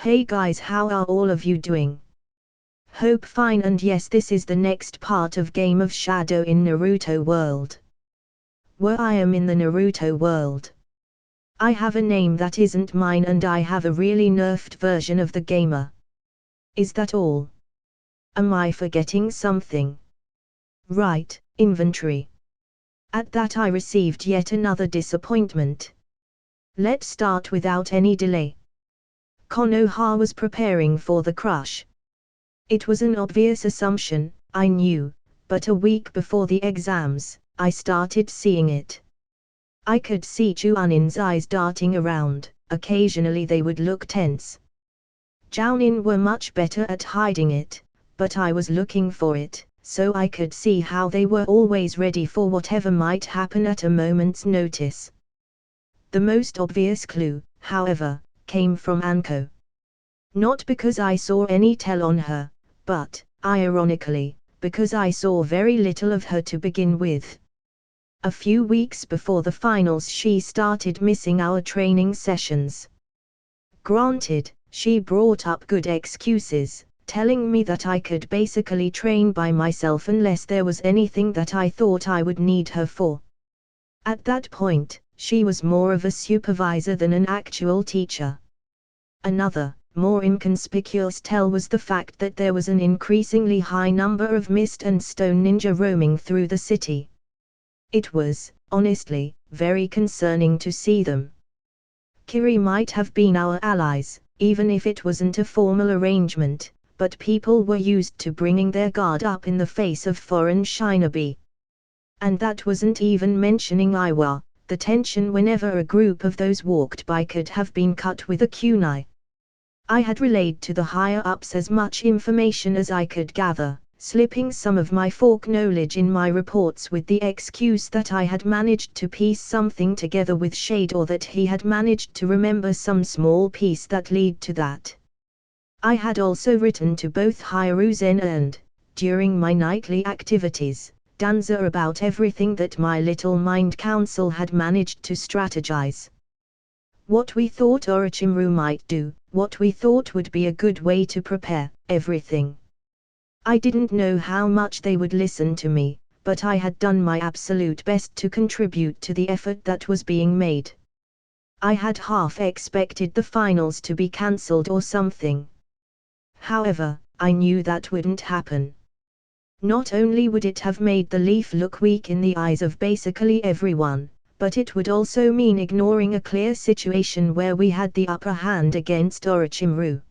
Hey guys, how are all of you doing? Hope fine, and yes, this is the next part of Game of Shadow in Naruto world. Where I am in the Naruto world. I have a name that isn't mine and I have a really nerfed version of the gamer. Is that all? Am I forgetting something? Right, inventory. At that I received yet another disappointment. Let's start without any delay. Konoha was preparing for the crush. It was an obvious assumption, I knew, but a week before the exams, I started seeing it. I could see Chunin's eyes darting around, occasionally they would look tense. Jounin were much better at hiding it, but I was looking for it, so I could see how they were always ready for whatever might happen at a moment's notice. The most obvious clue, however, came from Anko. Not because I saw any tell on her, but, ironically, because I saw very little of her to begin with. A few weeks before the finals she started missing our training sessions. Granted, she brought up good excuses, telling me that I could basically train by myself unless there was anything that I thought I would need her for. At that point, she was more of a supervisor than an actual teacher. Another, more inconspicuous tell was the fact that there was an increasingly high number of mist and stone ninja roaming through the city. It was, honestly, very concerning to see them. Kiri might have been our allies, even if it wasn't a formal arrangement, but people were used to bringing their guard up in the face of foreign shinobi. And that wasn't even mentioning Iwa. The tension whenever a group of those walked by could have been cut with a kunai. I had relayed to the higher-ups as much information as I could gather, slipping some of my folk knowledge in my reports with the excuse that I had managed to piece something together with Shade or that he had managed to remember some small piece that led to that. I had also written to both Hiruzen and, during my nightly activities, Danza about everything that my little mind council had managed to strategize. What we thought Orochimaru might do, what we thought would be a good way to prepare, everything. I didn't know how much they would listen to me, but I had done my absolute best to contribute to the effort that was being made. I had half expected the finals to be cancelled or something. However, I knew that wouldn't happen. Not only would it have made the Leaf look weak in the eyes of basically everyone, but it would also mean ignoring a clear situation where we had the upper hand against Orochimaru.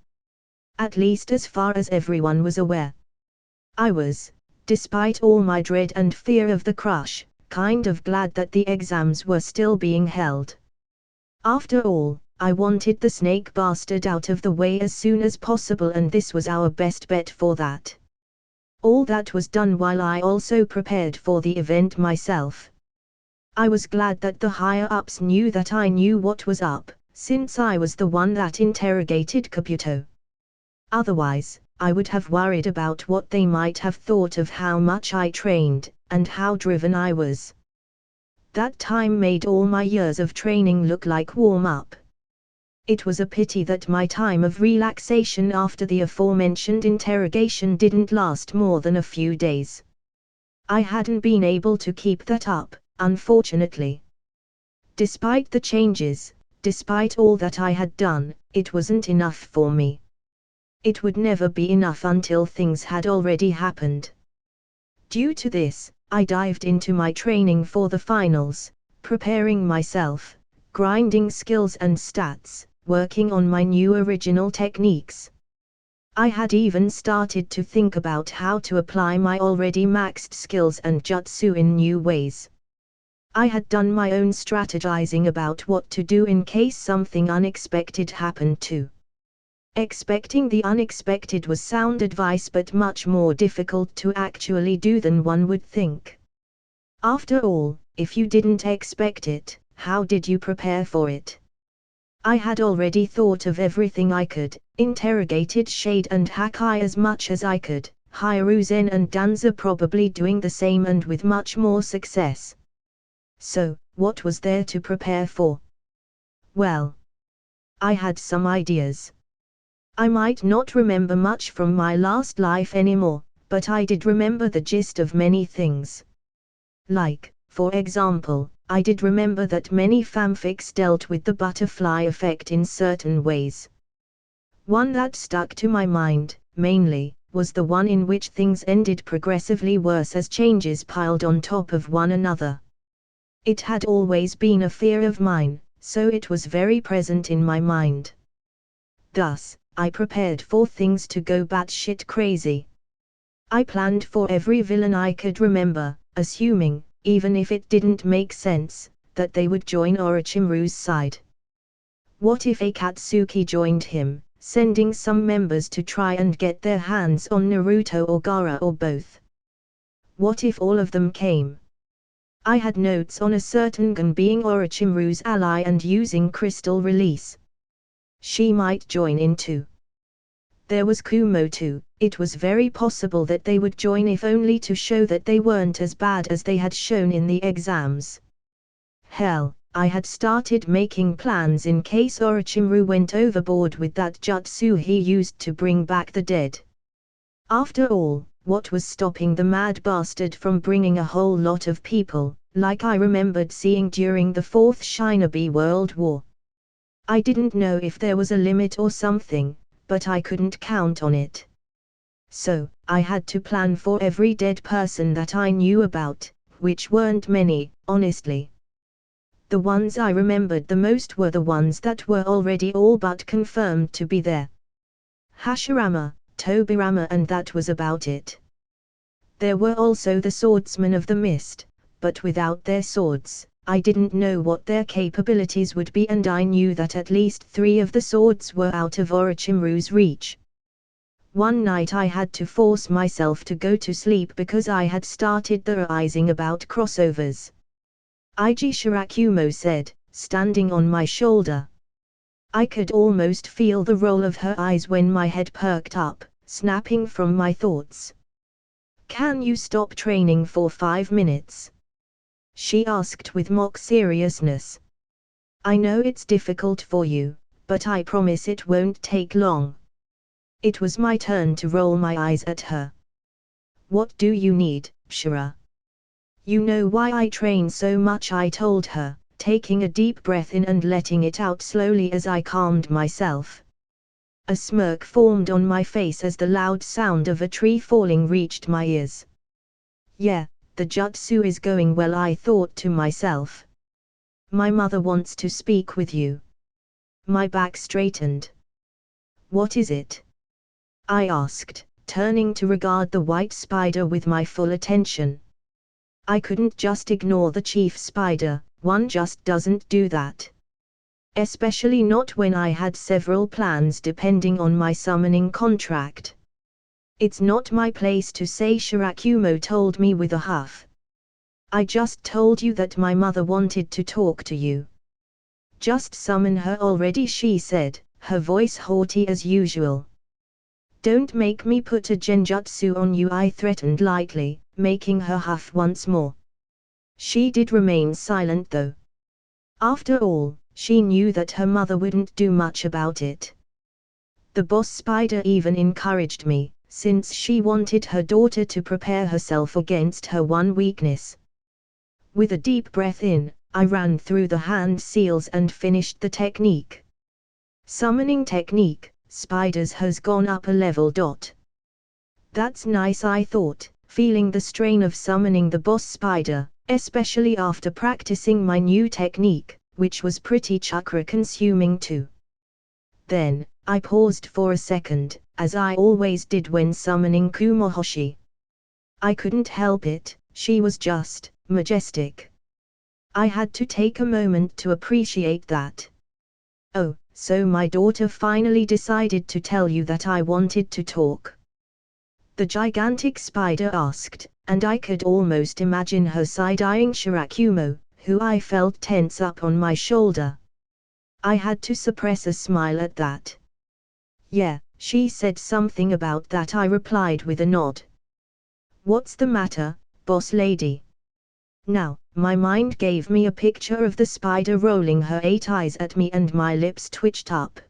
At least as far as everyone was aware. I was, despite all my dread and fear of the crush, kind of glad that the exams were still being held. After all, I wanted the snake bastard out of the way as soon as possible, and this was our best bet for that. All that was done while I also prepared for the event myself. I was glad that the higher-ups knew that I knew what was up, since I was the one that interrogated Kabuto. Otherwise, I would have worried about what they might have thought of how much I trained, and how driven I was. That time made all my years of training look like warm-up. It was a pity that my time of relaxation after the aforementioned interrogation didn't last more than a few days. I hadn't been able to keep that up, unfortunately. Despite the changes, despite all that I had done, it wasn't enough for me. It would never be enough until things had already happened. Due to this, I dived into my training for the finals, preparing myself, grinding skills and stats, working on my new original techniques. I had even started to think about how to apply my already maxed skills and jutsu in new ways. I had done my own strategizing about what to do in case something unexpected happened too. Expecting the unexpected was sound advice, but much more difficult to actually do than one would think. After all, if you didn't expect it, how did you prepare for it? I had already thought of everything I could, interrogated Shade and Hakai as much as I could, Hiruzen and Danza probably doing the same and with much more success. So, what was there to prepare for? Well, I had some ideas. I might not remember much from my last life anymore, but I did remember the gist of many things. Like, for example, I did remember that many fanfics dealt with the butterfly effect in certain ways. One that stuck to my mind, mainly, was the one in which things ended progressively worse as changes piled on top of one another. It had always been a fear of mine, so it was very present in my mind. Thus, I prepared for things to go batshit crazy. I planned for every villain I could remember, assuming, even if it didn't make sense, that they would join Orochimaru's side. What if Akatsuki joined him, sending some members to try and get their hands on Naruto or Gaara or both? What if all of them came? I had notes on a certain Gun being Orochimaru's ally and using crystal release. She might join in too. There was Kumo too. It was very possible that they would join if only to show that they weren't as bad as they had shown in the exams. Hell, I had started making plans in case Orochimaru went overboard with that jutsu he used to bring back the dead. After all, what was stopping the mad bastard from bringing a whole lot of people, like I remembered seeing during the Fourth Shinobi World War? I didn't know if there was a limit or something, but I couldn't count on it. So, I had to plan for every dead person that I knew about, which weren't many, honestly. The ones I remembered the most were the ones that were already all but confirmed to be there. Hashirama, Tobirama, and that was about it. There were also the swordsmen of the mist, but without their swords, I didn't know what their capabilities would be, and I knew that at least 3 of the swords were out of Orochimaru's reach. One night I had to force myself to go to sleep because I had started theorizing about crossovers. Ig Shirakumo said, standing on my shoulder. I could almost feel the roll of her eyes when my head perked up, snapping from my thoughts. "Can you stop training for 5 minutes?" she asked with mock seriousness. "I know it's difficult for you, but I promise it won't take long." It was my turn to roll my eyes at her. "What do you need, Shira?" "You know why I train so much," I told her, taking a deep breath in and letting it out slowly as I calmed myself. A smirk formed on my face as the loud sound of a tree falling reached my ears. "Yeah, the jutsu is going well," I thought to myself. "My mother wants to speak with you." My back straightened. "What is it?" I asked, turning to regard the white spider with my full attention. I couldn't just ignore the chief spider, one just doesn't do that. Especially not when I had several plans depending on my summoning contract. "It's not my place to say," Shirakumo told me with a huff. "I just told you that my mother wanted to talk to you." "Just summon her already," she said, her voice haughty as usual. "Don't make me put a genjutsu on you," I threatened lightly, making her huff once more. She did remain silent though. After all, she knew that her mother wouldn't do much about it. The boss spider even encouraged me, since she wanted her daughter to prepare herself against her one weakness. With a deep breath in, I ran through the hand seals and finished the technique. Summoning technique, spiders has gone up a level. That's nice, I thought, feeling the strain of summoning the boss spider, especially after practicing my new technique, which was pretty chakra consuming too. Then, I paused for a second, as I always did when summoning Kumohoshi. I couldn't help it, she was just majestic. I had to take a moment to appreciate that. "Oh, so my daughter finally decided to tell you that I wanted to talk?" the gigantic spider asked, and I could almost imagine her side-eyeing Shirakumo, who I felt tense up on my shoulder. I had to suppress a smile at that. "Yeah, she said something about that," I replied with a nod. "What's the matter, boss lady?" Now, my mind gave me a picture of the spider rolling her 8 eyes at me and my lips twitched up.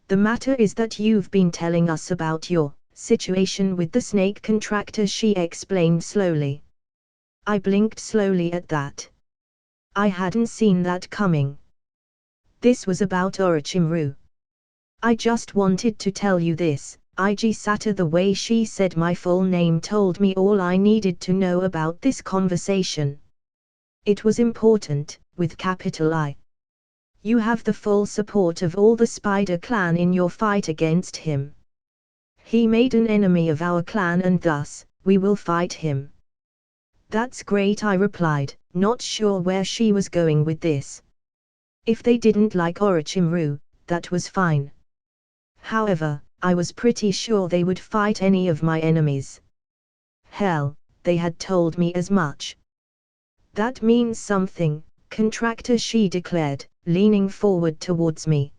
The matter is that you've been telling us about your situation with the snake contractor, she explained slowly. I blinked slowly at that. I hadn't seen that coming. This was about Orochimaru. I just wanted to tell you this. Ig Sata, the way she said my full name told me all I needed to know about this conversation. It was important, with capital I. You have the full support of all the Spider Clan in your fight against him. He made an enemy of our clan and thus, we will fight him. That's great, I replied, not sure where she was going with this. If they didn't like Orochimaru, that was fine. However, I was pretty sure they would fight any of my enemies. Hell, they had told me as much. That means something, contractor, she declared, leaning forward towards me.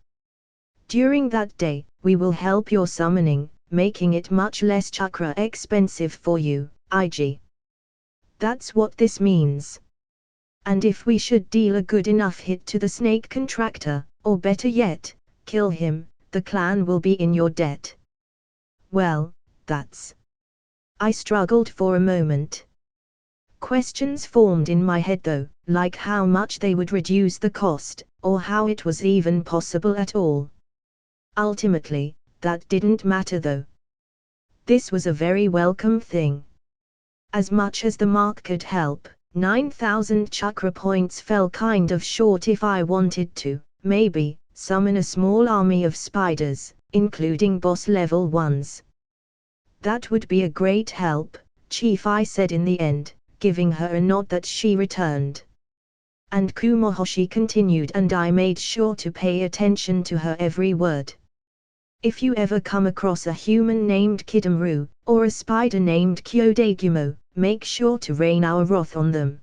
During that day, we will help your summoning, making it much less chakra expensive for you, Ig. That's what this means. And if we should deal a good enough hit to the snake contractor, or better yet, kill him, the clan will be in your debt. Well, that's... I struggled for a moment. Questions formed in my head though, like how much they would reduce the cost, or how it was even possible at all. Ultimately, that didn't matter though. This was a very welcome thing. As much as the mark could help, 9,000 chakra points fell kind of short if I wanted to, maybe, summon a small army of spiders, including boss level ones. That would be a great help, Chief, I said in the end, giving her a nod that she returned. And Kumohoshi continued, and I made sure to pay attention to her every word. If you ever come across a human named Kidomaru, or a spider named Kyodagumo, make sure to rain our wrath on them.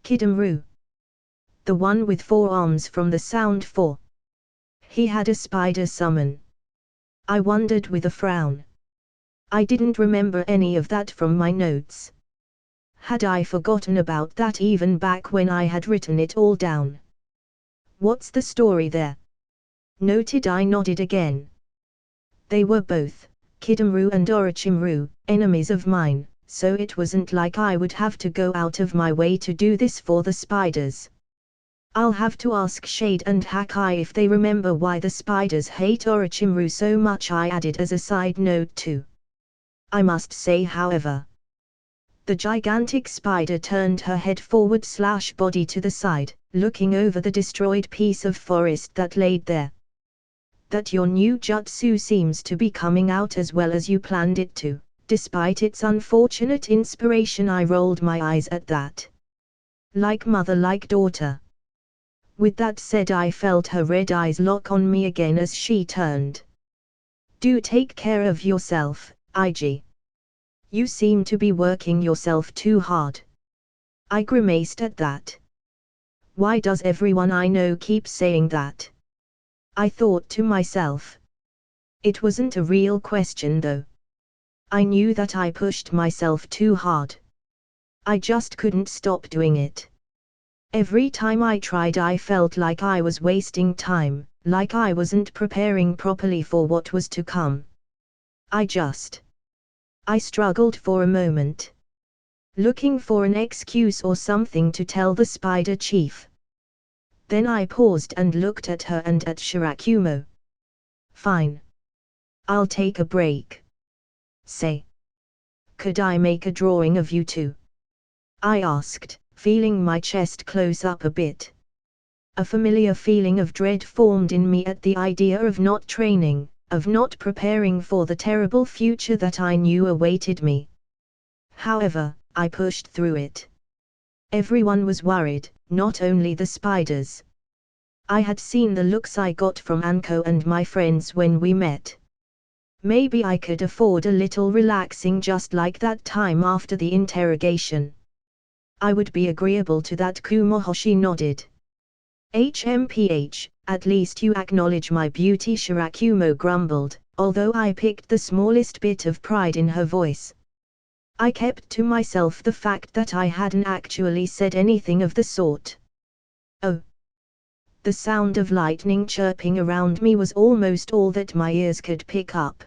Kidomaru. The one with 4 arms from the sound 4. He had a spider summon. I wondered with a frown. I didn't remember any of that from my notes. Had I forgotten about that even back when I had written it all down? What's the story there? Noted, I nodded again. They were both, Kidomaru and Orochimaru, enemies of mine, so it wasn't like I would have to go out of my way to do this for the spiders. I'll have to ask Shade and Hakai if they remember why the spiders hate Orochimaru so much, I added as a side note too. I must say, however, the gigantic spider turned her head forward/body to the side, looking over the destroyed piece of forest that laid there. That your new jutsu seems to be coming out as well as you planned it to, despite its unfortunate inspiration. I rolled my eyes at that. Like mother, like daughter. With that said, I felt her red eyes lock on me again as she turned. Do take care of yourself, Ig. You seem to be working yourself too hard. I grimaced at that. Why does everyone I know keep saying that? I thought to myself. It wasn't a real question though. I knew that I pushed myself too hard. I just couldn't stop doing it. Every time I tried, I felt like I was wasting time, like I wasn't preparing properly for what was to come. I struggled for a moment, looking for an excuse or something to tell the Spider Chief. Then I paused and looked at her and at Shirakumo. Fine. I'll take a break. Say. Could I make a drawing of you two? I asked, feeling my chest close up a bit. A familiar feeling of dread formed in me at the idea of not training, of not preparing for the terrible future that I knew awaited me. However, I pushed through it. Everyone was worried, not only the spiders. I had seen the looks I got from Anko and my friends when we met. Maybe I could afford a little relaxing just like that time after the interrogation. I would be agreeable to that, Kumohoshi nodded. HMPH, at least you acknowledge my beauty, Shirakumo grumbled, although I picked the smallest bit of pride in her voice. I kept to myself the fact that I hadn't actually said anything of the sort. Oh. The sound of lightning chirping around me was almost all that my ears could pick up.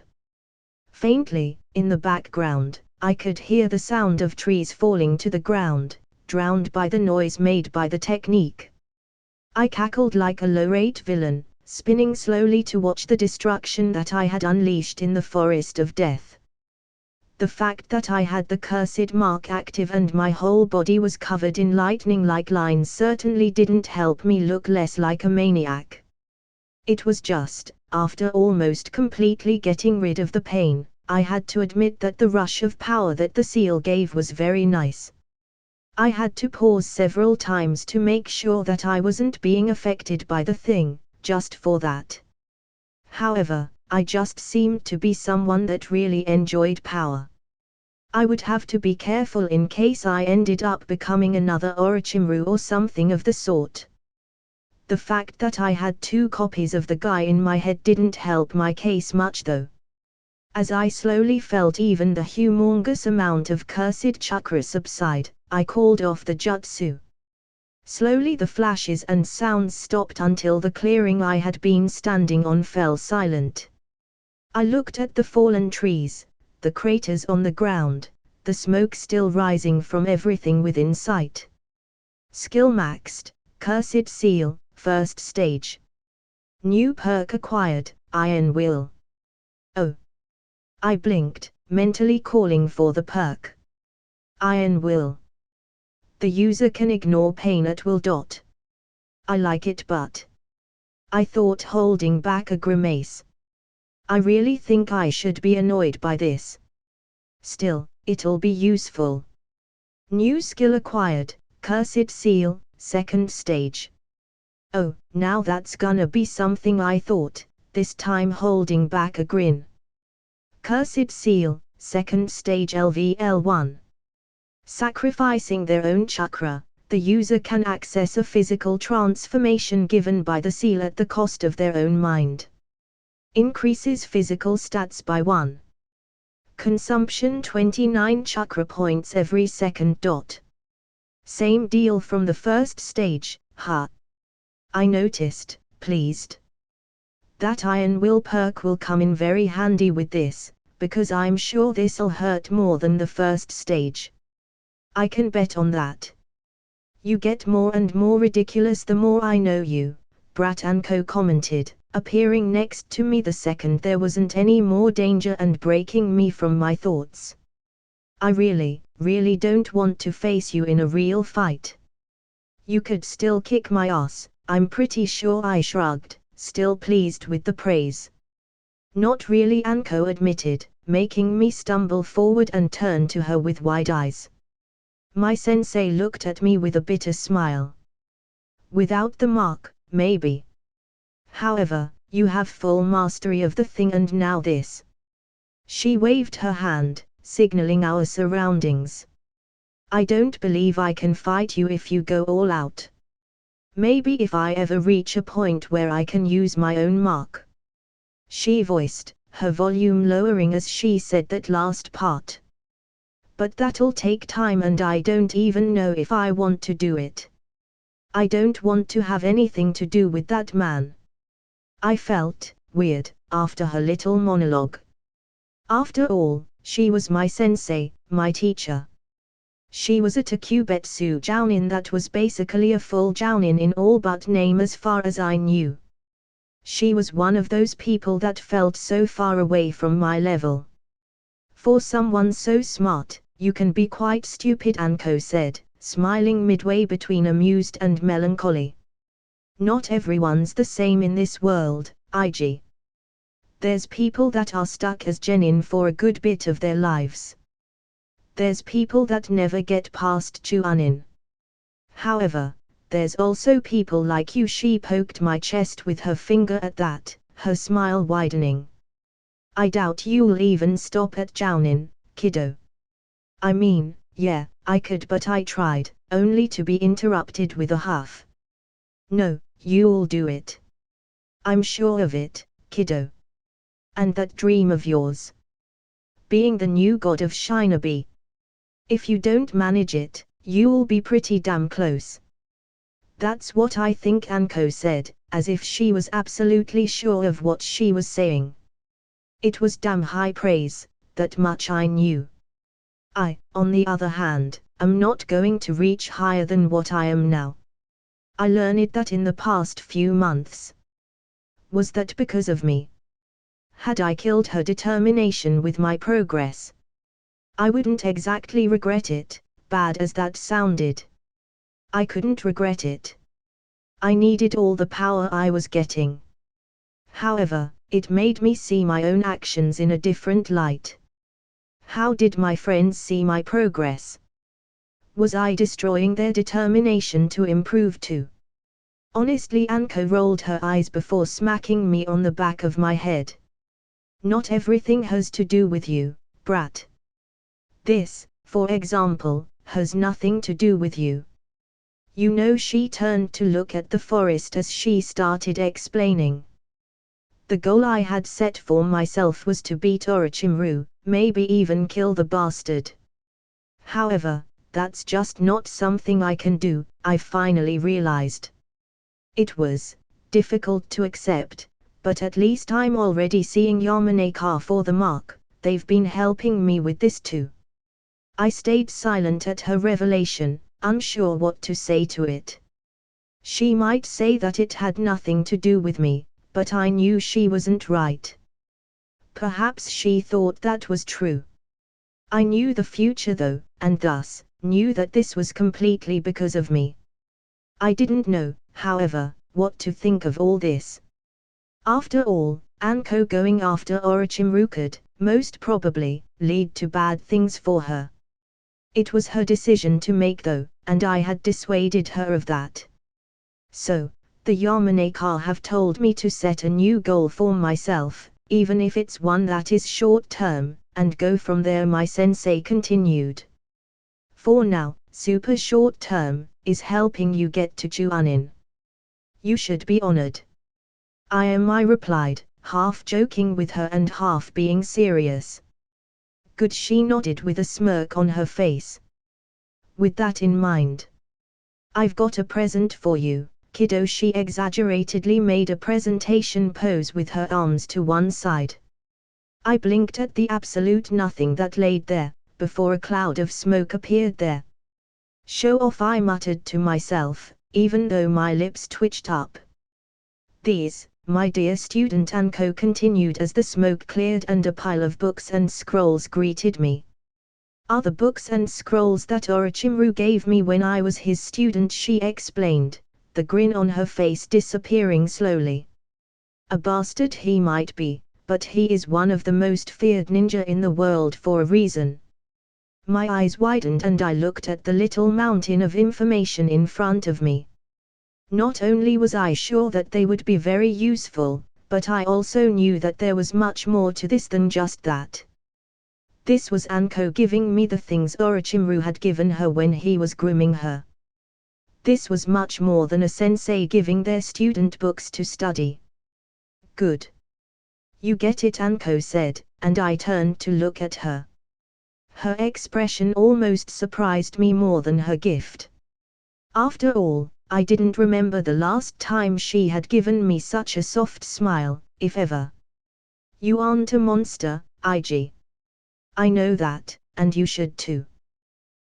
Faintly, in the background, I could hear the sound of trees falling to the ground, drowned by the noise made by the technique. I cackled like a low-rate villain, spinning slowly to watch the destruction that I had unleashed in the forest of death. The fact that I had the cursed mark active and my whole body was covered in lightning-like lines certainly didn't help me look less like a maniac. It was just, after almost completely getting rid of the pain, I had to admit that the rush of power that the seal gave was very nice. I had to pause several times to make sure that I wasn't being affected by the thing, just for that. However, I just seemed to be someone that really enjoyed power. I would have to be careful in case I ended up becoming another Orochimaru or something of the sort. The fact that I had 2 copies of the guy in my head didn't help my case much though. As I slowly felt even the humongous amount of cursed chakra subside, I called off the jutsu. Slowly the flashes and sounds stopped until the clearing I had been standing on fell silent. I looked at the fallen trees, the craters on the ground, the smoke still rising from everything within sight. Skill maxed, cursed seal, first stage. New perk acquired, Iron Will. Oh. I blinked, mentally calling for the perk. Iron Will. The user can ignore pain at will. I like it but. I thought, holding back a grimace. I really think I should be annoyed by this. Still, it'll be useful. New skill acquired, Cursed Seal, second stage. Oh, now that's gonna be something, I thought, this time holding back a grin. Cursed Seal, second stage LVL1. Sacrificing their own chakra, the user can access a physical transformation given by the seal at the cost of their own mind. Increases physical stats by 1. Consumption 29 chakra points every second. Same deal from the first stage, huh? I noticed, pleased. That Iron Will perk will come in very handy with this, because I'm sure this'll hurt more than the first stage. I can bet on that. You get more and more ridiculous the more I know you, Brat Anko commented, appearing next to me the second there wasn't any more danger and breaking me from my thoughts. I really don't want to face you in a real fight. You could still kick my ass, I'm pretty sure. I shrugged, still pleased with the praise. Not really, Anko admitted, making me stumble forward and turn to her with wide eyes. My sensei looked at me with a bitter smile. Without the mark, maybe. However, you have full mastery of the thing and now this. She waved her hand, signaling our surroundings. I don't believe I can fight you if you go all out. Maybe if I ever reach a point where I can use my own mark. She voiced, her volume lowering as she said that last part. But that'll take time and I don't even know if I want to do it. I don't want to have anything to do with that man. I felt weird after her little monologue. After all, she was my sensei, my teacher. She was a Takubetsu Jounin that was basically a full Jounin in all but name as far as I knew. She was one of those people that felt so far away from my level. For someone so smart, you can be quite stupid, Anko said, smiling midway between amused and melancholy. Not everyone's the same in this world, IG. There's people that are stuck as genin for a good bit of their lives. There's people that never get past Chunin. However, there's also people like you. She poked my chest with her finger at that, her smile widening. I doubt you'll even stop at Jounin, kiddo. I mean, yeah, I could but I tried, only to be interrupted with a huff. No, you'll do it. I'm sure of it, kiddo. And that dream of yours. Being the new god of Shinobi. If you don't manage it, you'll be pretty damn close. That's what I think, Anko said, as if she was absolutely sure of what she was saying. It was damn high praise, that much I knew. I, on the other hand, am not going to reach higher than what I am now. I learned that in the past few months. Was that because of me? Had I killed her determination with my progress? I wouldn't exactly regret it, bad as that sounded. I couldn't regret it. I needed all the power I was getting. However, it made me see my own actions in a different light. How did my friends see my progress? Was I destroying their determination to improve too? Honestly, Anko rolled her eyes before smacking me on the back of my head. Not everything has to do with you, brat. This, for example, has nothing to do with you. You know, she turned to look at the forest as she started explaining. The goal I had set for myself was to beat Orochimaru, maybe even kill the bastard. However, that's just not something I can do, I finally realized. It was difficult to accept, but at least I'm already seeing Yamanaka for the mark. They've been helping me with this too. I stayed silent at her revelation, unsure what to say to it. She might say that it had nothing to do with me, but I knew she wasn't right. Perhaps she thought that was true. I knew the future though, and thus, knew that this was completely because of me. I didn't know, however, what to think of all this. After all, Anko going after Orochimaru could, most probably, lead to bad things for her. It was her decision to make though, and I had dissuaded her of that. So, the Yamanaka have told me to set a new goal for myself, even if it's one that is short-term, and go from there, my sensei continued. For now, super short-term, is helping you get to Chunin. You should be honored. I replied, half joking with her and half being serious. Good, she nodded with a smirk on her face. With that in mind, I've got a present for you, kiddo. She exaggeratedly made a presentation pose with her arms to one side. I blinked at the absolute nothing that laid there, before a cloud of smoke appeared there. Show off, I muttered to myself, even though my lips twitched up. These, my dear student, Anko continued as the smoke cleared and a pile of books and scrolls greeted me. Are the books and scrolls that Orochimaru gave me when I was his student, she explained, the grin on her face disappearing slowly. A bastard he might be, but he is one of the most feared ninja in the world for a reason. My eyes widened and I looked at the little mountain of information in front of me. Not only was I sure that they would be very useful, but I also knew that there was much more to this than just that. This was Anko giving me the things Orochimaru had given her when he was grooming her. This was much more than a sensei giving their student books to study. Good. You get it, Anko said, and I turned to look at her. Her expression almost surprised me more than her gift. After all, I didn't remember the last time she had given me such a soft smile, if ever. You aren't a monster, IG. I know that, and you should too.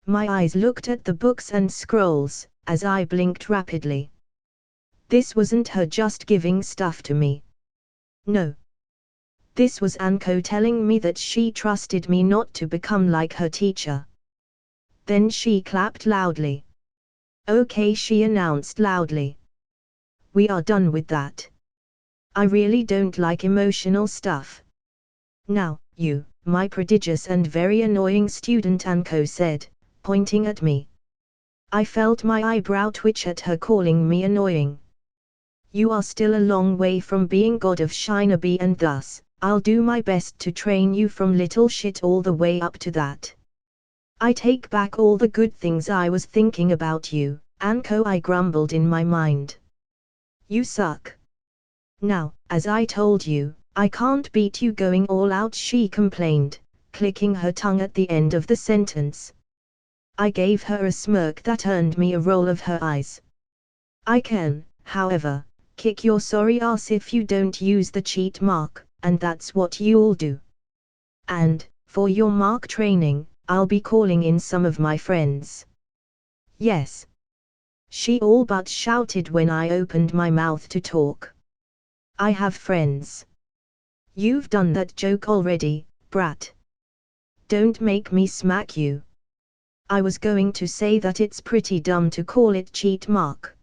My eyes looked at the books and scrolls, as I blinked rapidly. This wasn't her just giving stuff to me. No. This was Anko telling me that she trusted me not to become like her teacher. Then she clapped loudly. Okay, she announced loudly. We are done with that. I really don't like emotional stuff. Now, you, my prodigious and very annoying student, Anko said, pointing at me. I felt my eyebrow twitch at her calling me annoying. You are still a long way from being god of Shinobi, and thus, I'll do my best to train you from little shit all the way up to that. I take back all the good things I was thinking about you, Anko, I grumbled in my mind. You suck. Now, as I told you, I can't beat you going all out, she complained, clicking her tongue at the end of the sentence. I gave her a smirk that earned me a roll of her eyes. I can, however, kick your sorry ass if you don't use the cheat mark, and that's what you'll do. And, for your mark training, I'll be calling in some of my friends. Yes. She all but shouted when I opened my mouth to talk. I have friends. You've done that joke already, brat. Don't make me smack you. I was going to say that it's pretty dumb to call it cheat mark.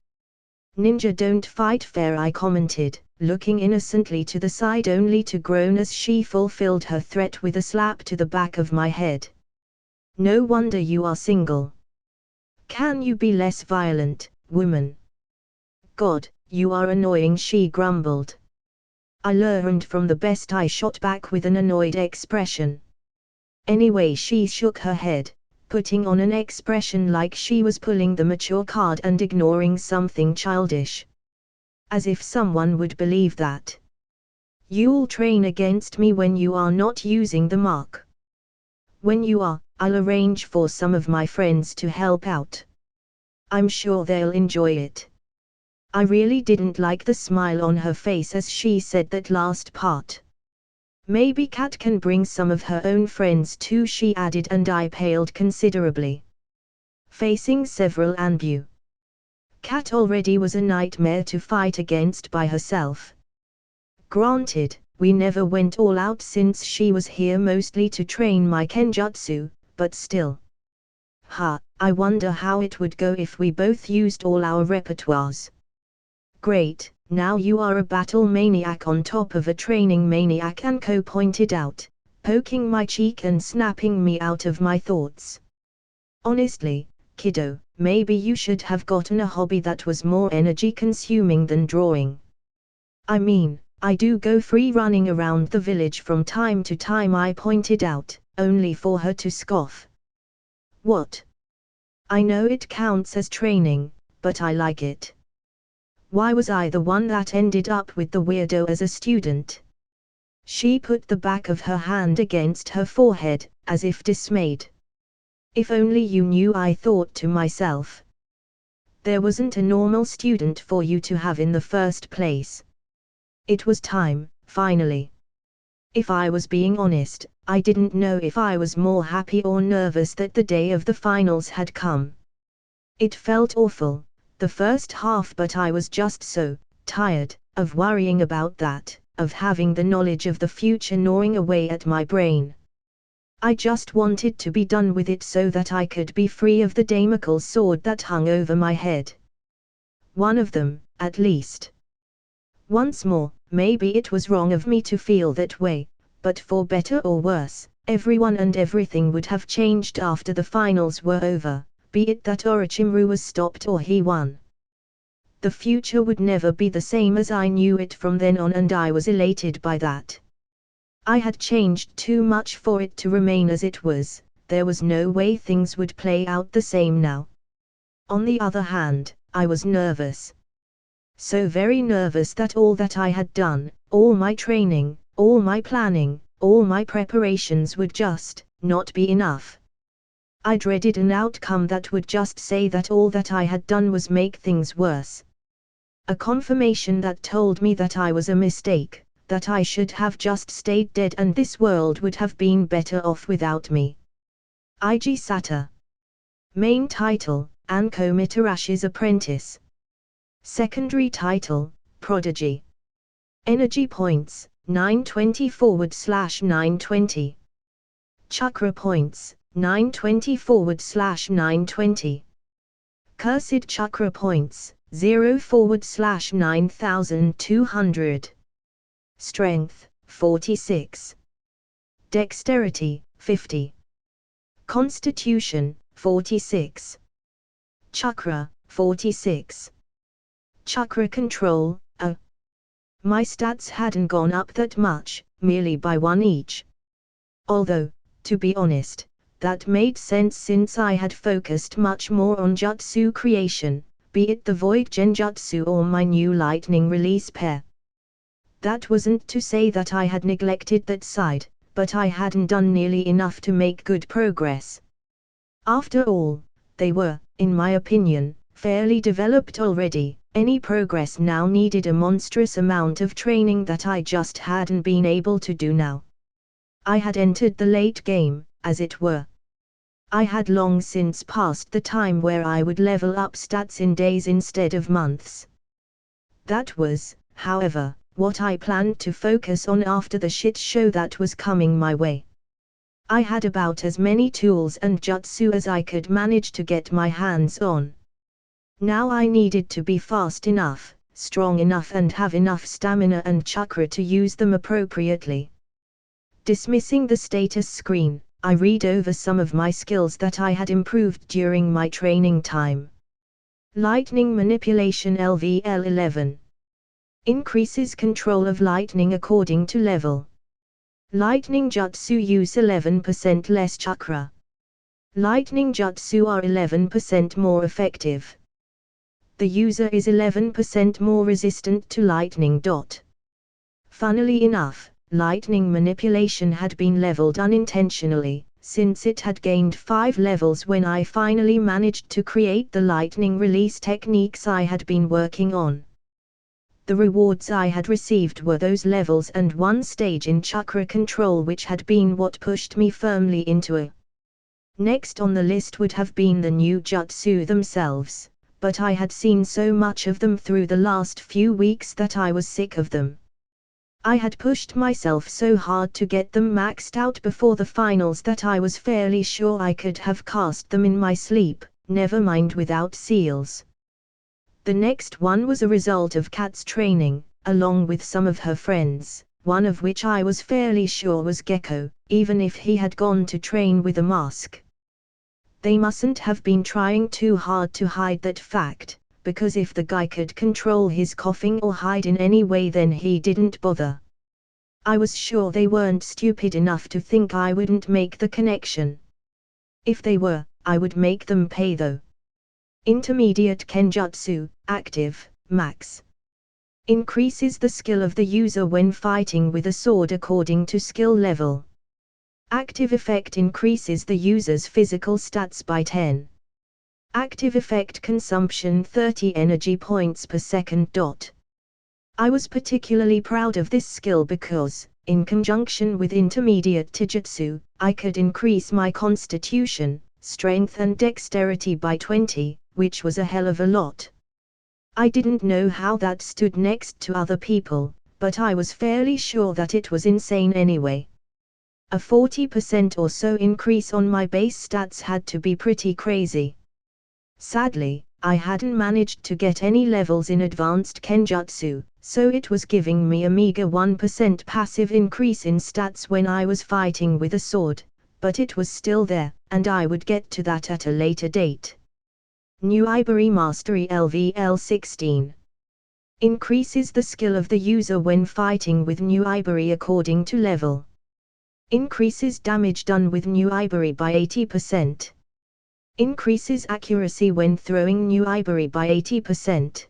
Ninja don't fight fair, I commented, looking innocently to the side only to groan as she fulfilled her threat with a slap to the back of my head. No wonder you are single. Can you be less violent, woman? God, you are annoying, she grumbled. I learned from the best, I shot back with an annoyed expression. Anyway, she shook her head, putting on an expression like she was pulling the mature card and ignoring something childish. As if someone would believe that. You'll train against me when you are not using the mark. When you are, I'll arrange for some of my friends to help out. I'm sure they'll enjoy it. I really didn't like the smile on her face as she said that last part. Maybe Kat can bring some of her own friends too, she added, and I paled considerably. Facing several Anbu. Kat already was a nightmare to fight against by herself. Granted, we never went all out since she was here mostly to train my kenjutsu, but still. I wonder how it would go if we both used all our repertoires. Great, now you are a battle maniac on top of a training maniac, Anko pointed out, poking my cheek and snapping me out of my thoughts. Honestly, kiddo, maybe you should have gotten a hobby that was more energy consuming than drawing. I mean, I do go free running around the village from time to time, I pointed out, only for her to scoff. What? I know it counts as training, but I like it. Why was I the one that ended up with the weirdo as a student? She put the back of her hand against her forehead, as if dismayed. If only you knew, I thought to myself. There wasn't a normal student for you to have in the first place. It was time, finally. If I was being honest, I didn't know if I was more happy or nervous that the day of the finals had come. It felt awful, the first half, but I was just so tired of worrying about that, of having the knowledge of the future gnawing away at my brain. I just wanted to be done with it so that I could be free of the Damocles sword that hung over my head. One of them, at least. Once more, maybe it was wrong of me to feel that way, but for better or worse, everyone and everything would have changed after the finals were over, be it that Orochimaru was stopped or he won. The future would never be the same as I knew it from then on, and I was elated by that. I had changed too much for it to remain as it was, there was no way things would play out the same now. On the other hand, I was nervous. So very nervous that all that I had done, all my training, all my planning, all my preparations would just not be enough. I dreaded an outcome that would just say that all that I had done was make things worse. A confirmation that told me that I was a mistake, that I should have just stayed dead and this world would have been better off without me. Ig Sata. Main title, Anko Mitarashi's Apprentice. Secondary title, Prodigy. Energy points, 920/920. Chakra points, 920/920. Cursed chakra points, 0/9200. Strength, 46. Dexterity, 50. Constitution, 46. Chakra, 46. Chakra control, a. My stats hadn't gone up that much, merely by 1 each. Although, to be honest, that made sense since I had focused much more on jutsu creation, be it the Void Genjutsu or my new lightning release pair. That wasn't to say that I had neglected that side, but I hadn't done nearly enough to make good progress. After all, they were, in my opinion, fairly developed already, Any progress now needed a monstrous amount of training that I just hadn't been able to do now. I had entered the late game, as it were. I had long since passed the time where I would level up stats in days instead of months. That was, however, what I planned to focus on after the shit show that was coming my way. I had about as many tools and jutsu as I could manage to get my hands on. Now I needed to be fast enough, strong enough and have enough stamina and chakra to use them appropriately. Dismissing the status screen, I read over some of my skills that I had improved during my training time. Lightning Manipulation LVL 11. Increases control of lightning according to level. Lightning Jutsu use 11% less chakra. Lightning Jutsu are 11% more effective. The user is 11% more resistant to lightning. Funnily enough, lightning manipulation had been leveled unintentionally, since it had gained 5 levels when I finally managed to create the lightning release techniques I had been working on. The rewards I had received were those levels and 1 stage in chakra control, which had been what pushed me firmly into a. Next on the list would have been the new jutsu themselves, but I had seen so much of them through the last few weeks that I was sick of them. I had pushed myself so hard to get them maxed out before the finals that I was fairly sure I could have cast them in my sleep, never mind without seals. The next one was a result of Kat's training, along with some of her friends, one of which I was fairly sure was Gecko, even if he had gone to train with a mask. They mustn't have been trying too hard to hide that fact, because if the guy could control his coughing or hide in any way, then he didn't bother. I was sure they weren't stupid enough to think I wouldn't make the connection. If they were, I would make them pay though. Intermediate Kenjutsu, active, max. Increases the skill of the user when fighting with a sword according to skill level. Active effect increases the user's physical stats by 10. Active effect consumption 30 energy points per second. I was particularly proud of this skill because, in conjunction with intermediate Taijutsu, I could increase my constitution, strength and dexterity by 20, which was a hell of a lot. I didn't know how that stood next to other people, but I was fairly sure that it was insane anyway. A 40% or so increase on my base stats had to be pretty crazy. Sadly, I hadn't managed to get any levels in advanced Kenjutsu, so it was giving me a meager 1% passive increase in stats when I was fighting with a sword, but it was still there, and I would get to that at a later date. New Ibari Mastery LVL 16. Increases the skill of the user when fighting with New Ibari according to level. Increases damage done with New Ibari by 80%. Increases accuracy when throwing New Ibari by 80%.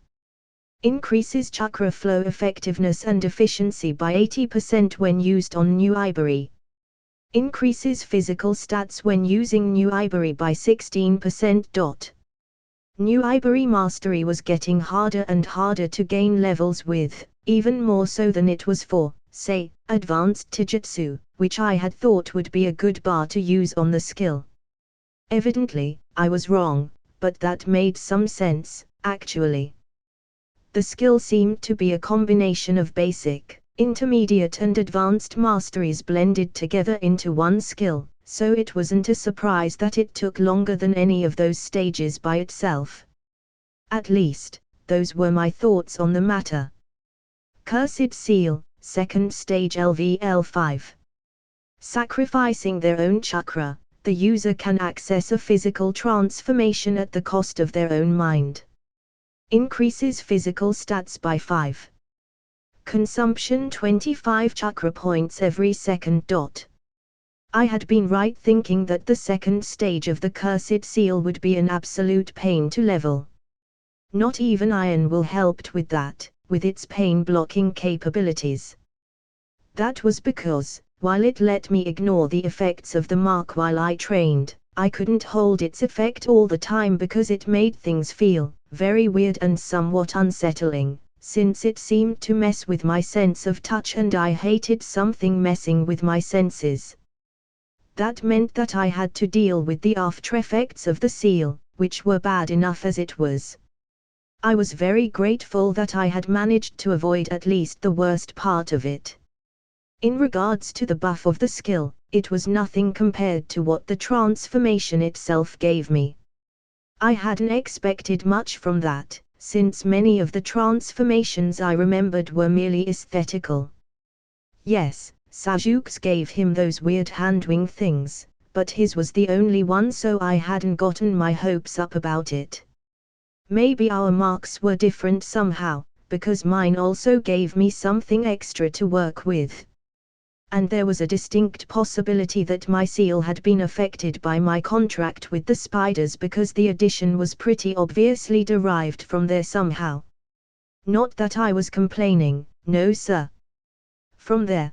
Increases chakra flow effectiveness and efficiency by 80% when used on New Ibari. Increases physical stats when using New Ibari by 16%. New Ibari Mastery was getting harder and harder to gain levels with, even more so than it was for, say, advanced Taijutsu, which I had thought would be a good bar to use on the skill. Evidently, I was wrong, but that made some sense, actually. The skill seemed to be a combination of basic, intermediate and advanced masteries blended together into one skill, so it wasn't a surprise that it took longer than any of those stages by itself. At least, those were my thoughts on the matter. Cursed Seal, second stage LVL 5. Sacrificing their own chakra, the user can access a physical transformation at the cost of their own mind. Increases physical stats by 5. Consumption 25 chakra points every second. I had been right thinking that the second stage of the Cursed Seal would be an absolute pain to level. Not even Iron Will helped with that, with its pain-blocking capabilities. That was because, while it let me ignore the effects of the mark while I trained, I couldn't hold its effect all the time because it made things feel, very weird and somewhat unsettling, since it seemed to mess with my sense of touch and I hated something messing with my senses. That meant that I had to deal with the after effects of the seal, which were bad enough as it was. I was very grateful that I had managed to avoid at least the worst part of it. In regards to the buff of the skill, it was nothing compared to what the transformation itself gave me. I hadn't expected much from that, since many of the transformations I remembered were merely aesthetical. Yes, Sajuke's gave him those weird handwing things, but his was the only one, so I hadn't gotten my hopes up about it. Maybe our marks were different somehow, because mine also gave me something extra to work with. And there was a distinct possibility that my seal had been affected by my contract with the spiders, because the addition was pretty obviously derived from there somehow. Not that I was complaining, no sir. From there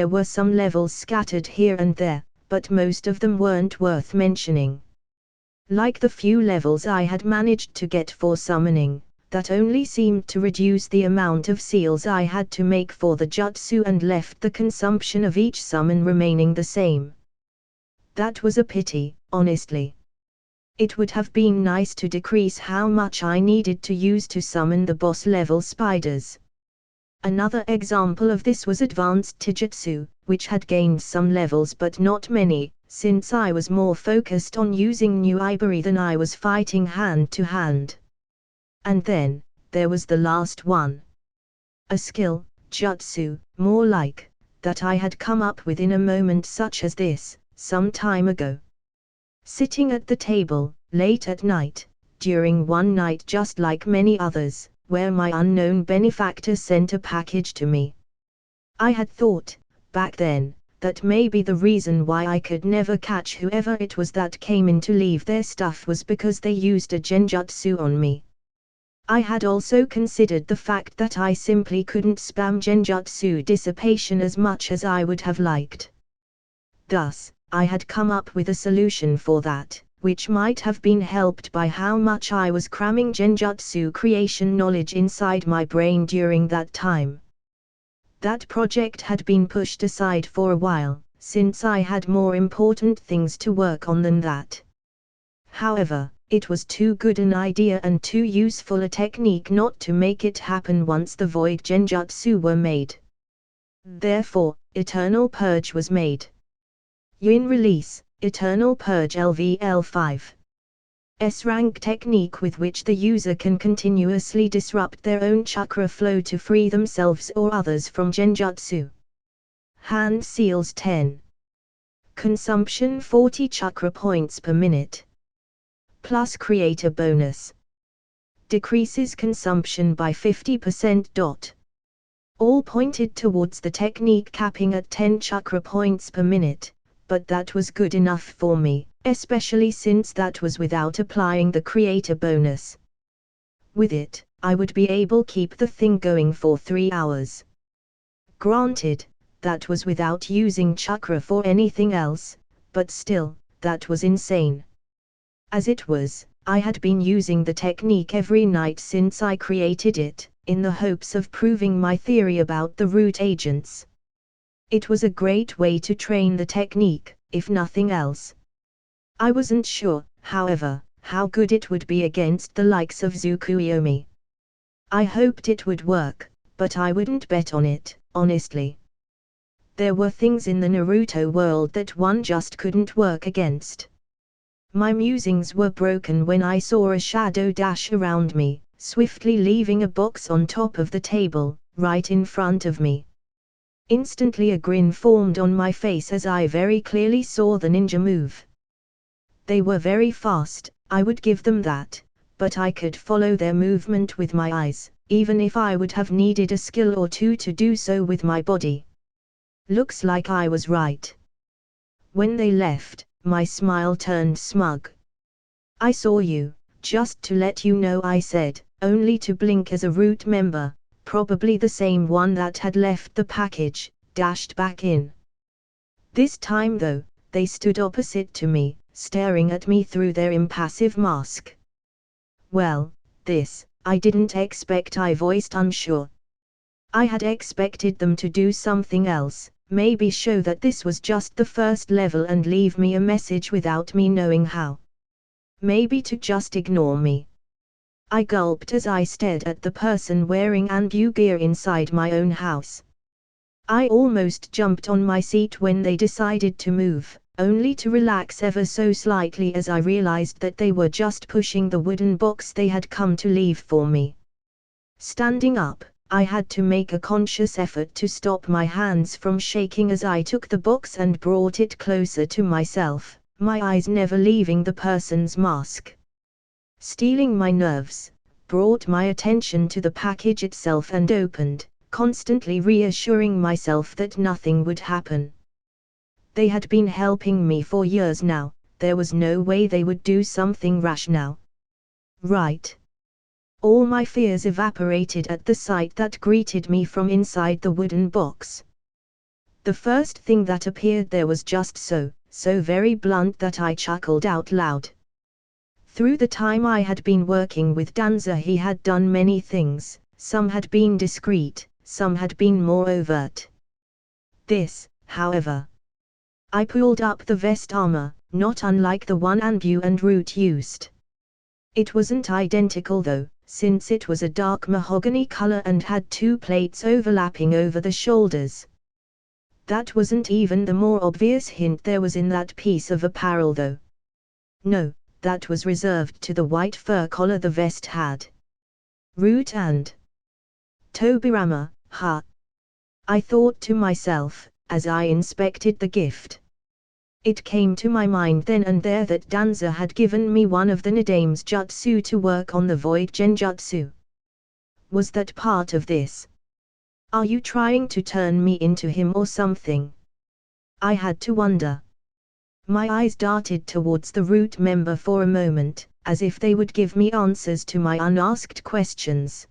were some levels scattered here and there, but most of them weren't worth mentioning. Like the few levels I had managed to get for summoning, that only seemed to reduce the amount of seals I had to make for the jutsu and left the consumption of each summon remaining the same. That was a pity, honestly. It would have been nice to decrease how much I needed to use to summon the boss level spiders. Another example of this was advanced Taijutsu, which had gained some levels but not many, since I was more focused on using new Ibari than I was fighting hand to hand. And then, there was the last one. A skill, jutsu, more like, that I had come up with in a moment such as this, some time ago. Sitting at the table, late at night, during one night just like many others, where my unknown benefactor sent a package to me. I had thought, back then, that maybe the reason why I could never catch whoever it was that came in to leave their stuff was because they used a genjutsu on me. I had also considered the fact that I simply couldn't spam genjutsu dissipation as much as I would have liked. Thus, I had come up with a solution for that, which might have been helped by how much I was cramming genjutsu creation knowledge inside my brain during that time. That project had been pushed aside for a while, since I had more important things to work on than that. However, it was too good an idea and too useful a technique not to make it happen once the void genjutsu were made. Therefore, Eternal Purge was made. Yin release, Eternal Purge LVL5. S-rank technique with which the user can continuously disrupt their own chakra flow to free themselves or others from genjutsu. Hand seals 10. Consumption 40 chakra points per minute. Plus creator bonus. Decreases consumption by 50%. All pointed towards the technique capping at 10 chakra points per minute, but that was good enough for me, especially since that was without applying the creator bonus. With it, I would be able to keep the thing going for 3 hours. Granted, that was without using chakra for anything else, but still, that was insane. As it was, I had been using the technique every night since I created it, in the hopes of proving my theory about the root agents. It was a great way to train the technique, if nothing else. I wasn't sure, however, how good it would be against the likes of Tsukuyomi. I hoped it would work, but I wouldn't bet on it, honestly. There were things in the Naruto world that one just couldn't work against. My musings were broken when I saw a shadow dash around me, swiftly leaving a box on top of the table, right in front of me. Instantly a grin formed on my face as I very clearly saw the ninja move. They were very fast, I would give them that, but I could follow their movement with my eyes, even if I would have needed a skill or two to do so with my body. Looks like I was right. When they left, my smile turned smug. I saw you, just to let you know, I said, only to blink as a root member, probably the same one that had left the package, dashed back in. This time though, they stood opposite to me, staring at me through their impassive mask. Well, this, I didn't expect, I voiced unsure. I had expected them to do something else, maybe show that this was just the first level and leave me a message without me knowing how. Maybe to just ignore me. I gulped as I stared at the person wearing Anbu gear inside my own house. I almost jumped on my seat when they decided to move, only to relax ever so slightly as I realized that they were just pushing the wooden box they had come to leave for me. Standing up, I had to make a conscious effort to stop my hands from shaking as I took the box and brought it closer to myself, my eyes never leaving the person's mask. Stealing my nerves, brought my attention to the package itself and opened, constantly reassuring myself that nothing would happen. They had been helping me for years now, there was no way they would do something rash now. Right. All my fears evaporated at the sight that greeted me from inside the wooden box. The first thing that appeared there was just so very blunt that I chuckled out loud. Through the time I had been working with Danza, he had done many things, some had been discreet, some had been more overt. This, however. I pulled up the vest armor, not unlike the one Anbu and Root used. It wasn't identical though, since it was a dark mahogany color and had two plates overlapping over the shoulders. That wasn't even the more obvious hint there was in that piece of apparel though. No, that was reserved to the white fur collar the vest had. Root and Tobirama, ha! I thought to myself, as I inspected the gift. It came to my mind then and there that Danza had given me one of the Nadame's jutsu to work on the void genjutsu. Was that part of this? Are you trying to turn me into him or something? I had to wonder. My eyes darted towards the Root member for a moment, as if they would give me answers to my unasked questions.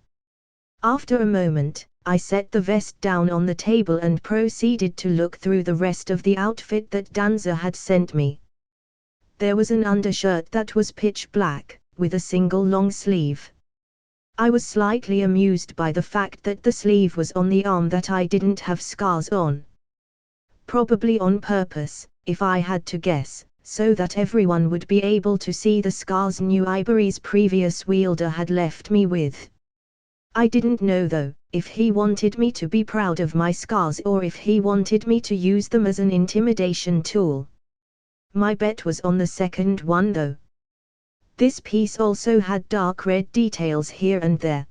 After a moment, I set the vest down on the table and proceeded to look through the rest of the outfit that Danza had sent me. There was an undershirt that was pitch black, with a single long sleeve. I was slightly amused by the fact that the sleeve was on the arm that I didn't have scars on. Probably on purpose, if I had to guess, so that everyone would be able to see the scars New Ivory's previous wielder had left me with. I didn't know though, if he wanted me to be proud of my scars or if he wanted me to use them as an intimidation tool. My bet was on the second one though. This piece also had dark red details here and there.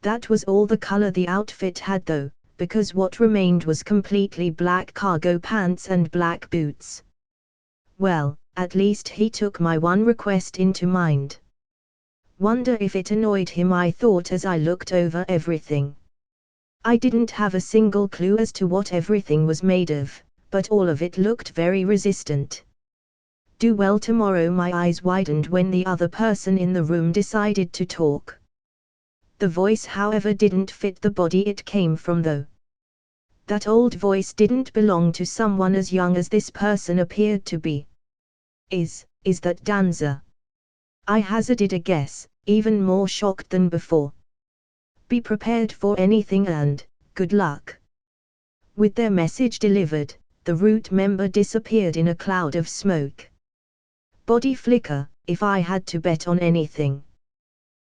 That was all the color the outfit had though, because what remained was completely black cargo pants and black boots. Well, at least he took my one request into mind. Wonder if it annoyed him, I thought as I looked over everything. I didn't have a single clue as to what everything was made of, but all of it looked very resistant. Do well tomorrow. My eyes widened when the other person in the room decided to talk. The voice however didn't fit the body it came from though. That old voice didn't belong to someone as young as this person appeared to be. Is that Danza? I hazarded a guess, even more shocked than before. Be prepared for anything and good luck. With their message delivered, the Root member disappeared in a cloud of smoke. Body flicker, if I had to bet on anything.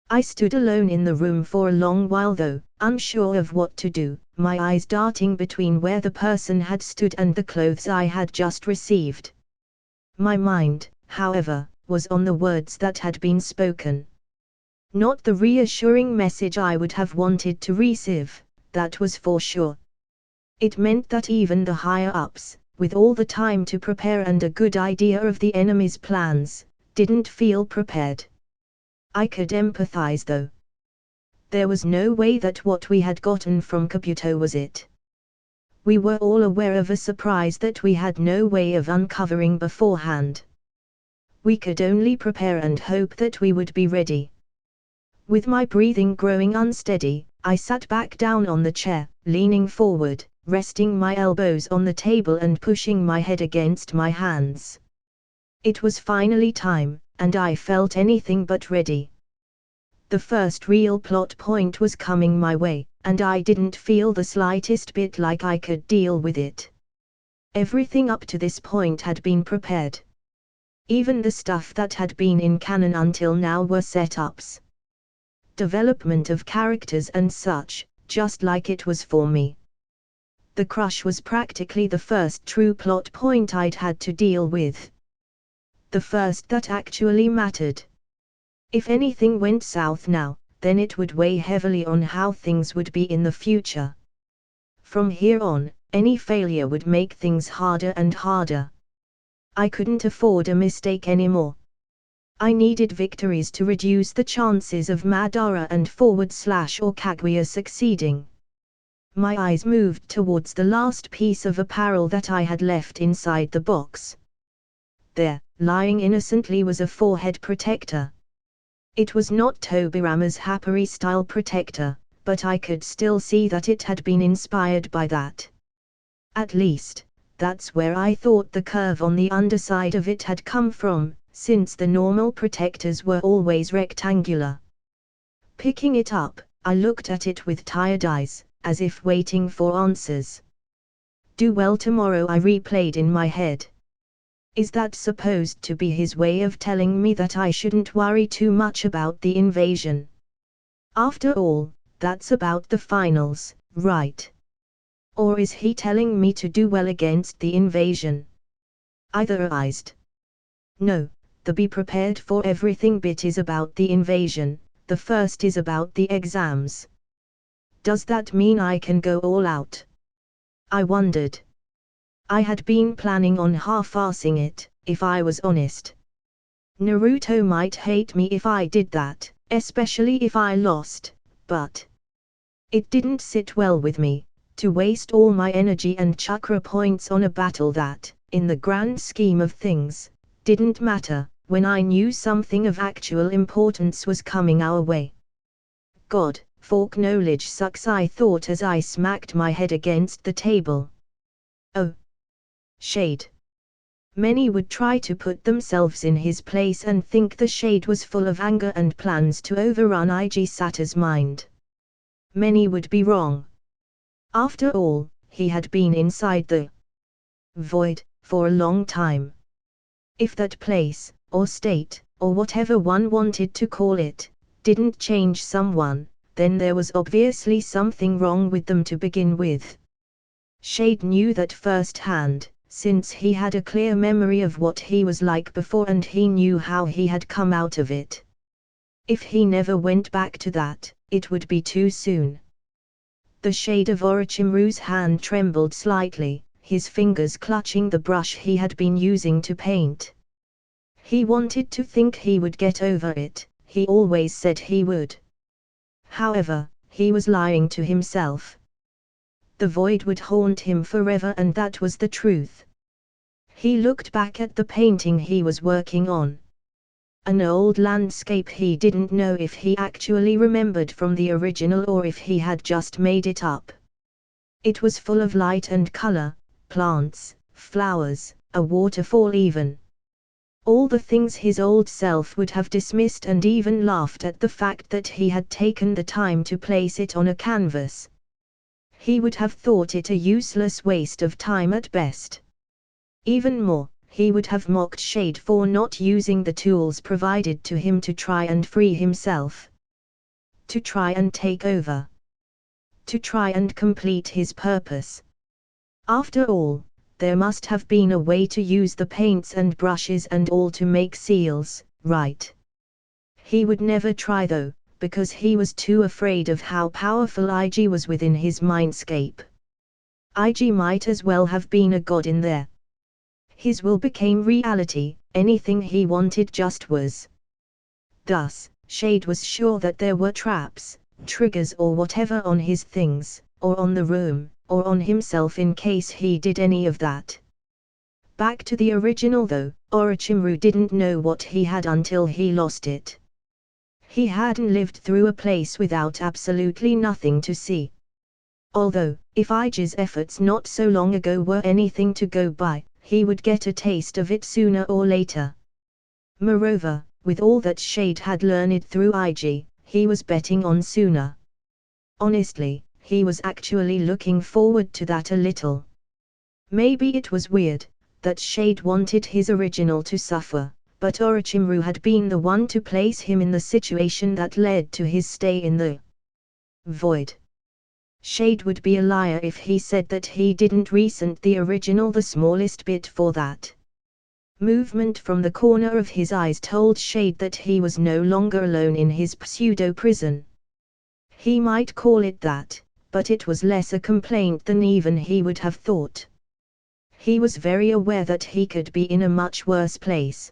I stood alone in the room for a long while though, unsure of what to do, my eyes darting between where the person had stood and the clothes I had just received. My mind, however, was on the words that had been spoken. Not the reassuring message I would have wanted to receive, that was for sure. It meant that even the higher-ups, with all the time to prepare and a good idea of the enemy's plans, didn't feel prepared. I could empathize though. There was no way that what we had gotten from Kabuto was it. We were all aware of a surprise that we had no way of uncovering beforehand. We could only prepare and hope that we would be ready. With my breathing growing unsteady, I sat back down on the chair, leaning forward, resting my elbows on the table and pushing my head against my hands. It was finally time, and I felt anything but ready. The first real plot point was coming my way, and I didn't feel the slightest bit like I could deal with it. Everything up to this point had been prepared. Even the stuff that had been in canon until now were setups. Development of characters and such, just like it was for me. The crush was practically the first true plot point I'd had to deal with. The first that actually mattered. If anything went south now, then it would weigh heavily on how things would be in the future. From here on, any failure would make things harder and harder. I couldn't afford a mistake anymore. I needed victories to reduce the chances of Madara and / or Kaguya succeeding. My eyes moved towards the last piece of apparel that I had left inside the box. There, lying innocently, was a forehead protector. It was not Tobirama's Happari-style protector, but I could still see that it had been inspired by that. At least, that's where I thought the curve on the underside of it had come from, since the normal protectors were always rectangular. Picking it up, I looked at it with tired eyes, as if waiting for answers. Do well tomorrow, I replayed in my head. Is that supposed to be his way of telling me that I shouldn't worry too much about the invasion? After all, that's about the finals, right? Or is he telling me to do well against the invasion? Etherized. No, the be prepared for everything bit is about the invasion, the first is about the exams. Does that mean I can go all out? I wondered. I had been planning on half-assing it, if I was honest. Naruto might hate me if I did that, especially if I lost, but it didn't sit well with me, to waste all my energy and chakra points on a battle that, in the grand scheme of things, didn't matter, when I knew something of actual importance was coming our way. God, fork knowledge sucks, I thought as I smacked my head against the table. Oh. Shade. Many would try to put themselves in his place and think the Shade was full of anger and plans to overrun IG Sata's mind. Many would be wrong. After all, he had been inside the void for a long time. If that place, or state, or whatever one wanted to call it, didn't change someone, then there was obviously something wrong with them to begin with. Shade knew that firsthand, since he had a clear memory of what he was like before and he knew how he had come out of it. If he never went back to that, it would be too soon. The Shade of Orochimaru's hand trembled slightly, his fingers clutching the brush he had been using to paint. He wanted to think he would get over it, he always said he would. However, he was lying to himself. The void would haunt him forever, and that was the truth. He looked back at the painting he was working on. An old landscape he didn't know if he actually remembered from the original or if he had just made it up. It was full of light and color, plants, flowers, a waterfall even. All the things his old self would have dismissed and even laughed at the fact that he had taken the time to place it on a canvas. He would have thought it a useless waste of time at best. Even more, he would have mocked Shade for not using the tools provided to him to try and free himself. To try and take over. To try and complete his purpose. After all, there must have been a way to use the paints and brushes and all to make seals, right? He would never try though, because he was too afraid of how powerful IG was within his mindscape. IG might as well have been a god in there. His will became reality, anything he wanted just was. Thus, Shade was sure that there were traps, triggers or whatever on his things, or on the room, or on himself in case he did any of that. Back to the original though, Orochimaru didn't know what he had until he lost it. He hadn't lived through a place without absolutely nothing to see. Although, if IG's efforts not so long ago were anything to go by, he would get a taste of it sooner or later. Moreover, with all that Shade had learned through IG, he was betting on sooner. Honestly, he was actually looking forward to that a little. Maybe it was weird that Shade wanted his original to suffer, but Orochimaru had been the one to place him in the situation that led to his stay in the void. Shade would be a liar if he said that he didn't resent the original the smallest bit for that. Movement from the corner of his eyes told Shade that he was no longer alone in his pseudo-prison. He might call it that, but it was less a complaint than even he would have thought. He was very aware that he could be in a much worse place.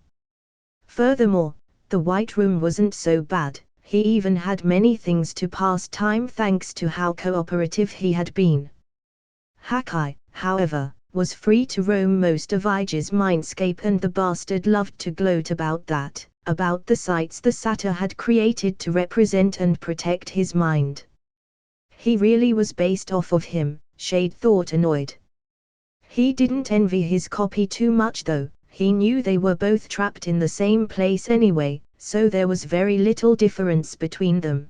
Furthermore, the White Room wasn't so bad, he even had many things to pass time thanks to how cooperative he had been. Hakai, however, was free to roam most of Iji's mindscape, and the bastard loved to gloat about that, about the sights the satyr had created to represent and protect his mind. He really was based off of him, Shade thought, annoyed. He didn't envy his copy too much though, he knew they were both trapped in the same place anyway, so there was very little difference between them.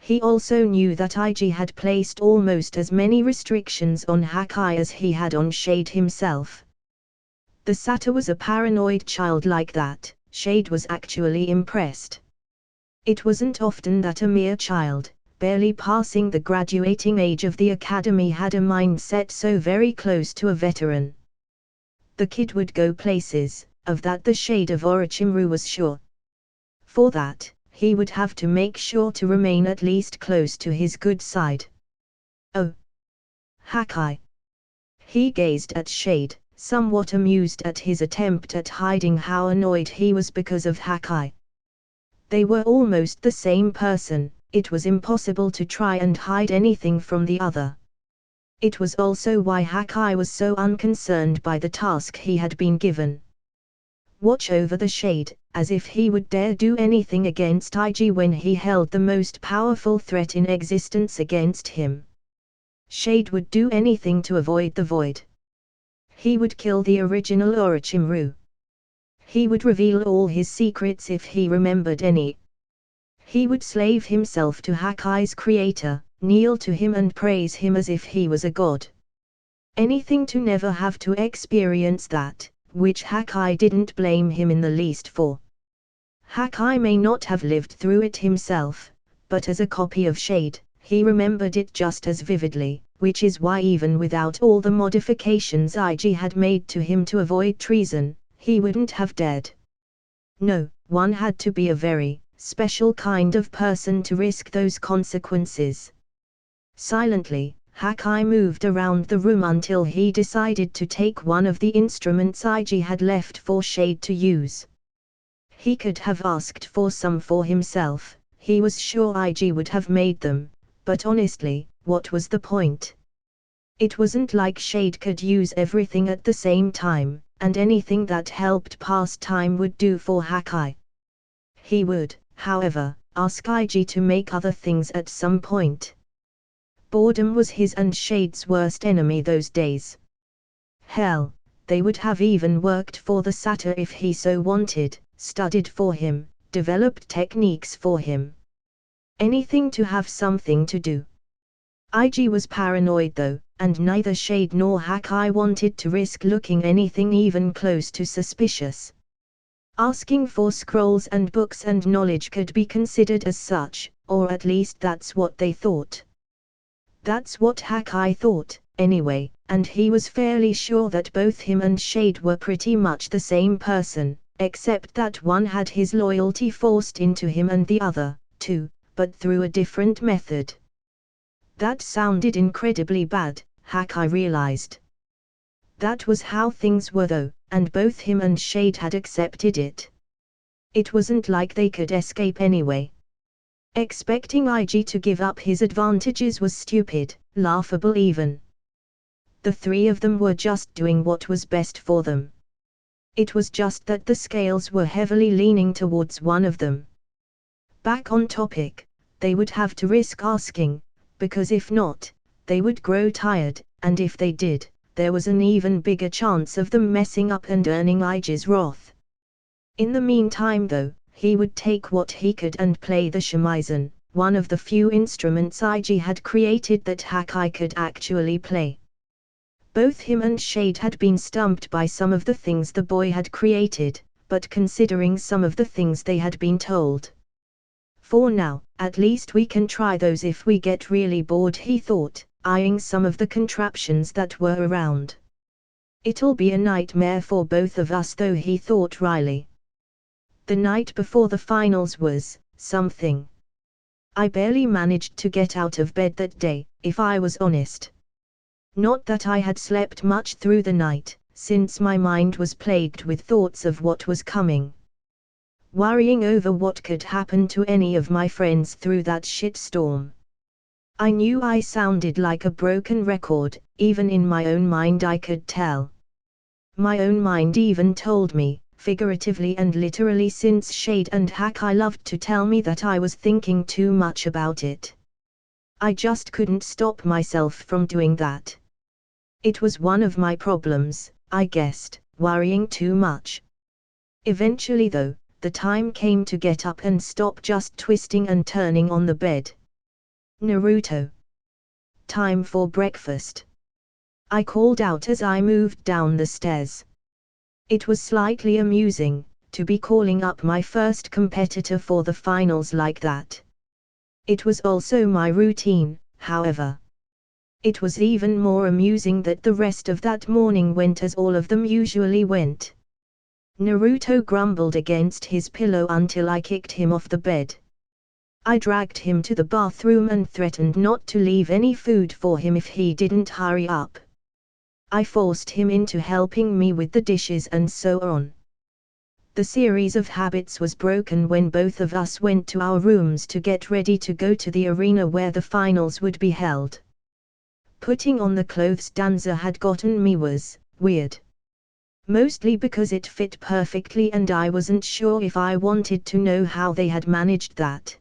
He also knew that Iji had placed almost as many restrictions on Hakai as he had on Shade himself. The satyr was a paranoid child like that. Shade was actually impressed. It wasn't often that a mere child, barely passing the graduating age of the academy, had a mindset so very close to a veteran. The kid would go places, of that the Shade of Orochimaru was sure. For that, he would have to make sure to remain at least close to his good side. Oh! Hakai! He gazed at Shade, somewhat amused at his attempt at hiding how annoyed he was because of Hakai. They were almost the same person, it was impossible to try and hide anything from the other. It was also why Hakai was so unconcerned by the task he had been given. Watch over the Shade, as if he would dare do anything against Iji when he held the most powerful threat in existence against him. Shade would do anything to avoid the void. He would kill the original Orochimaru. He would reveal all his secrets if he remembered any. He would slave himself to Hakai's creator, kneel to him and praise him as if he was a god. Anything to never have to experience that, which Hakai didn't blame him in the least for. Hakai may not have lived through it himself, but as a copy of Shade, he remembered it just as vividly, which is why even without all the modifications Iji had made to him to avoid treason, he wouldn't have dared. No, one had to be a very special kind of person to risk those consequences. Silently, Hakai moved around the room until he decided to take one of the instruments Iji had left for Shade to use. He could have asked for some for himself, he was sure Iji would have made them, but honestly, what was the point? It wasn't like Shade could use everything at the same time, and anything that helped pass time would do for Hakai. He would, however, ask Iji to make other things at some point. Boredom was his and Shade's worst enemy those days. Hell, they would have even worked for the satyr if he so wanted, studied for him, developed techniques for him. Anything to have something to do. Iji was paranoid though, and neither Shade nor Hakai wanted to risk looking anything even close to suspicious. Asking for scrolls and books and knowledge could be considered as such, or at least that's what they thought. That's what Hakai thought, anyway, and he was fairly sure that both him and Shade were pretty much the same person, except that one had his loyalty forced into him and the other, too, but through a different method. That sounded incredibly bad, Hakai realized. That was how things were though, and both him and Shade had accepted it. It wasn't like they could escape anyway. Expecting Iji to give up his advantages was stupid, laughable even. The three of them were just doing what was best for them. It was just that the scales were heavily leaning towards one of them. Back on topic, they would have to risk asking, because if not, they would grow tired, and if they did, there was an even bigger chance of them messing up and earning Iji's wrath. In the meantime though, he would take what he could and play the shamisen, one of the few instruments IG had created that Hakai could actually play. Both him and Shade had been stumped by some of the things the boy had created, but considering some of the things they had been told. For now, at least we can try those if we get really bored, he thought, eyeing some of the contraptions that were around. It'll be a nightmare for both of us though, he thought wryly. The night before the finals was something. I barely managed to get out of bed that day, if I was honest. Not that I had slept much through the night, since my mind was plagued with thoughts of what was coming. Worrying over what could happen to any of my friends through that shitstorm. I knew I sounded like a broken record, even in my own mind I could tell. My own mind even told me, figuratively and literally, since Shade and Hakai loved to tell me that I was thinking too much about it. I just couldn't stop myself from doing that. It was one of my problems, I guessed, worrying too much. Eventually though, the time came to get up and stop just twisting and turning on the bed. Naruto. Time for breakfast. I called out as I moved down the stairs. It was slightly amusing, to be calling up my first competitor for the finals like that. It was also my routine, however. It was even more amusing that the rest of that morning went as all of them usually went. Naruto grumbled against his pillow until I kicked him off the bed. I dragged him to the bathroom and threatened not to leave any food for him if he didn't hurry up. I forced him into helping me with the dishes and so on. The series of habits was broken when both of us went to our rooms to get ready to go to the arena where the finals would be held. Putting on the clothes Danza had gotten me was weird. Mostly because it fit perfectly and I wasn't sure if I wanted to know how they had managed that.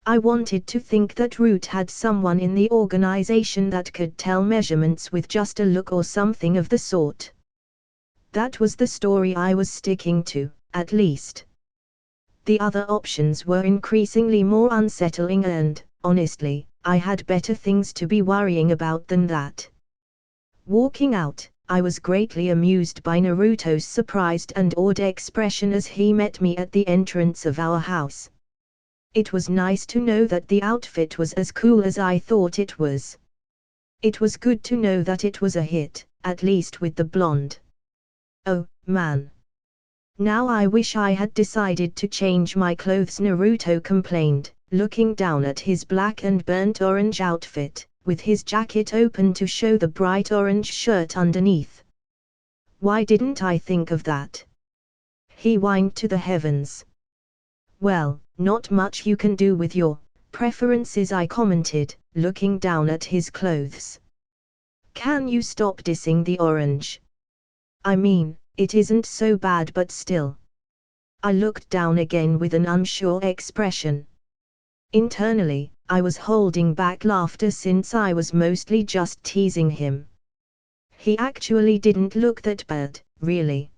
I wanted to think that Root had someone in the organization that could tell measurements with just a look or something of the sort. That was the story I was sticking to, at least. The other options were increasingly more unsettling and, honestly, I had better things to be worrying about than that. Walking out, I was greatly amused by Naruto's surprised and awed expression as he met me at the entrance of our house. It was nice to know that the outfit was as cool as I thought it was. It was good to know that it was a hit, at least with the blonde. Oh, man. Now I wish I had decided to change my clothes, Naruto complained, looking down at his black and burnt orange outfit, with his jacket open to show the bright orange shirt underneath. Why didn't I think of that? He whined to the heavens. Well, not much you can do with your preferences, I commented, looking down at his clothes. Can you stop dissing the orange? I mean, it isn't so bad but still. I looked down again with an unsure expression. Internally, I was holding back laughter since I was mostly just teasing him. He actually didn't look that bad, really.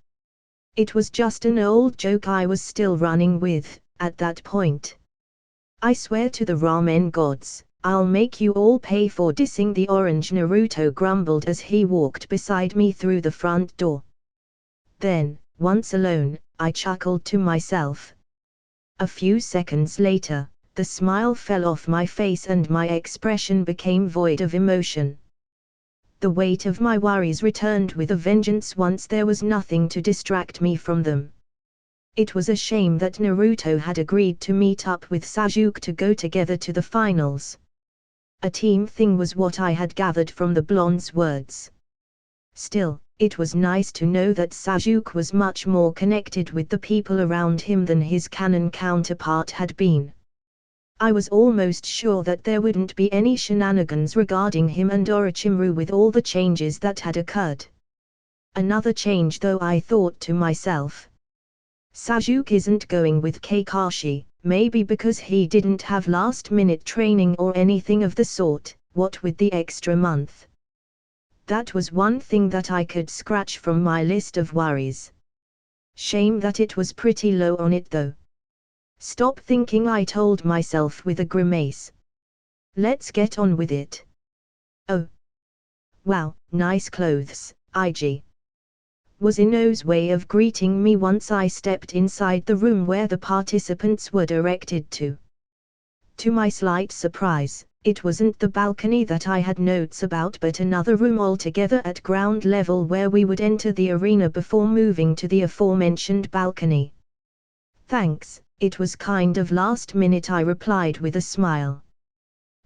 It was just an old joke I was still running with, at that point. I swear to the ramen gods, I'll make you all pay for dissing the orange, Naruto grumbled as he walked beside me through the front door. Then, once alone, I chuckled to myself. A few seconds later, the smile fell off my face and my expression became void of emotion. The weight of my worries returned with a vengeance once there was nothing to distract me from them. It was a shame that Naruto had agreed to meet up with Sasuke to go together to the finals. A team thing was what I had gathered from the blonde's words. Still, it was nice to know that Sasuke was much more connected with the people around him than his canon counterpart had been. I was almost sure that there wouldn't be any shenanigans regarding him and Orochimaru with all the changes that had occurred. Another change though, I thought to myself. Sasuke isn't going with Kakashi, maybe because he didn't have last-minute training or anything of the sort, what with the extra month. That was one thing that I could scratch from my list of worries. Shame that it was pretty low on it though. Stop thinking, I told myself with a grimace. Let's get on with it. Oh. Wow, nice clothes, IG. Was Ino's way of greeting me once I stepped inside the room where the participants were directed to. To my slight surprise, it wasn't the balcony that I had notes about but another room altogether at ground level where we would enter the arena before moving to the aforementioned balcony. Thanks, it was kind of last minute, I replied with a smile.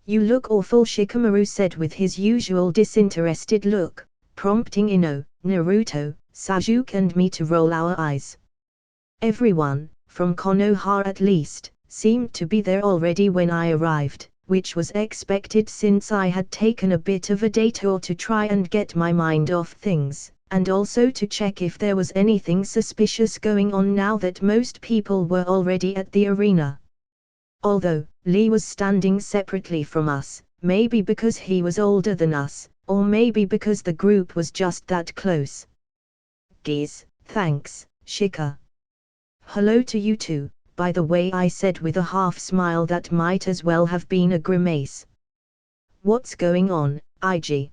You look awful, Shikamaru said with his usual disinterested look, prompting Ino, Naruto, Sasuke and me to roll our eyes. Everyone, from Konoha at least, seemed to be there already when I arrived, which was expected since I had taken a bit of a detour to try and get my mind off things, and also to check if there was anything suspicious going on now that most people were already at the arena. Although, Lee was standing separately from us, maybe because he was older than us, or maybe because the group was just that close. Geez, thanks, Shika. Hello to you too, by the way, I said with a half smile that might as well have been a grimace. What's going on, IG?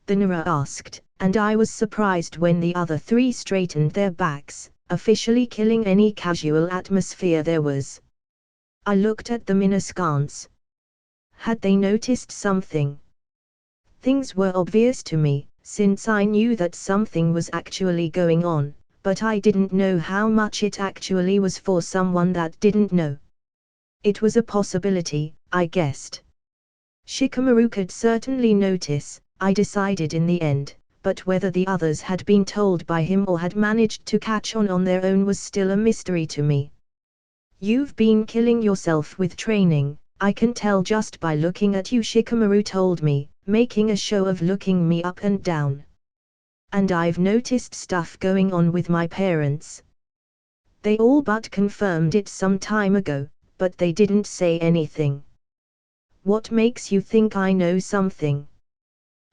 The Nara asked, and I was surprised when the other three straightened their backs, officially killing any casual atmosphere there was. I looked at them in askance. Had they noticed something? Things were obvious to me, since I knew that something was actually going on, but I didn't know how much it actually was for someone that didn't know. It was a possibility, I guessed. Shikamaru could certainly notice, I decided in the end, but whether the others had been told by him or had managed to catch on their own was still a mystery to me. You've been killing yourself with training, I can tell just by looking at you, Shikamaru told me, making a show of looking me up and down. And I've noticed stuff going on with my parents. They all but confirmed it some time ago, but they didn't say anything. What makes you think I know something?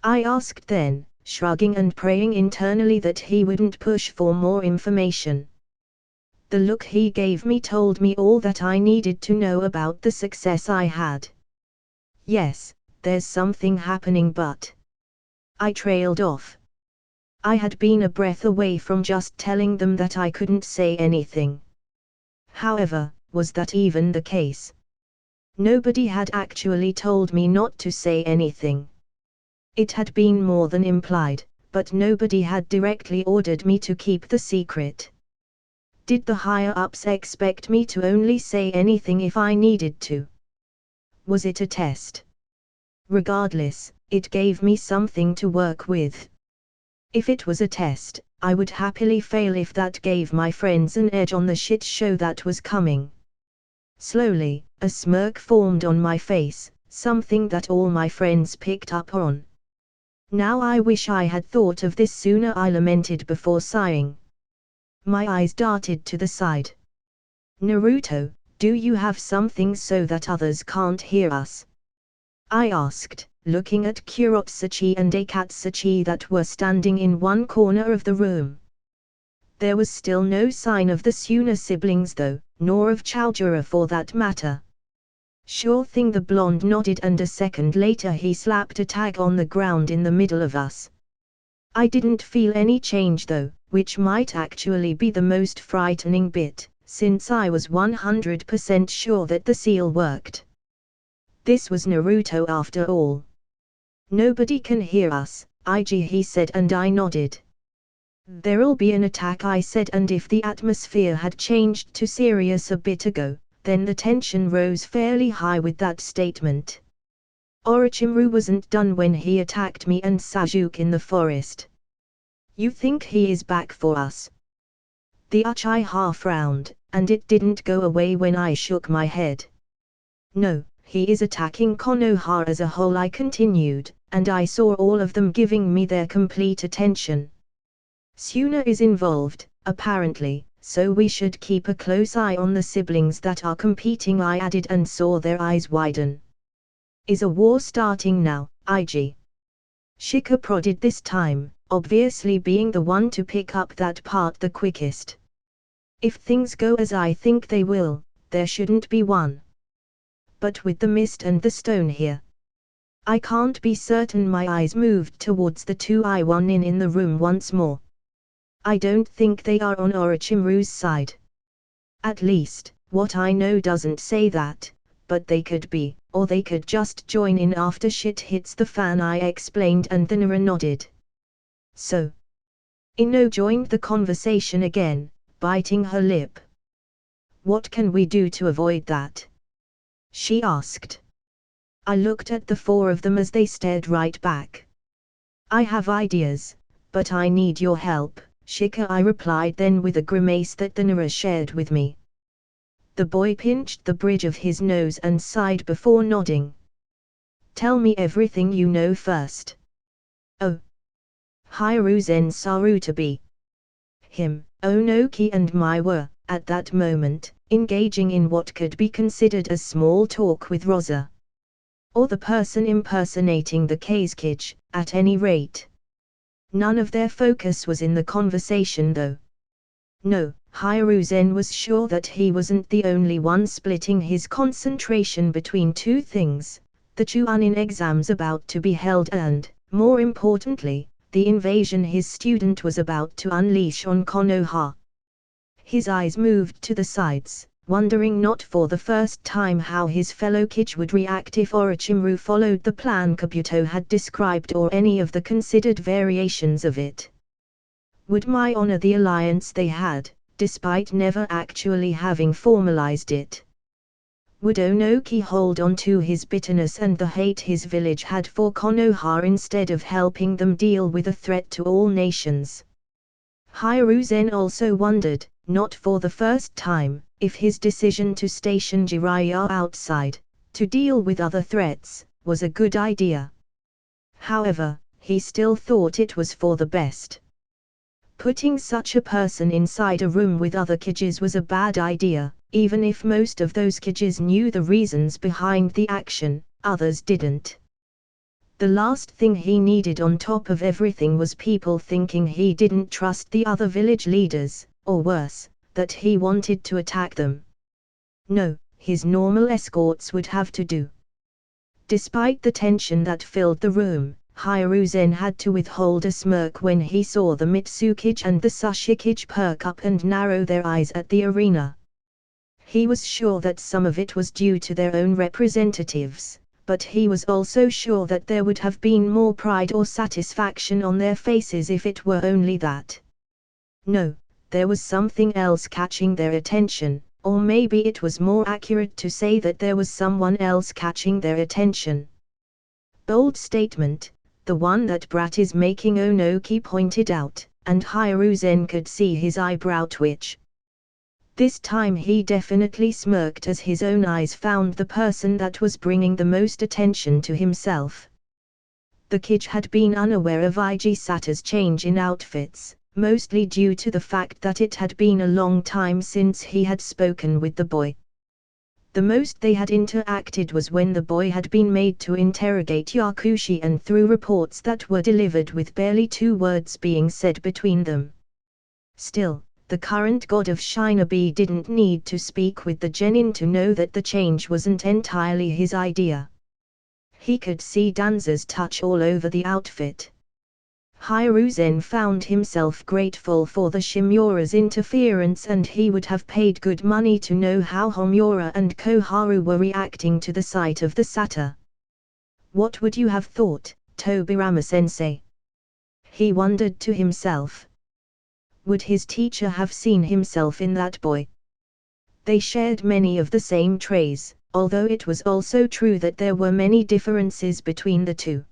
I asked then, shrugging and praying internally that he wouldn't push for more information. The look he gave me told me all that I needed to know about the success I had. Yes, there's something happening, but... I trailed off. I had been a breath away from just telling them that I couldn't say anything. However, was that even the case? Nobody had actually told me not to say anything. It had been more than implied, but nobody had directly ordered me to keep the secret. Did the higher-ups expect me to only say anything if I needed to? Was it a test? Regardless, it gave me something to work with. If it was a test, I would happily fail if that gave my friends an edge on the shit show that was coming. Slowly, a smirk formed on my face, something that all my friends picked up on. Now I wish I had thought of this sooner, I lamented before sighing. My eyes darted to the side. Naruto, do you have something so that others can't hear us? I asked, looking at Kurotsuchi and Akatsuchi that were standing in one corner of the room. There was still no sign of the Suna siblings though, nor of Chaojura for that matter. Sure thing, the blonde nodded, and a second later he slapped a tag on the ground in the middle of us. I didn't feel any change though, which might actually be the most frightening bit, since I was 100% sure that the seal worked. This was Naruto after all. Nobody can hear us, IG, he said, and I nodded. There'll be an attack, I said, and if the atmosphere had changed to serious a bit ago, then the tension rose fairly high with that statement. Orochimaru wasn't done when he attacked me and Sasuke in the forest. You think he is back for us? The Uchiha half-round, and it didn't go away when I shook my head. No, he is attacking Konoha as a whole, I continued, and I saw all of them giving me their complete attention. Suna is involved, apparently, so we should keep a close eye on the siblings that are competing, I added, and saw their eyes widen. Is a war starting now, IG? Shika prodded this time, obviously being the one to pick up that part the quickest. If things go as I think they will, there shouldn't be one. But with the mist and the stone here, I can't be certain. My eyes moved towards the 2-1 in the room once more. I don't think they are on Orochimaru's side. At least, what I know doesn't say that, but they could be, or they could just join in after shit hits the fan, I explained, and the Nara nodded. So, Ino joined the conversation again, biting her lip. What can we do to avoid that? She asked. I looked at the four of them as they stared right back. I have ideas, but I need your help, Shika, I replied then with a grimace that the Nara shared with me. The boy pinched the bridge of his nose and sighed before nodding. Tell me everything you know first. Oh. Hiruzen Sarutabi. Him, Onoki and Mai were, at that moment, engaging in what could be considered as small talk with Rosa. Or the person impersonating the Kazekage, at any rate. None of their focus was in the conversation though. No, Hiruzen was sure that he wasn't the only one splitting his concentration between two things, the Chunin exams about to be held and, more importantly, the invasion his student was about to unleash on Konoha. His eyes moved to the sides, wondering not for the first time how his fellow Kage would react if Orochimaru followed the plan Kabuto had described or any of the considered variations of it. Would Mai honor the alliance they had, despite never actually having formalized it? Would Onoki hold on to his bitterness and the hate his village had for Konoha instead of helping them deal with a threat to all nations? Hiruzen also wondered, not for the first time, if his decision to station Jiraiya outside, to deal with other threats, was a good idea. However, he still thought it was for the best. Putting such a person inside a room with other Kages was a bad idea, even if most of those Kages knew the reasons behind the action, others didn't. The last thing he needed on top of everything was people thinking he didn't trust the other village leaders, or worse, that he wanted to attack them. No, his normal escorts would have to do. Despite the tension that filled the room, Hiruzen had to withhold a smirk when he saw the Mitsukage and the Sushikage perk up and narrow their eyes at the arena. He was sure that some of it was due to their own representatives, but he was also sure that there would have been more pride or satisfaction on their faces if it were only that. No, there was something else catching their attention, or maybe it was more accurate to say that there was someone else catching their attention. Bold statement, the one that Brat is making, Onoki pointed out, and Hiruzen could see his eyebrow twitch. This time he definitely smirked as his own eyes found the person that was bringing the most attention to himself. The Kage had been unaware of Ig Sata's change in outfits, mostly due to the fact that it had been a long time since he had spoken with the boy. The most they had interacted was when the boy had been made to interrogate Yakushi and through reports that were delivered with barely 2 words being said between them. Still, the current god of Shinobi didn't need to speak with the genin to know that the change wasn't entirely his idea. He could see Danza's touch all over the outfit. Hiruzen found himself grateful for the Shimura's interference, and he would have paid good money to know how Homura and Koharu were reacting to the sight of the Sata. What would you have thought, Tobirama-sensei? He wondered to himself. Would his teacher have seen himself in that boy? They shared many of the same traits, although it was also true that there were many differences between the two.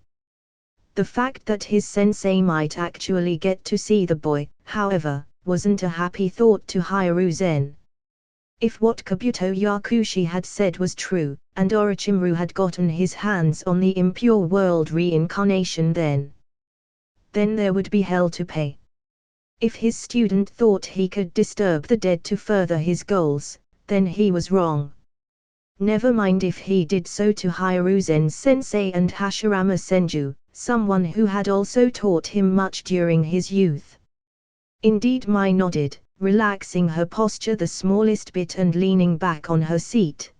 The fact that his sensei might actually get to see the boy, however, wasn't a happy thought to Hiruzen. If what Kabuto Yakushi had said was true, and Orochimaru had gotten his hands on the impure world reincarnation, then there would be hell to pay. If his student thought he could disturb the dead to further his goals, then he was wrong. Never mind if he did so to Hiruzen sensei and Hashirama Senju, someone who had also taught him much during his youth. Indeed, Mai nodded, relaxing her posture the smallest bit and leaning back on her seat.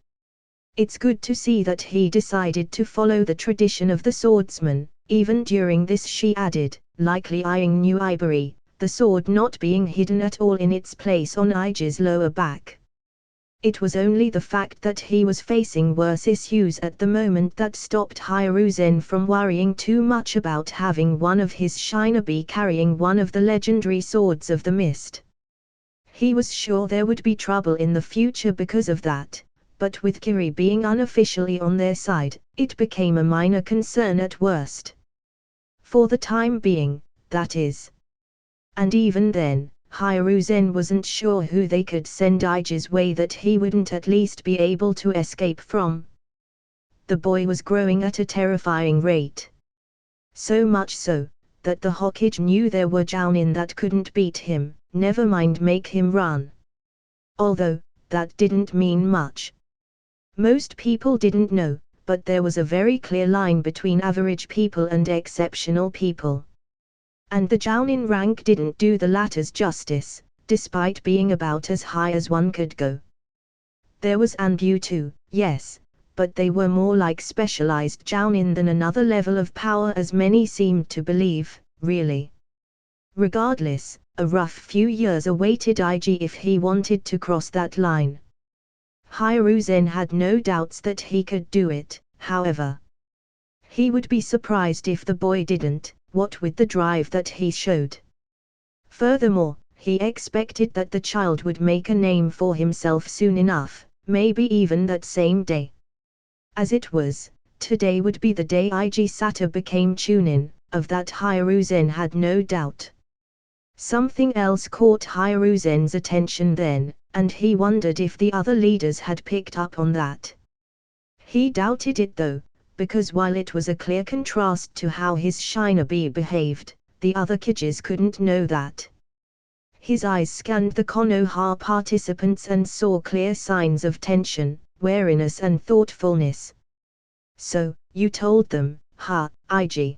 It's good to see that he decided to follow the tradition of the swordsman, even during this, she added, likely eyeing New Ivory, the sword not being hidden at all in its place on Ige's lower back. It was only the fact that he was facing worse issues at the moment that stopped Hiruzen from worrying too much about having one of his shinobi carrying one of the legendary swords of the mist. He was sure there would be trouble in the future because of that, but with Kiri being unofficially on their side, it became a minor concern at worst. For the time being, that is. And even then, Hiruzen wasn't sure who they could send Ige's way that he wouldn't at least be able to escape from. The boy was growing at a terrifying rate. So much so, that the Hokage knew there were Jounin that couldn't beat him, never mind make him run. Although, that didn't mean much. Most people didn't know, but there was a very clear line between average people and exceptional people. And the Jounin rank didn't do the latter's justice, despite being about as high as one could go. There was Anbu too, yes, but they were more like specialized Jounin than another level of power as many seemed to believe, really. Regardless, a rough few years awaited Ige if he wanted to cross that line. Hiruzen had no doubts that he could do it, however. He would be surprised if the boy didn't, what with the drive that he showed. Furthermore, he expected that the child would make a name for himself soon enough, maybe even that same day. As it was, today would be the day Ige Sato became Chunin, of that Hiruzen had no doubt. Something else caught Hiruzen's attention then, and he wondered if the other leaders had picked up on that. He doubted it though, because while it was a clear contrast to how his shinobi behaved, the other Kages couldn't know that. His eyes scanned the Konoha participants and saw clear signs of tension, wariness and thoughtfulness. So, you told them, huh, Ige?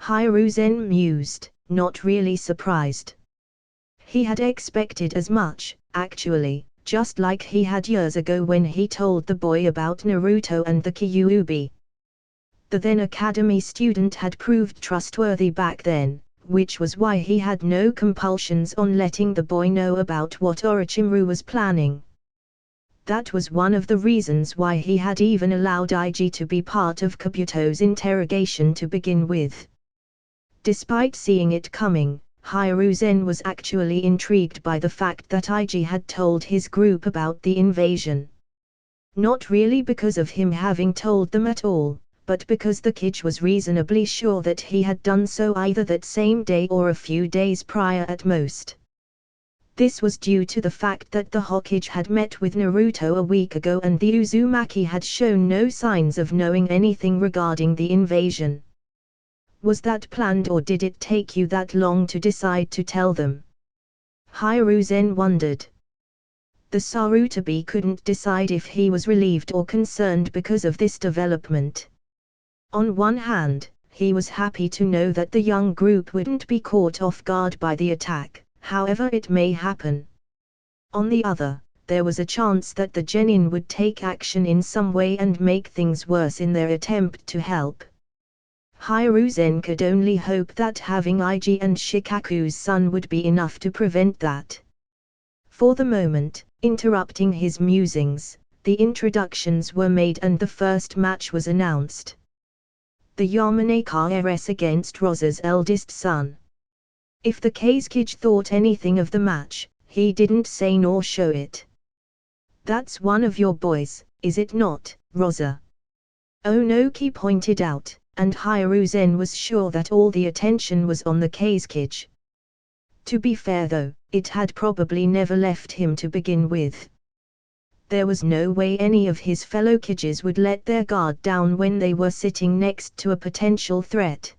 Hiruzen mused, not really surprised. He had expected as much, actually, just like he had years ago when he told the boy about Naruto and the Kyuubi. The then academy student had proved trustworthy back then, which was why he had no compulsions on letting the boy know about what Orochimaru was planning. That was one of the reasons why he had even allowed Ige to be part of Kabuto's interrogation to begin with. Despite seeing it coming, Hiruzen was actually intrigued by the fact that Ige had told his group about the invasion. Not really because of him having told them at all, but because the Kage was reasonably sure that he had done so either that same day or a few days prior at most. This was due to the fact that the Hokage had met with Naruto a week ago and the Uzumaki had shown no signs of knowing anything regarding the invasion. Was that planned or did it take you that long to decide to tell them? Hiruzen wondered. The Sarutobi couldn't decide if he was relieved or concerned because of this development. On one hand, he was happy to know that the young group wouldn't be caught off guard by the attack, however it may happen. On the other, there was a chance that the genin would take action in some way and make things worse in their attempt to help. Hiruzen could only hope that having Ige and Shikaku's son would be enough to prevent that. For the moment, interrupting his musings, the introductions were made and the first match was announced. The Yamanaka RS against Rosa's eldest son. If the Kazekage thought anything of the match, he didn't say nor show it. That's one of your boys, is it not, Rosa? Onoki pointed out, and Hiruzen was sure that all the attention was on the Kazekage. To be fair though, it had probably never left him to begin with. There was no way any of his fellow Kages would let their guard down when they were sitting next to a potential threat.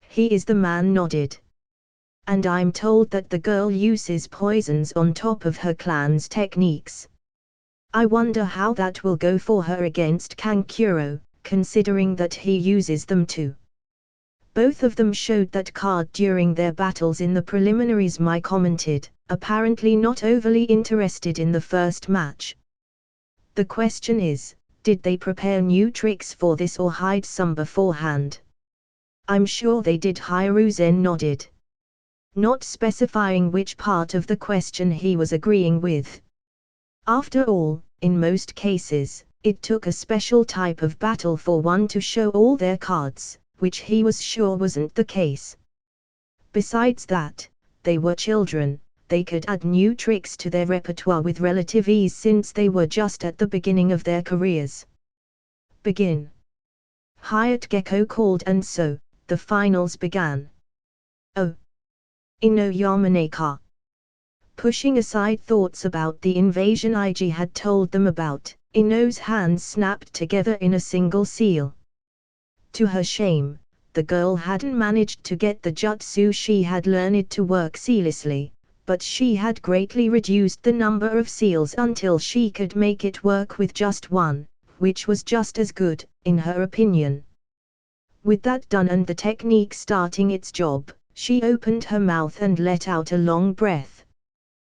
He is the man nodded. And I'm told that the girl uses poisons on top of her clan's techniques. I wonder how that will go for her against Kankuro, considering that he uses them too. Both of them showed that card during their battles in the preliminaries. Mai commented, apparently not overly interested in the first match. The question is, did they prepare new tricks for this or hide some beforehand? I'm sure they did. Hiruzen nodded, not specifying which part of the question he was agreeing with. After all, in most cases, it took a special type of battle for one to show all their cards, which he was sure wasn't the case. Besides that, they were children, they could add new tricks to their repertoire with relative ease since they were just at the beginning of their careers. Begin. Hayate Gecko called, and so, the finals began. Oh. Ino Yamanaka. Pushing aside thoughts about the invasion Ig had told them about, Ino's hands snapped together in a single seal. To her shame, the girl hadn't managed to get the jutsu she had learned to work seamlessly, but she had greatly reduced the number of seals until she could make it work with just one, which was just as good, in her opinion. With that done and the technique starting its job, she opened her mouth and let out a long breath.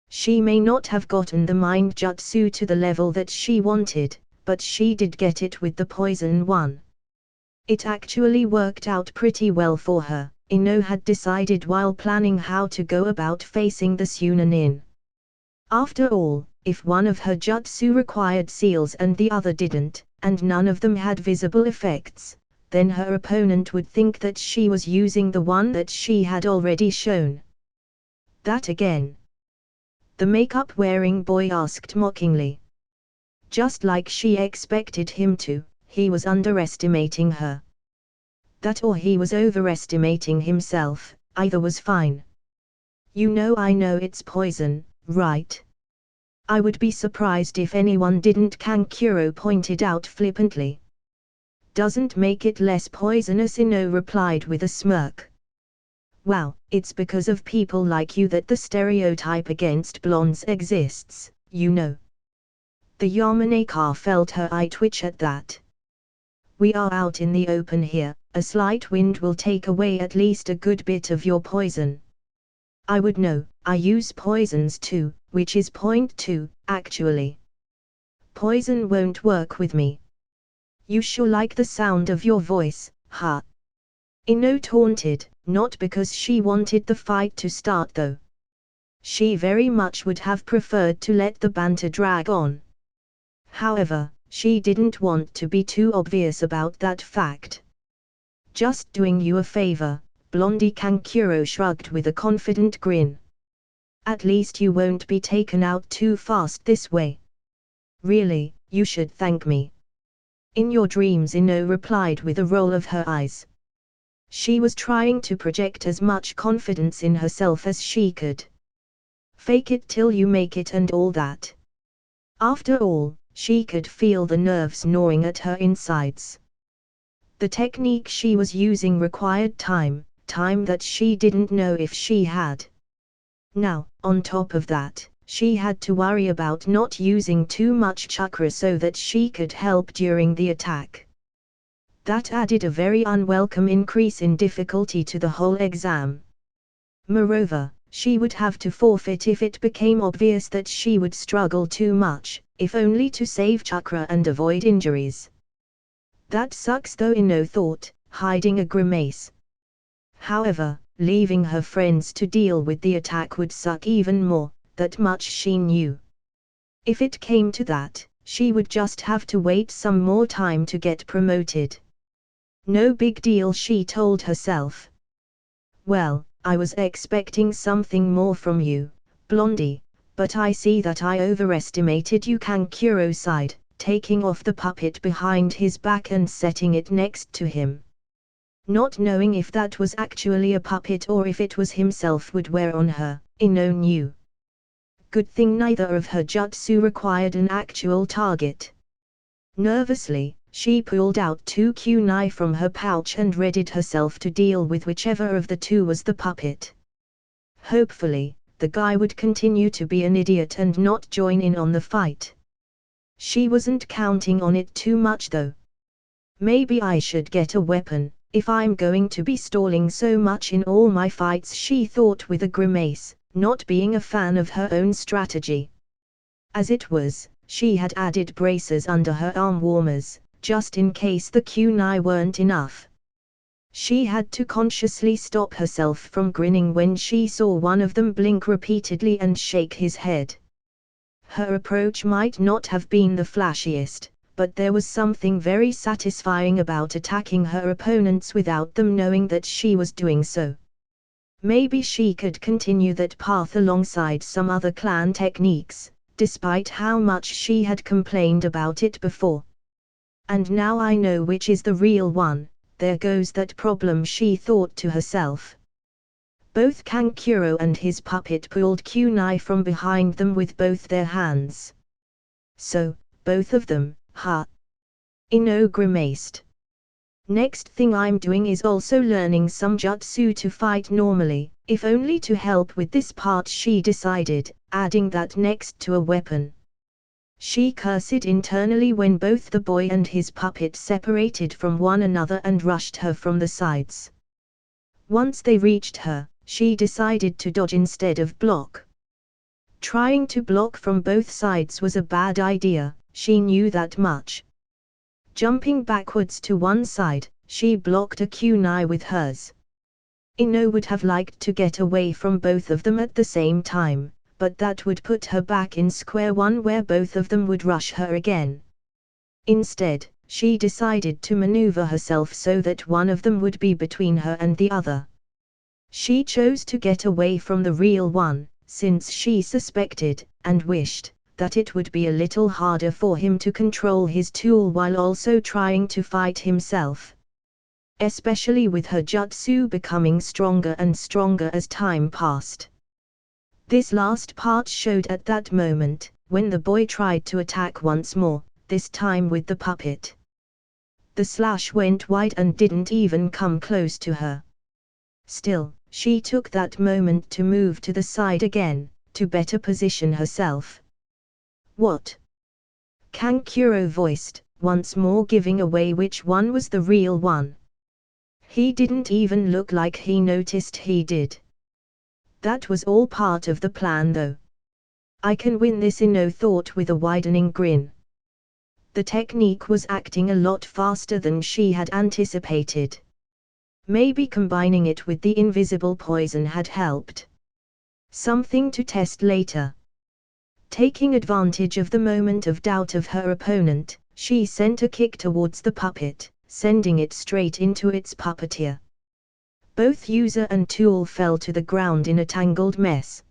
She may not have gotten the mind jutsu to the level that she wanted, but she did get it with the poison one. It actually worked out pretty well for her. Ino had decided while planning how to go about facing the Sunanin. After all, if one of her jutsu required seals and the other didn't, and none of them had visible effects, then her opponent would think that she was using the one that she had already shown. That again? The makeup-wearing boy asked mockingly. Just like she expected him to, he was underestimating her. That or he was overestimating himself, either was fine. You know I know it's poison, right? I would be surprised if anyone didn't, Kankuro pointed out flippantly. Doesn't make it less poisonous, Ino replied with a smirk. Wow, it's because of people like you that the stereotype against blondes exists, you know. The Yamanaka felt her eye twitch at that. We are out in the open here, a slight wind will take away at least a good bit of your poison. I would know, I use poisons too, which is point 2, actually. Poison won't work with me. You sure like the sound of your voice, huh? Ino taunted, not because she wanted the fight to start though. She very much would have preferred to let the banter drag on. However, she didn't want to be too obvious about that fact. Just doing you a favor, Blondie. Kankuro shrugged with a confident grin. At least you won't be taken out too fast this way. Really, you should thank me. In your dreams, Ino replied with a roll of her eyes. She was trying to project as much confidence in herself as she could. Fake it till you make it and all that. After all, she could feel the nerves gnawing at her insides. The technique she was using required time that she didn't know if she had. Now, on top of that, she had to worry about not using too much chakra so that she could help during the attack. That added a very unwelcome increase in difficulty to the whole exam. Moreover, she would have to forfeit if it became obvious that she would struggle too much, if only to save chakra and avoid injuries. That sucks though, Ino thought, hiding a grimace. However, leaving her friends to deal with the attack would suck even more, that much she knew. If it came to that, she would just have to wait some more time to get promoted. No big deal, she told herself. Well, I was expecting something more from you, Blondie, but I see that I overestimated you, Kankuro sighed, taking off the puppet behind his back and setting it next to him. Not knowing if that was actually a puppet or if it was himself would wear on her, Ino knew. Good thing neither of her jutsu required an actual target. Nervously, she pulled out 2 kunai from her pouch and readied herself to deal with whichever of the two was the puppet. Hopefully, the guy would continue to be an idiot and not join in on the fight. She wasn't counting on it too much though. Maybe I should get a weapon, If I'm going to be stalling so much in all my fights, she thought with a grimace, not being a fan of her own strategy. As it was, she had added braces under her arm warmers, just in case the kunai weren't enough. She had to consciously stop herself from grinning when she saw one of them blink repeatedly and shake his head. Her approach might not have been the flashiest, but there was something very satisfying about attacking her opponents without them knowing that she was doing so. Maybe she could continue that path alongside some other clan techniques, despite how much she had complained about it before. And now I know which is the real one, there goes that problem, she thought to herself. Both Kankuro and his puppet pulled kunai from behind them with both their hands. So, both of them, ha! Ino grimaced. Next thing I'm doing is also learning some jutsu to fight normally, if only to help with this part, she decided, adding that next to a weapon. She cursed internally when both the boy and his puppet separated from one another and rushed her from the sides. Once they reached her, she decided to dodge instead of block. Trying to block from both sides was a bad idea, she knew that much. Jumping backwards to one side, she blocked a kunai with hers. Ino would have liked to get away from both of them at the same time, but that would put her back in square one where both of them would rush her again. Instead, she decided to maneuver herself so that one of them would be between her and the other. She chose to get away from the real one, since she suspected, and wished, that it would be a little harder for him to control his tool while also trying to fight himself. Especially with her jutsu becoming stronger and stronger as time passed. This last part showed at that moment, when the boy tried to attack once more, this time with the puppet. The slash went wide and didn't even come close to her. Still, she took that moment to move to the side again, to better position herself. What? Kankuro voiced, once more giving away which one was the real one. He didn't even look like he noticed he did. That was all part of the plan though. I can win this, Ino thought with a widening grin. The technique was acting a lot faster than she had anticipated. Maybe combining it with the invisible poison had helped. Something to test later. Taking advantage of the moment of doubt of her opponent, she sent a kick towards the puppet, sending it straight into its puppeteer. Both user and tool fell to the ground in a tangled mess.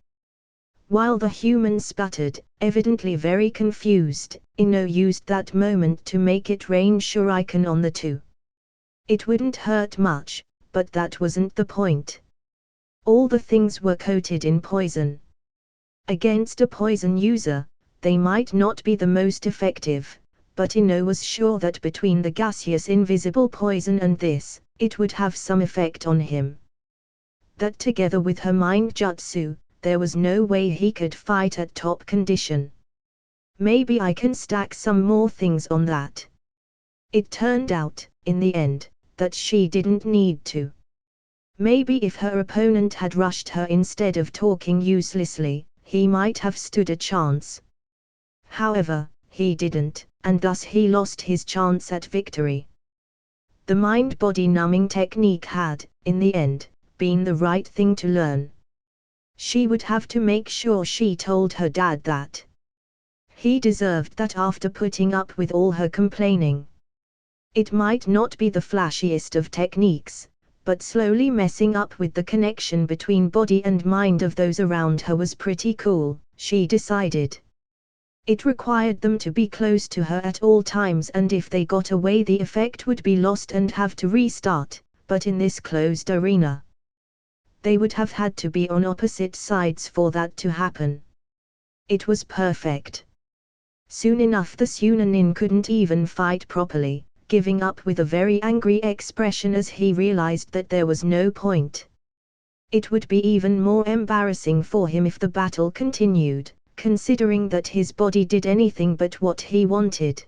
While the human sputtered, evidently very confused, Ino used that moment to make it rain shuriken on the two. It wouldn't hurt much, but that wasn't the point. All the things were coated in poison. Against a poison user, they might not be the most effective, but Ino was sure that between the gaseous invisible poison and this, it would have some effect on him. That together with her mind jutsu, there was no way he could fight at top condition. Maybe I can stack some more things on that. It turned out, in the end, that she didn't need to. Maybe if her opponent had rushed her instead of talking uselessly, he might have stood a chance. However, he didn't, and thus he lost his chance at victory. The mind-body numbing technique had, in the end, been the right thing to learn. She would have to make sure she told her dad that. He deserved that after putting up with all her complaining. It might not be the flashiest of techniques, but slowly messing up with the connection between body and mind of those around her was pretty cool, she decided. It required them to be close to her at all times, and if they got away the effect would be lost and have to restart, but in this closed arena, they would have had to be on opposite sides for that to happen. It was perfect. Soon enough the Sunanin couldn't even fight properly, giving up with a very angry expression as he realized that there was no point. It would be even more embarrassing for him if the battle continued, considering that his body did anything but what he wanted.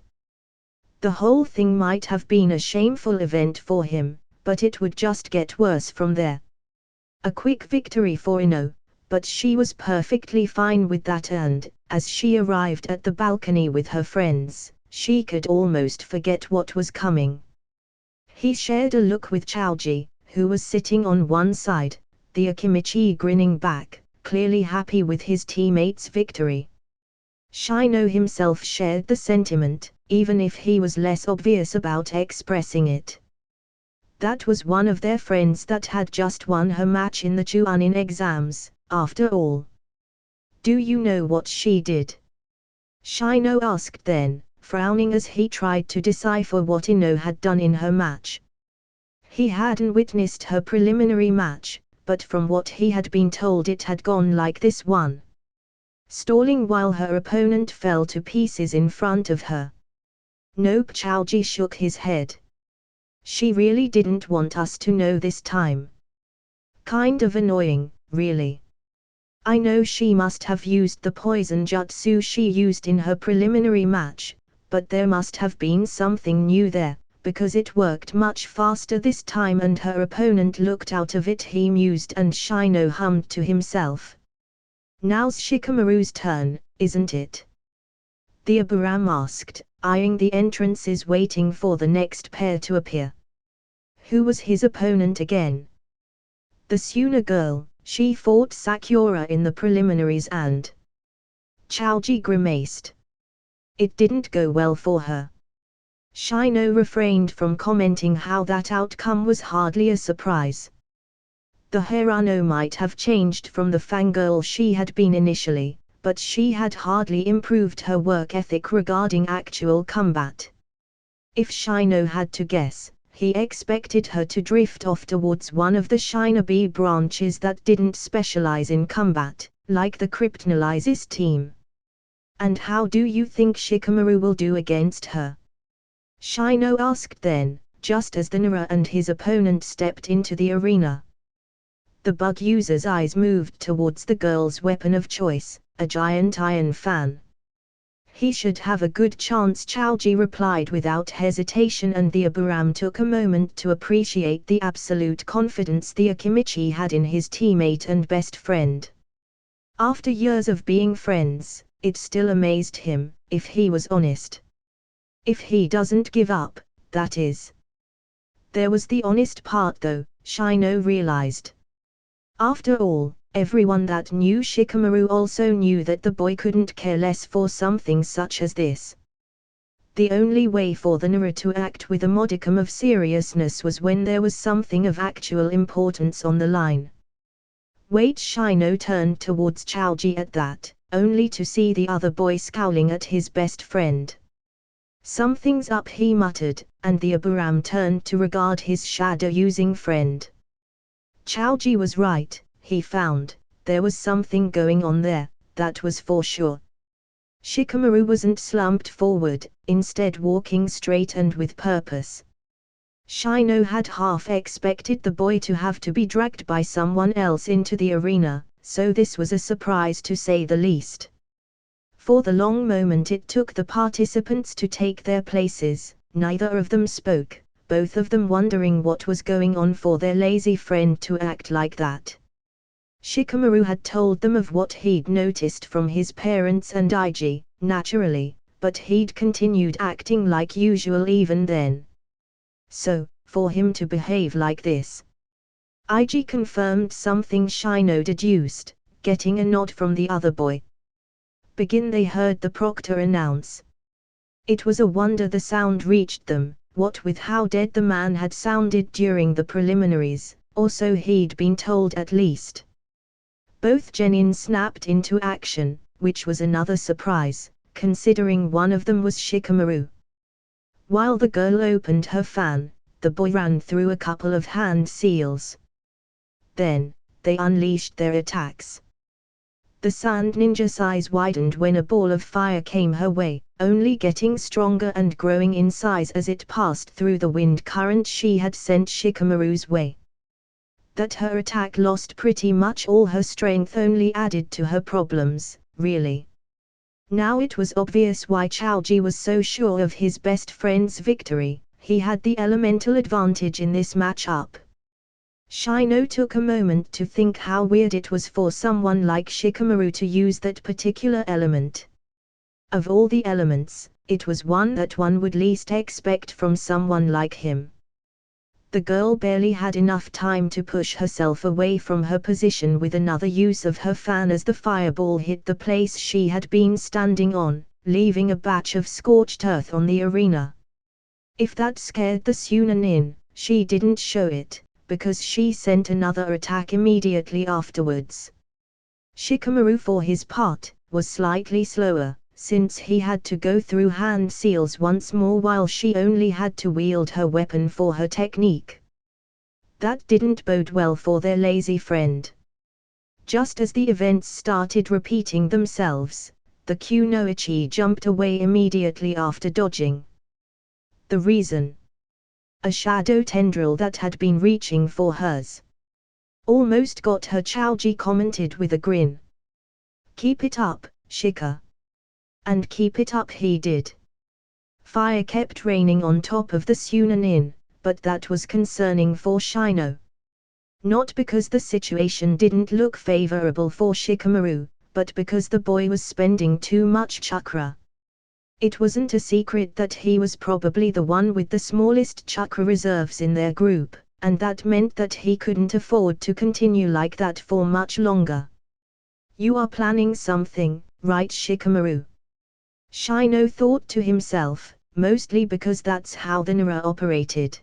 The whole thing might have been a shameful event for him, but it would just get worse from there. A quick victory for Ino, but she was perfectly fine with that, and, as she arrived at the balcony with her friends, she could almost forget what was coming. He shared a look with Chaoji, who was sitting on one side, the Akimichi grinning back, clearly happy with his teammates' victory. Shino himself shared the sentiment, even if he was less obvious about expressing it. That was one of their friends that had just won her match in the Chuunin exams, after all. Do you know what she did? Shino asked then, frowning as he tried to decipher what Ino had done in her match. He hadn't witnessed her preliminary match, but from what he had been told it had gone like this one. Stalling while her opponent fell to pieces in front of her. Nope, Chaoji shook his head. She really didn't want us to know this time. Kind of annoying, really. I know she must have used the poison jutsu she used in her preliminary match, but there must have been something new there, because it worked much faster this time and her opponent looked out of it, he mused, and Shino hummed to himself. Now's Shikamaru's turn, isn't it? The Abiram asked, eyeing the entrances waiting for the next pair to appear. Who was his opponent again? The Suna girl. She fought Sakura in the preliminaries and... Chaoji grimaced. It didn't go well for her. Shino refrained from commenting how that outcome was hardly a surprise. The Hirano might have changed from the fangirl she had been initially, but she had hardly improved her work ethic regarding actual combat. If Shino had to guess, he expected her to drift off towards one of the shinobi branches that didn't specialize in combat, like the Cryptanalysis team. And how do you think Shikamaru will do against her? Shino asked then, just as the Nara and his opponent stepped into the arena. The bug user's eyes moved towards the girl's weapon of choice, a giant iron fan. He should have a good chance, Chaoji replied without hesitation, and the Abiram took a moment to appreciate the absolute confidence the Akimichi had in his teammate and best friend. After years of being friends, it still amazed him, if he was honest. If he doesn't give up, that is. There was the honest part though, Shino realized. After all, everyone that knew Shikamaru also knew that the boy couldn't care less for something such as this. The only way for the Nara to act with a modicum of seriousness was when there was something of actual importance on the line. Wait, Shino turned towards Chaoji at that, only to see the other boy scowling at his best friend. Something's up, he muttered, and the Abiram turned to regard his shadow-using friend. Chaoji was right. He found, there was something going on there, that was for sure. Shikamaru wasn't slumped forward, instead walking straight and with purpose. Shino had half expected the boy to have to be dragged by someone else into the arena, so this was a surprise to say the least. For the long moment it took the participants to take their places, neither of them spoke, both of them wondering what was going on for their lazy friend to act like that. Shikamaru had told them of what he'd noticed from his parents and Ig, naturally, but he'd continued acting like usual even then. So, for him to behave like this. Ig confirmed something Shino deduced, getting a nod from the other boy. Begin, they heard the proctor announce. It was a wonder the sound reached them, what with how dead the man had sounded during the preliminaries, or so he'd been told at least. Both genin snapped into action, which was another surprise, considering one of them was Shikamaru. While the girl opened her fan, the boy ran through a couple of hand seals. Then, they unleashed their attacks. The sand ninja's eyes widened when a ball of fire came her way, only getting stronger and growing in size as it passed through the wind current she had sent Shikamaru's way. That her attack lost pretty much all her strength only added to her problems, really. Now it was obvious why Chaoji was so sure of his best friend's victory. he had the elemental advantage in this matchup. Shino took a moment to think how weird it was for someone like Shikamaru to use that particular element. Of all the elements, it was one that one would least expect from someone like him. The girl barely had enough time to push herself away from her position with another use of her fan as the fireball hit the place she had been standing on, leaving a batch of scorched earth on the arena. If that scared the Sunanin, she didn't show it, because she sent another attack immediately afterwards. Shikamaru, for his part, was slightly slower, since he had to go through hand seals once more while she only had to wield her weapon for her technique. That didn't bode well for their lazy friend. Just as the events started repeating themselves, the Kunoichi jumped away immediately after dodging. The reason? A shadow tendril that had been reaching for hers. Almost got her, Chaoji commented with a grin. Keep it up, Shika. And keep it up he did. Fire kept raining on top of the Sunanin, but that was concerning for Shino. Not because the situation didn't look favorable for Shikamaru, but because the boy was spending too much chakra. It wasn't a secret that he was probably the one with the smallest chakra reserves in their group, and that meant that he couldn't afford to continue like that for much longer. You are planning something, right Shikamaru? Shino thought to himself, mostly because that's how the Nara operated.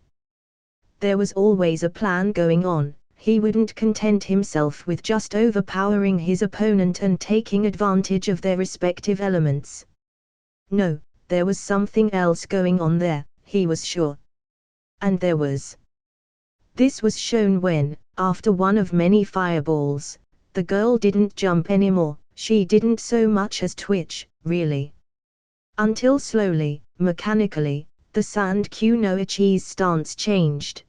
There was always a plan going on. He wouldn't content himself with just overpowering his opponent and taking advantage of their respective elements. No, there was something else going on there, he was sure. And there was. This was shown when, after one of many fireballs, the girl didn't jump anymore, she didn't so much as twitch, really. Until slowly, mechanically, the Sand Kunoichi's stance changed.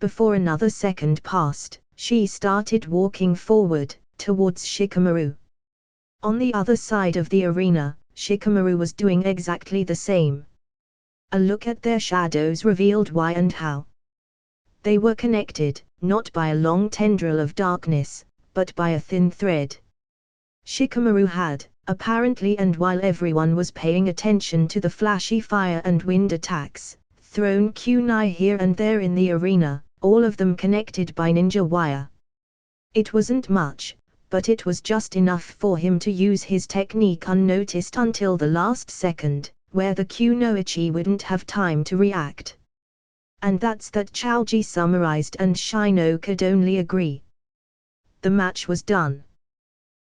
Before another second passed, she started walking forward, towards Shikamaru. On the other side of the arena, Shikamaru was doing exactly the same. A look at their shadows revealed why and how. They were connected, not by a long tendril of darkness, but by a thin thread. Shikamaru had, apparently, and while everyone was paying attention to the flashy fire and wind attacks, thrown kunai here and there in the arena, all of them connected by ninja wire. It wasn't much, but it was just enough for him to use his technique unnoticed until the last second, where the Kunoichi wouldn't have time to react. And that's that Chaoji summarized and Shino could only agree. The match was done.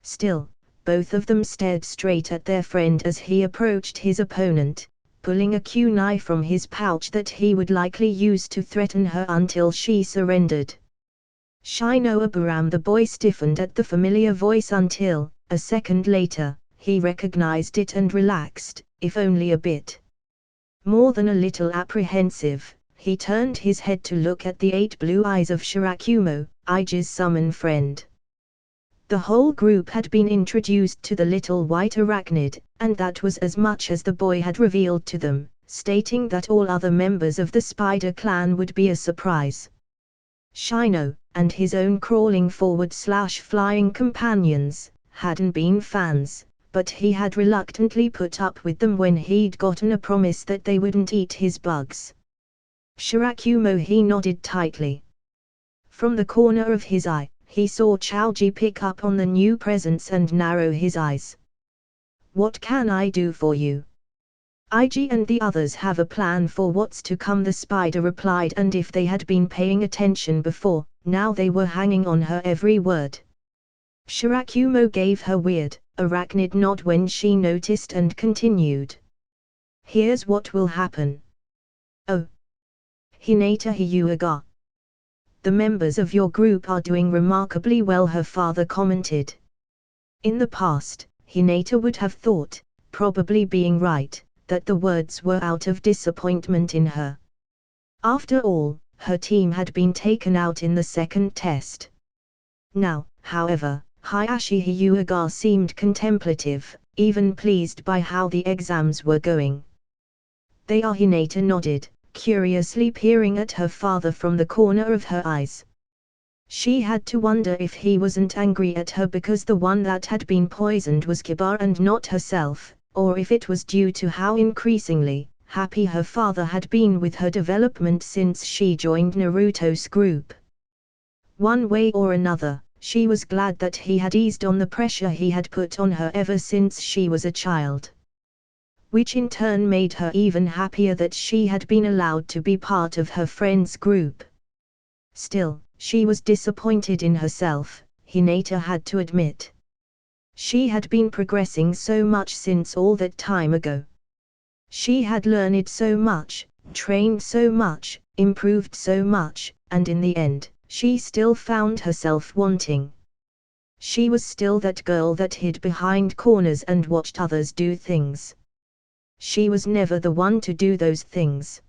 Still, both of them stared straight at their friend as he approached his opponent, pulling a kunai from his pouch that he would likely use to threaten her until she surrendered. Shino Abaram, the boy, stiffened at the familiar voice until, a second later, he recognized it and relaxed, if only a bit. More than a little apprehensive, he turned his head to look at the 8 blue eyes of Shirakumo, Iji's summon friend. The whole group had been introduced to the little white arachnid, and that was as much as the boy had revealed to them, stating that all other members of the spider clan would be a surprise. Shino, and his own crawling forward/flying companions, hadn't been fans, but he had reluctantly put up with them when he'd gotten a promise that they wouldn't eat his bugs. Shirakumo, he nodded tightly. From the corner of his eye, he saw Chaoji pick up on the new presence and narrow his eyes. What can I do for you? Ig and the others have a plan for what's to come, the spider replied, and if they had been paying attention before, now they were hanging on her every word. Shirakumo gave her weird, arachnid nod when she noticed and continued. Here's what will happen. Oh. Hinata Hyuga. The members of your group are doing remarkably well, her father commented. In the past, Hinata would have thought, probably being right, that the words were out of disappointment in her. After all, her team had been taken out in the second test. Now, however, Hayashi Hyuga seemed contemplative, even pleased by how the exams were going. They are, Hinata nodded, curiously peering at her father from the corner of her eyes. She had to wonder if he wasn't angry at her because the one that had been poisoned was Kiba and not herself, or if it was due to how increasingly happy her father had been with her development since she joined Naruto's group. One way or another, she was glad that he had eased on the pressure he had put on her ever since she was a child. Which in turn made her even happier that she had been allowed to be part of her friends' group. Still, she was disappointed in herself, Hinata had to admit. She had been progressing so much since all that time ago. She had learned so much, trained so much, improved so much, and in the end, she still found herself wanting. She was still that girl that hid behind corners and watched others do things. She was never the one to do those things.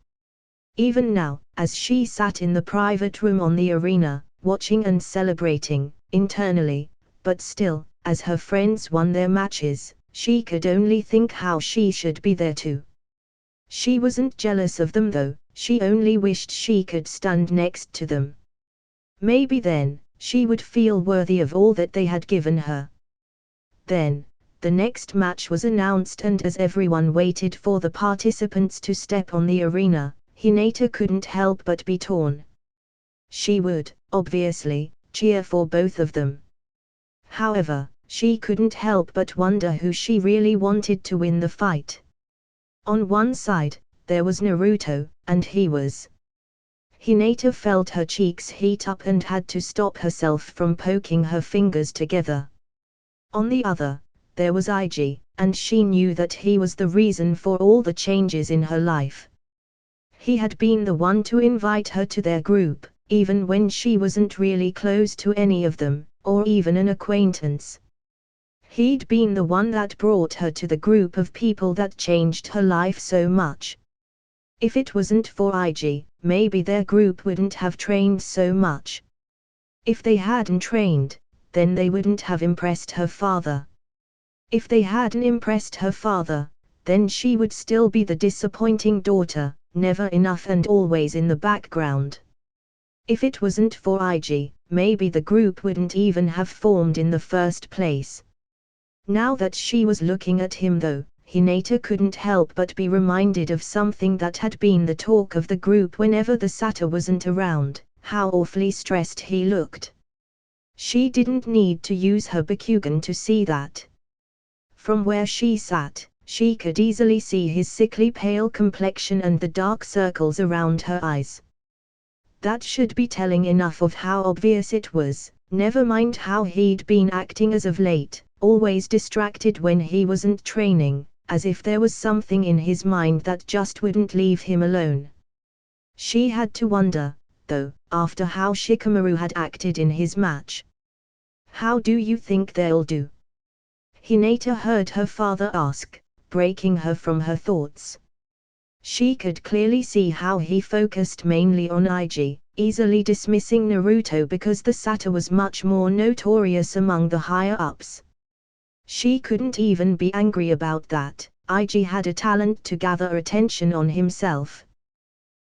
Even now, as she sat in the private room on the arena, watching and celebrating, internally, but still, as her friends won their matches, she could only think how she should be there too. She wasn't jealous of them though, she only wished she could stand next to them. Maybe then, she would feel worthy of all that they had given her. Then, the next match was announced and as everyone waited for the participants to step on the arena, Hinata couldn't help but be torn. She would, obviously, cheer for both of them. However, she couldn't help but wonder who she really wanted to win the fight. On one side, there was Naruto, and he was. Hinata felt her cheeks heat up and had to stop herself from poking her fingers together. On the other, there was Ig, and she knew that he was the reason for all the changes in her life. He had been the one to invite her to their group, even when she wasn't really close to any of them, or even an acquaintance. He'd been the one that brought her to the group of people that changed her life so much. If it wasn't for Ig, maybe their group wouldn't have trained so much. If they hadn't trained, then they wouldn't have impressed her father. If they hadn't impressed her father, then she would still be the disappointing daughter, never enough and always in the background. If it wasn't for Ig, maybe the group wouldn't even have formed in the first place. Now that she was looking at him though, Hinata couldn't help but be reminded of something that had been the talk of the group whenever the satyr wasn't around, how awfully stressed he looked. She didn't need to use her Bakugan to see that. From where she sat, she could easily see his sickly pale complexion and the dark circles around her eyes. That should be telling enough of how obvious it was, never mind how he'd been acting as of late, always distracted when he wasn't training, as if there was something in his mind that just wouldn't leave him alone. She had to wonder, though, after how Shikamaru had acted in his match. How do you think they'll do? Hinata heard her father ask, breaking her from her thoughts. She could clearly see how he focused mainly on Ig, easily dismissing Naruto because the satyr was much more notorious among the higher-ups. She couldn't even be angry about that, Ig had a talent to gather attention on himself.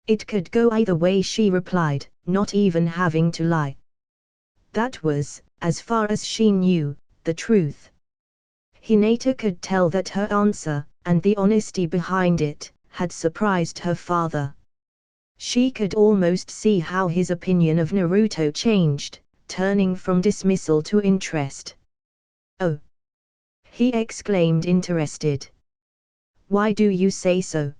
It could go either way, she replied, not even having to lie. That was, as far as she knew, the truth. Hinata could tell that her answer, and the honesty behind it, had surprised her father. She could almost see how his opinion of Naruto changed, turning from dismissal to interest. "Oh!" he exclaimed, interested. "Why do you say so?"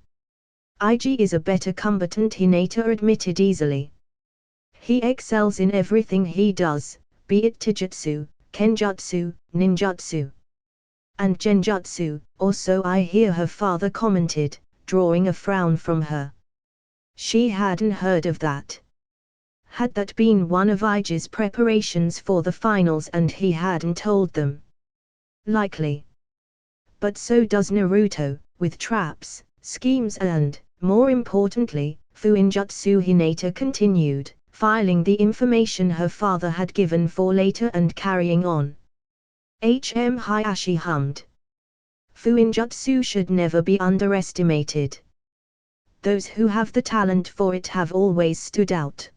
"Ig is a better combatant," Hinata admitted easily. "He excels in everything he does, be it taijutsu, kenjutsu, ninjutsu, and genjutsu, or so I hear," her father commented, drawing a frown from her. She hadn't heard of that. Had that been one of Ig's preparations for the finals and he hadn't told them? Likely. But so does Naruto, with traps, schemes and, more importantly, fuinjutsu, Hinata continued, filing the information her father had given for later and carrying on. Hayashi hummed. Fuinjutsu should never be underestimated. those who have the talent for it have always stood out.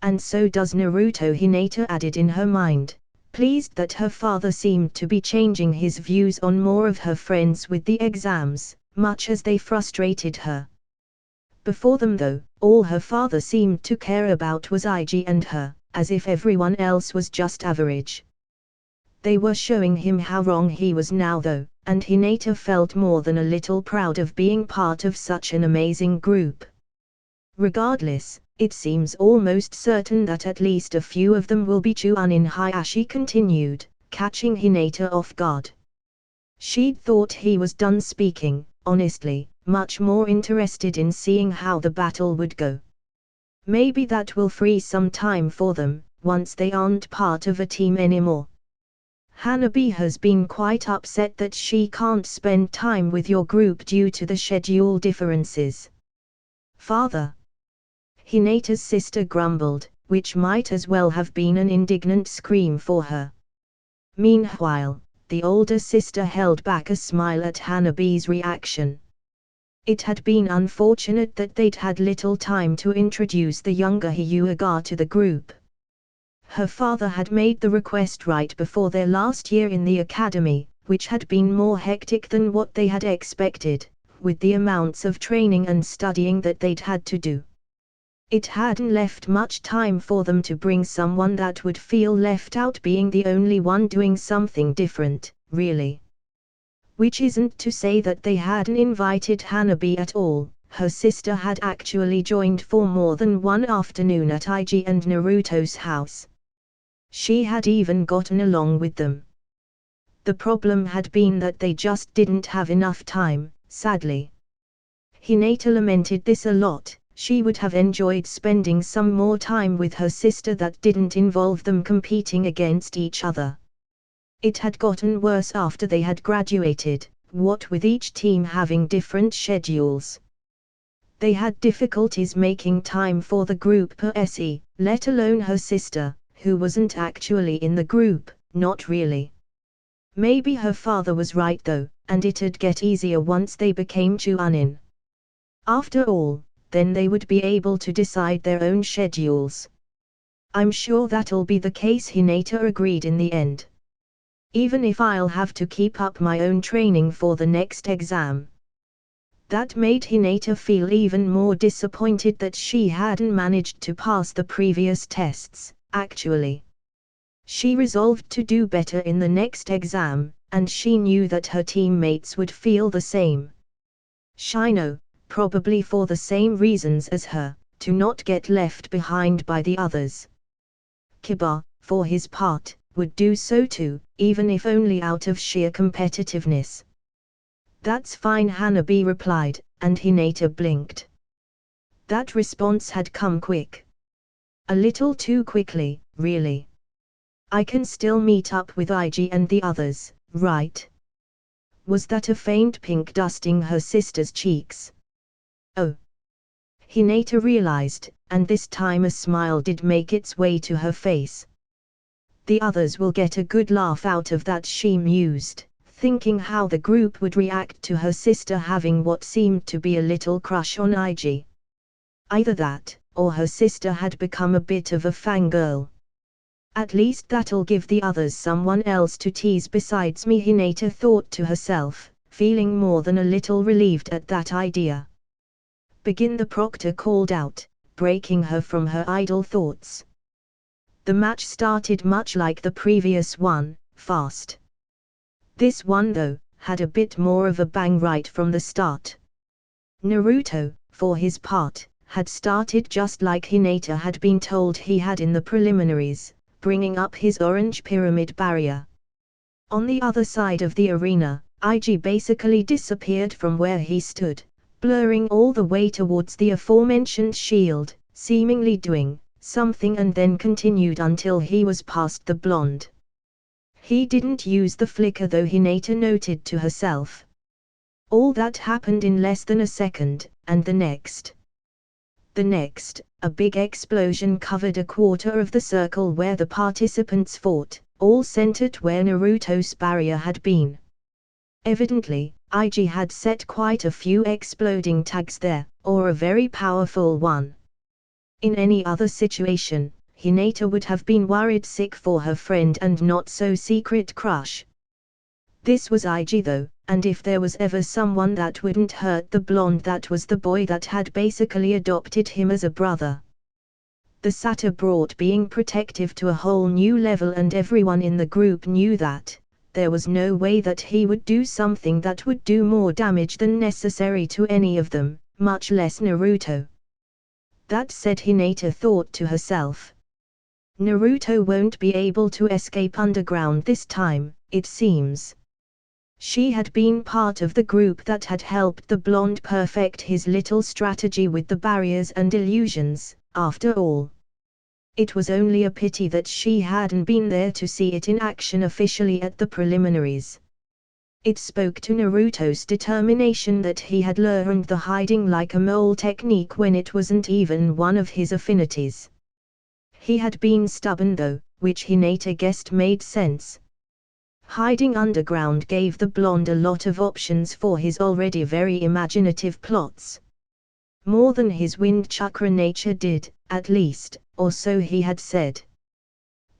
And so does Naruto, Hinata added in her mind, pleased that her father seemed to be changing his views on more of her friends with the exams, much as they frustrated her. Before them though, all her father seemed to care about was Ig and her, as if everyone else was just average. They were showing him how wrong he was now though, and Hinata felt more than a little proud of being part of such an amazing group. Regardless, it seems almost certain that at least a few of them will be Chunin high, she continued, catching Hinata off guard. She'd thought he was done speaking, honestly, much more interested in seeing how the battle would go. Maybe that will free some time for them, once they aren't part of a team anymore. Hanabi has been quite upset that she can't spend time with your group due to the schedule differences. Father. Hinata's sister grumbled, which might as well have been an indignant scream for her. Meanwhile, the older sister held back a smile at Hanabi's reaction. It had been unfortunate that they'd had little time to introduce the younger Hyuga to the group. Her father had made the request right before their last year in the academy, which had been more hectic than what they had expected, with the amounts of training and studying that they'd had to do. It hadn't left much time for them to bring someone that would feel left out, being the only one doing something different, really. Which isn't to say that they hadn't invited Hanabi at all. Her sister had actually joined for more than one afternoon at Ig and Naruto's house. She had even gotten along with them. The problem had been that they just didn't have enough time, sadly. Hinata lamented this a lot. She would have enjoyed spending some more time with her sister that didn't involve them competing against each other. It had gotten worse after they had graduated, what with each team having different schedules. They had difficulties making time for the group per se, let alone her sister, who wasn't actually in the group, not really. Maybe her father was right though, and it'd get easier once they became Chunin. After all, then they would be able to decide their own schedules. I'm sure that'll be the case, Hinata agreed in the end. Even if I'll have to keep up my own training for the next exam. That made Hinata feel even more disappointed that she hadn't managed to pass the previous tests, actually. She resolved to do better in the next exam, and she knew that her teammates would feel the same. Shino, probably for the same reasons as her, to not get left behind by the others. Kiba, for his part, would do so too, even if only out of sheer competitiveness. That's fine, Hanabi replied, and Hinata blinked. That response had come quick. A little too quickly, really. I can still meet up with Ig and the others, right? Was that a faint pink dusting her sister's cheeks? Oh. Hinata realized, and this time a smile did make its way to her face. The others will get a good laugh out of that, she mused, thinking how the group would react to her sister having what seemed to be a little crush on Ig. Either that, or her sister had become a bit of a fangirl. At least that'll give the others someone else to tease besides me, Hinata thought to herself, feeling more than a little relieved at that idea. Begin, the proctor called out, breaking her from her idle thoughts. The match started much like the previous one, fast. This one though, had a bit more of a bang right from the start. Naruto, for his part, had started just like Hinata had been told he had in the preliminaries, bringing up his orange pyramid barrier. On the other side of the arena, Ig basically disappeared from where he stood, blurring all the way towards the aforementioned shield, seemingly doing something, and then continued until he was past the blonde. He didn't use the flicker though, Hinata noted to herself. All that happened in less than a second, and the next, a big explosion covered a quarter of the circle where the participants fought, all centered where Naruto's barrier had been. Evidently, Ig had set quite a few exploding tags there, or a very powerful one. In any other situation, Hinata would have been worried sick for her friend and not so secret crush. This was Ig though, and if there was ever someone that wouldn't hurt the blonde, that was the boy that had basically adopted him as a brother. The Satyr brought being protective to a whole new level, and everyone in the group knew that there was no way that he would do something that would do more damage than necessary to any of them, much less Naruto. That said, Hinata thought to herself, Naruto won't be able to escape underground this time, it seems. She had been part of the group that had helped the blonde perfect his little strategy with the barriers and illusions, after all. It was only a pity that she hadn't been there to see it in action officially at the preliminaries. It spoke to Naruto's determination that he had learned the hiding like a mole technique when it wasn't even one of his affinities. He had been stubborn though, which Hinata guessed made sense. Hiding underground gave the blonde a lot of options for his already very imaginative plots. More than his wind chakra nature did, at least, or so he had said.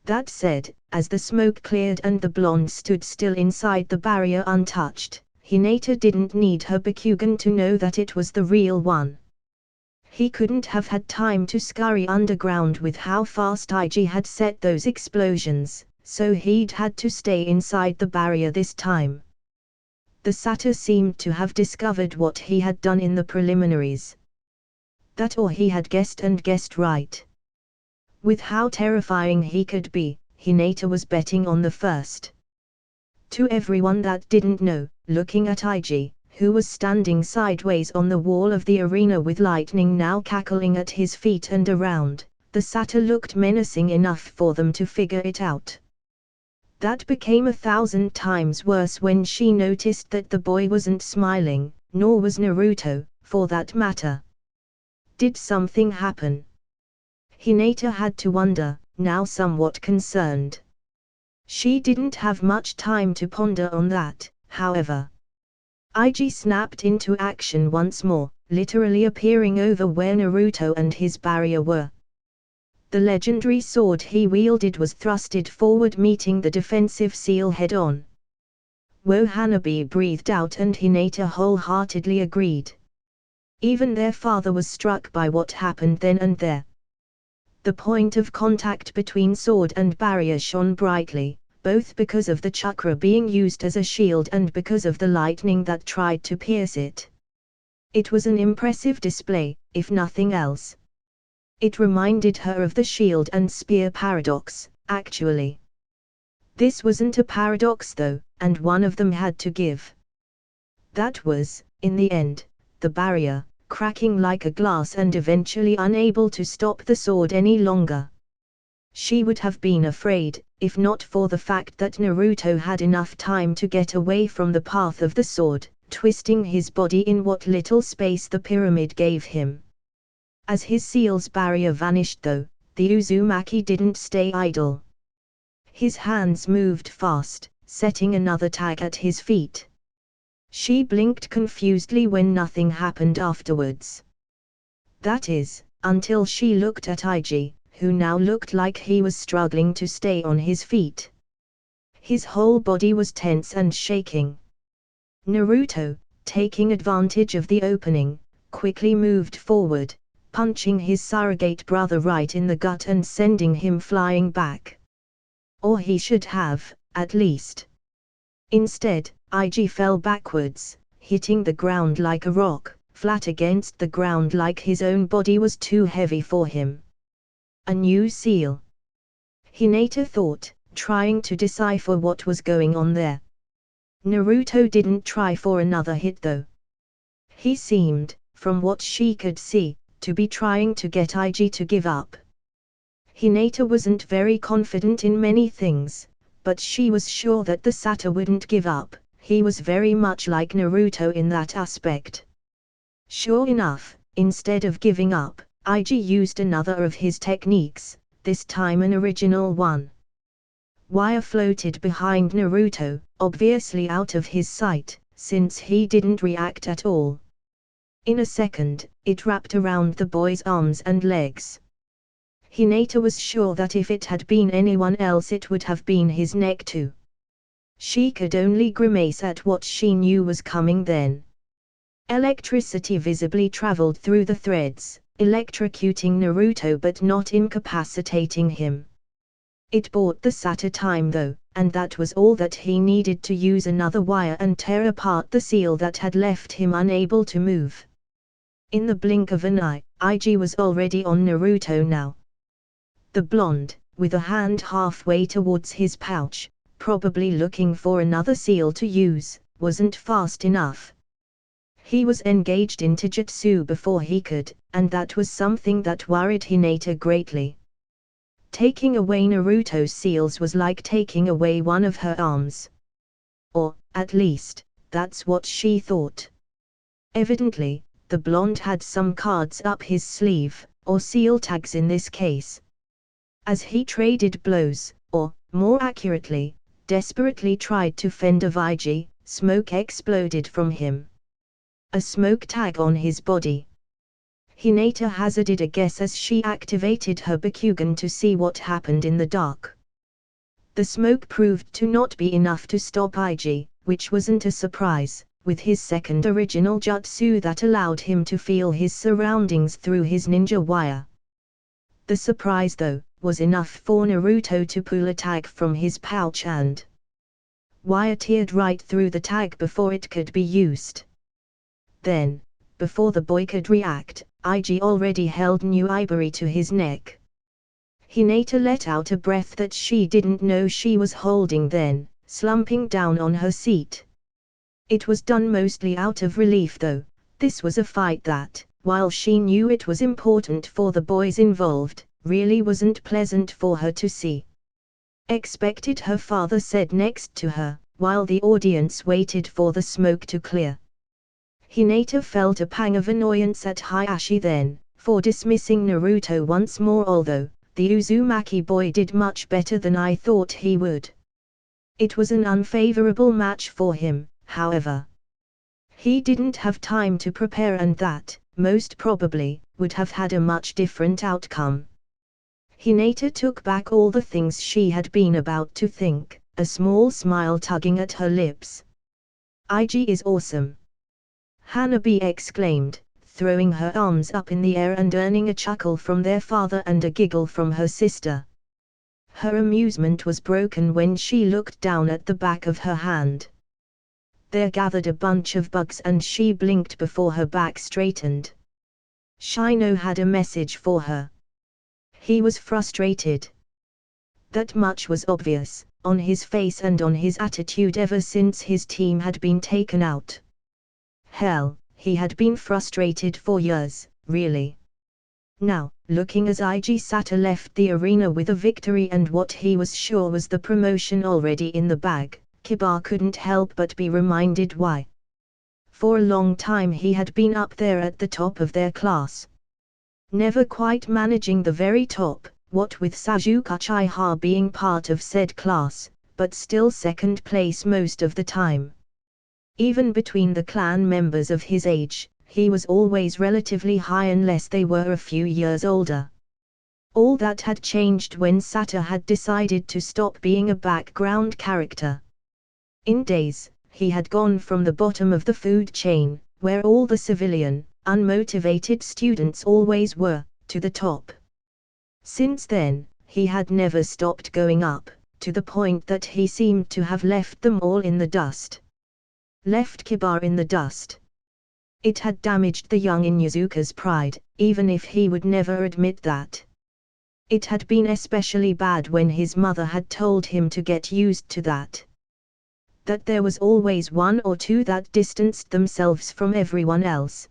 That said, as the smoke cleared and the blonde stood still inside the barrier untouched, Hinata didn't need her Bakugan to know that it was the real one. He couldn't have had time to scurry underground with how fast Ig had set those explosions, so he'd had to stay inside the barrier this time. The Satyr seemed to have discovered what he had done in the preliminaries. That, or he had guessed and guessed right. With how terrifying he could be, Hinata was betting on the first. To everyone that didn't know, looking at Ig, who was standing sideways on the wall of the arena with lightning now cackling at his feet and around, the Satyr looked menacing enough for them to figure it out. That became 1,000 times worse when she noticed that the boy wasn't smiling, nor was Naruto, for that matter. Did something happen? Hinata had to wonder, now somewhat concerned. She didn't have much time to ponder on that, however. Ig snapped into action once more, literally appearing over where Naruto and his barrier were. The legendary sword he wielded was thrusted forward, meeting the defensive seal head-on. Hanabi breathed out and Hinata wholeheartedly agreed. Even their father was struck by what happened then and there. The point of contact between sword and barrier shone brightly, both because of the chakra being used as a shield and because of the lightning that tried to pierce it. It was an impressive display, if nothing else. It reminded her of the shield and spear paradox, actually. This wasn't a paradox though, and one of them had to give. That was, in the end, the barrier, cracking like a glass and eventually unable to stop the sword any longer. She would have been afraid, if not for the fact that Naruto had enough time to get away from the path of the sword, twisting his body in what little space the pyramid gave him. As his seal's barrier vanished though, the Uzumaki didn't stay idle. His hands moved fast, setting another tag at his feet. She blinked confusedly when nothing happened afterwards. That is, until she looked at Ig, who now looked like he was struggling to stay on his feet. His whole body was tense and shaking. Naruto, taking advantage of the opening, quickly moved forward, punching his surrogate brother right in the gut and sending him flying back. Or he should have, at least. Instead, Ig fell backwards, hitting the ground like a rock, flat against the ground like his own body was too heavy for him. A new seal. Hinata thought, trying to decipher what was going on there. Naruto didn't try for another hit though. He seemed, from what she could see, to be trying to get Ig to give up. Hinata wasn't very confident in many things, but she was sure that the Satyr wouldn't give up. He was very much like Naruto in that aspect. Sure enough, instead of giving up, Ig used another of his techniques, this time an original one. Wire floated behind Naruto, obviously out of his sight, since he didn't react at all. In a second, it wrapped around the boy's arms and legs. Hinata was sure that if it had been anyone else it would have been his neck too. She could only grimace at what she knew was coming then. Electricity visibly traveled through the threads, electrocuting Naruto but not incapacitating him. It bought the Satyr time though, and that was all that he needed to use another wire and tear apart the seal that had left him unable to move. In the blink of an eye, IG was already on Naruto now. The blonde, with a hand halfway towards his pouch, probably looking for another seal to use, wasn't fast enough. He was engaged in Taijutsu before he could, and that was something that worried Hinata greatly. Taking away Naruto's seals was like taking away one of her arms. Or, at least, that's what she thought. Evidently, the blonde had some cards up his sleeve, or seal tags in this case. As he traded blows, or, more accurately, desperately tried to fend off IG, smoke exploded from him. A smoke tag on his body. Hinata hazarded a guess as she activated her Bakugan to see what happened in the dark. The smoke proved to not be enough to stop IG, which wasn't a surprise, with his second original jutsu that allowed him to feel his surroundings through his ninja wire. The surprise though, was enough for Naruto to pull a tag from his pouch and wire teared right through the tag before it could be used. Then, before the boy could react, IG already held new ivory to his neck. Hinata let out a breath that she didn't know she was holding then, slumping down on her seat. It was done mostly out of relief though. This was a fight that, while she knew it was important for the boys involved, really wasn't pleasant for her to see. Expected, her father said next to her, while the audience waited for the smoke to clear. Hinata felt a pang of annoyance at Hayashi then, for dismissing Naruto once more, although the Uzumaki boy did much better than I thought he would. It was an unfavorable match for him, however. He didn't have time to prepare and that, most probably, would have had a much different outcome. Hinata took back all the things she had been about to think, a small smile tugging at her lips. IG is awesome. Hanabi exclaimed, throwing her arms up in the air and earning a chuckle from their father and a giggle from her sister. Her amusement was broken when she looked down at the back of her hand. There gathered a bunch of bugs and she blinked before her back straightened. Shino had a message for her. He was frustrated. That much was obvious, on his face and on his attitude ever since his team had been taken out. Hell, he had been frustrated for years, really. Now, looking as IG Sato left the arena with a victory and what he was sure was the promotion already in the bag, Kiba couldn't help but be reminded why. For a long time he had been up there at the top of their class. Never quite managing the very top, what with Sasuke Uchiha being part of said class, but still second place most of the time. Even between the clan members of his age, he was always relatively high unless they were a few years older. All that had changed when Sato had decided to stop being a background character. In days, he had gone from the bottom of the food chain, where all the civilian, unmotivated students always were, to the top. Since then, he had never stopped going up, to the point that he seemed to have left them all in the dust. Left Kiba in the dust. It had damaged the young Inuzuka's pride, even if he would never admit that. It had been especially bad when his mother had told him to get used to that. That there was always one or two that distanced themselves from everyone else.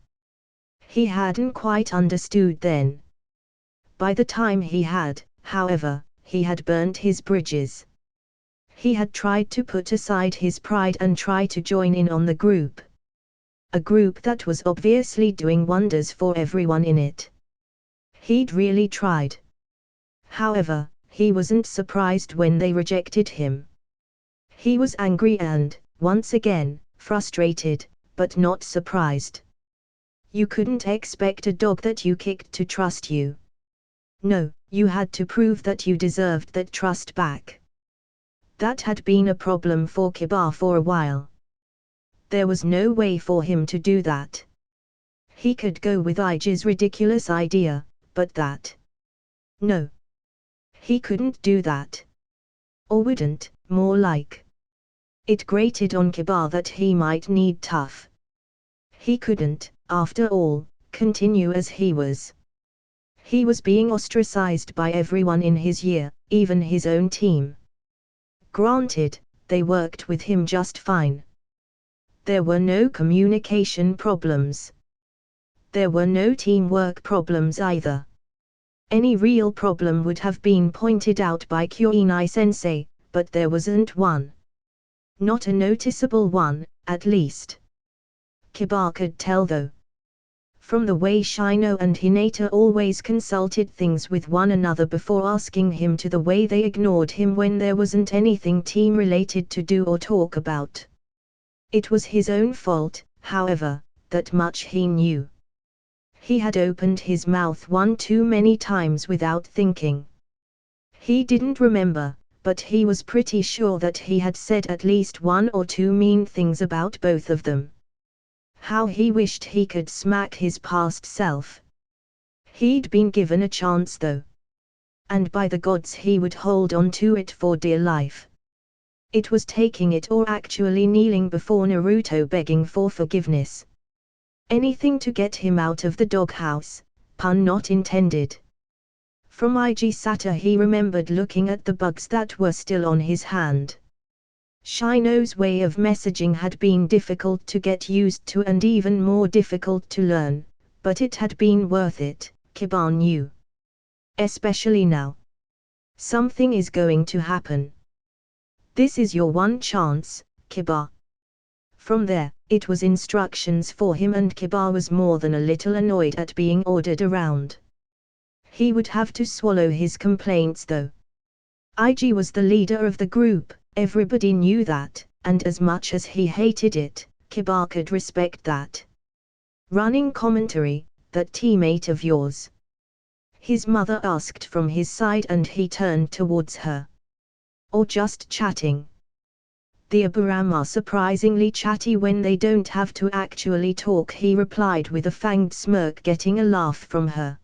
He hadn't quite understood then. By the time he had, however, he had burnt his bridges. He had tried to put aside his pride and try to join in on the group. A group that was obviously doing wonders for everyone in it. He'd really tried. However, he wasn't surprised when they rejected him. He was angry and, once again, frustrated, but not surprised. You couldn't expect a dog that you kicked to trust you. No, you had to prove that you deserved that trust back. That had been a problem for Kiba for a while. There was no way for him to do that. He could go with Iji's ridiculous idea, but that. No. He couldn't do that. Or wouldn't, more like. It grated on Kiba that he might need tough. He couldn't, after all, continue as he was. He was being ostracized by everyone in his year, even his own team. Granted, they worked with him just fine. There were no communication problems. There were no teamwork problems either. Any real problem would have been pointed out by Kuinai-sensei, but there wasn't one. Not a noticeable one, at least. Kiba could tell though. From the way Shino and Hinata always consulted things with one another before asking him to the way they ignored him when there wasn't anything team-related to do or talk about. It was his own fault, however, that much he knew. He had opened his mouth one too many times without thinking. He didn't remember, but he was pretty sure that he had said at least one or two mean things about both of them. How he wished he could smack his past self. He'd been given a chance though. And by the gods he would hold on to it for dear life. It was taking it or actually kneeling before Naruto begging for forgiveness. Anything to get him out of the doghouse, pun not intended. From Iji Sata he remembered looking at the bugs that were still on his hand. Shino's way of messaging had been difficult to get used to and even more difficult to learn, but it had been worth it, Kiba knew. Especially now. Something is going to happen. This is your one chance, Kiba. From there, it was instructions for him and Kiba was more than a little annoyed at being ordered around. He would have to swallow his complaints though. Iji was the leader of the group, everybody knew that, and as much as he hated it, Kiba could respect that. Running commentary, that teammate of yours? His mother asked from his side and he turned towards her. Or just chatting? The Aburam are surprisingly chatty when they don't have to actually talk, he replied with a fanged smirk, getting a laugh from her.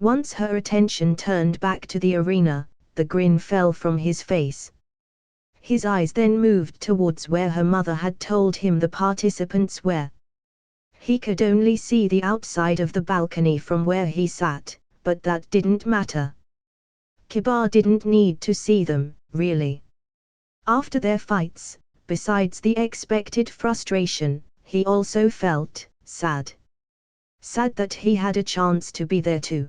Once her attention turned back to the arena, the grin fell from his face. His eyes then moved towards where her mother had told him the participants were. He could only see the outside of the balcony from where he sat, but that didn't matter. Kiba didn't need to see them, really. After their fights, besides the expected frustration, he also felt sad. Sad that he had a chance to be there too.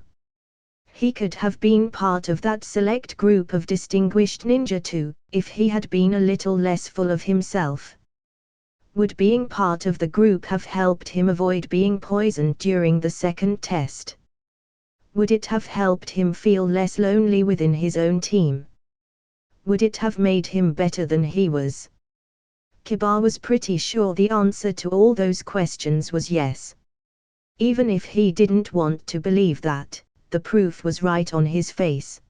He could have been part of that select group of distinguished ninja too, if he had been a little less full of himself. Would being part of the group have helped him avoid being poisoned during the second test? Would it have helped him feel less lonely within his own team? Would it have made him better than he was? Kiba was pretty sure the answer to all those questions was yes. Even if he didn't want to believe that, the proof was right on his face.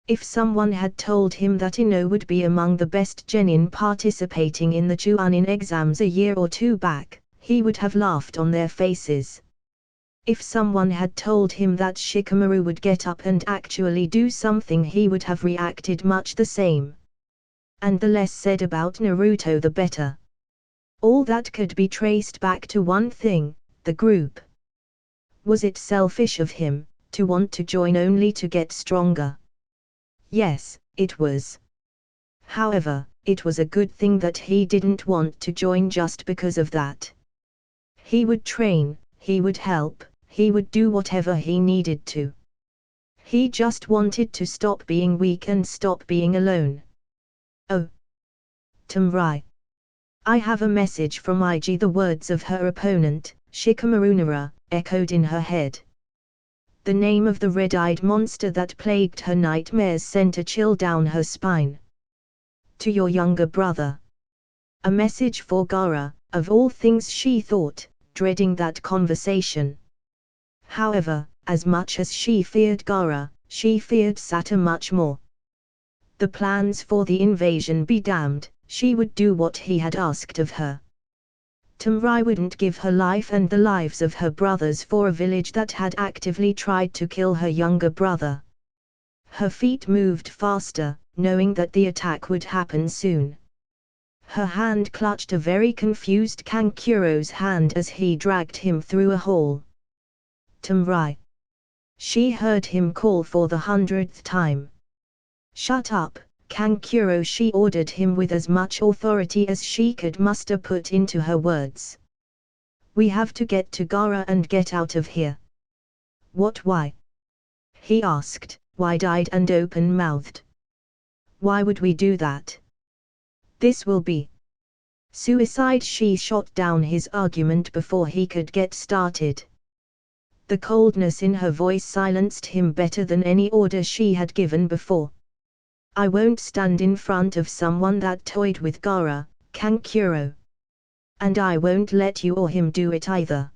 If someone had told him that Ino would be among the best genin participating in the Chuunin exams a year or two back, he would have laughed on their faces. If someone had told him that Shikamaru would get up and actually do something, he would have reacted much the same. And the less said about Naruto the better. All that could be traced back to one thing, the group. Was it selfish of him, to want to join only to get stronger? Yes, it was. However, it was a good thing that he didn't want to join just because of that. He would train, he would help, he would do whatever he needed to. He just wanted to stop being weak and stop being alone. Oh. Tamrai. I have a message from Iji. The words of her opponent, Shikamaru, echoed in her head. The name of the red-eyed monster that plagued her nightmares sent a chill down her spine. To your younger brother. A message for Gaara, of all things she thought, dreading that conversation. However, as much as she feared Gaara, she feared Sata much more. The plans for the invasion be damned, she would do what he had asked of her. Tamrai wouldn't give her life and the lives of her brothers for a village that had actively tried to kill her younger brother. Her feet moved faster, knowing that the attack would happen soon. Her hand clutched a very confused Kankuro's hand as he dragged him through a hall. Tamrai. She heard him call for the 100th time. Shut up, Kankuro, she ordered him with as much authority as she could muster put into her words. We have to get to Gaara and get out of here. What, why? He asked, wide-eyed and open-mouthed. Why would we do that? This will be suicide. She shot down his argument before he could get started. The coldness in her voice silenced him better than any order she had given before. I won't stand in front of someone that toyed with Gaara, Kankuro. And I won't let you or him do it either.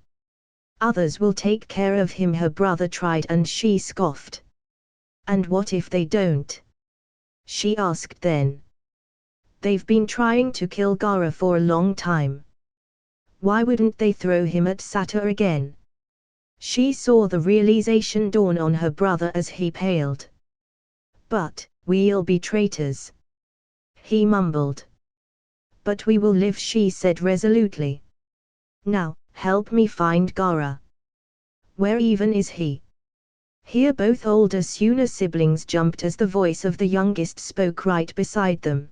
Others will take care of him, her brother tried, and she scoffed. And what if they don't? She asked then. They've been trying to kill Gaara for a long time. Why wouldn't they throw him at Sata again? She saw the realization dawn on her brother as he paled. But, we'll be traitors. He mumbled. But we will live, she said resolutely. Now, help me find Gaara. Where even is he? Here both older Suna siblings jumped as the voice of the youngest spoke right beside them.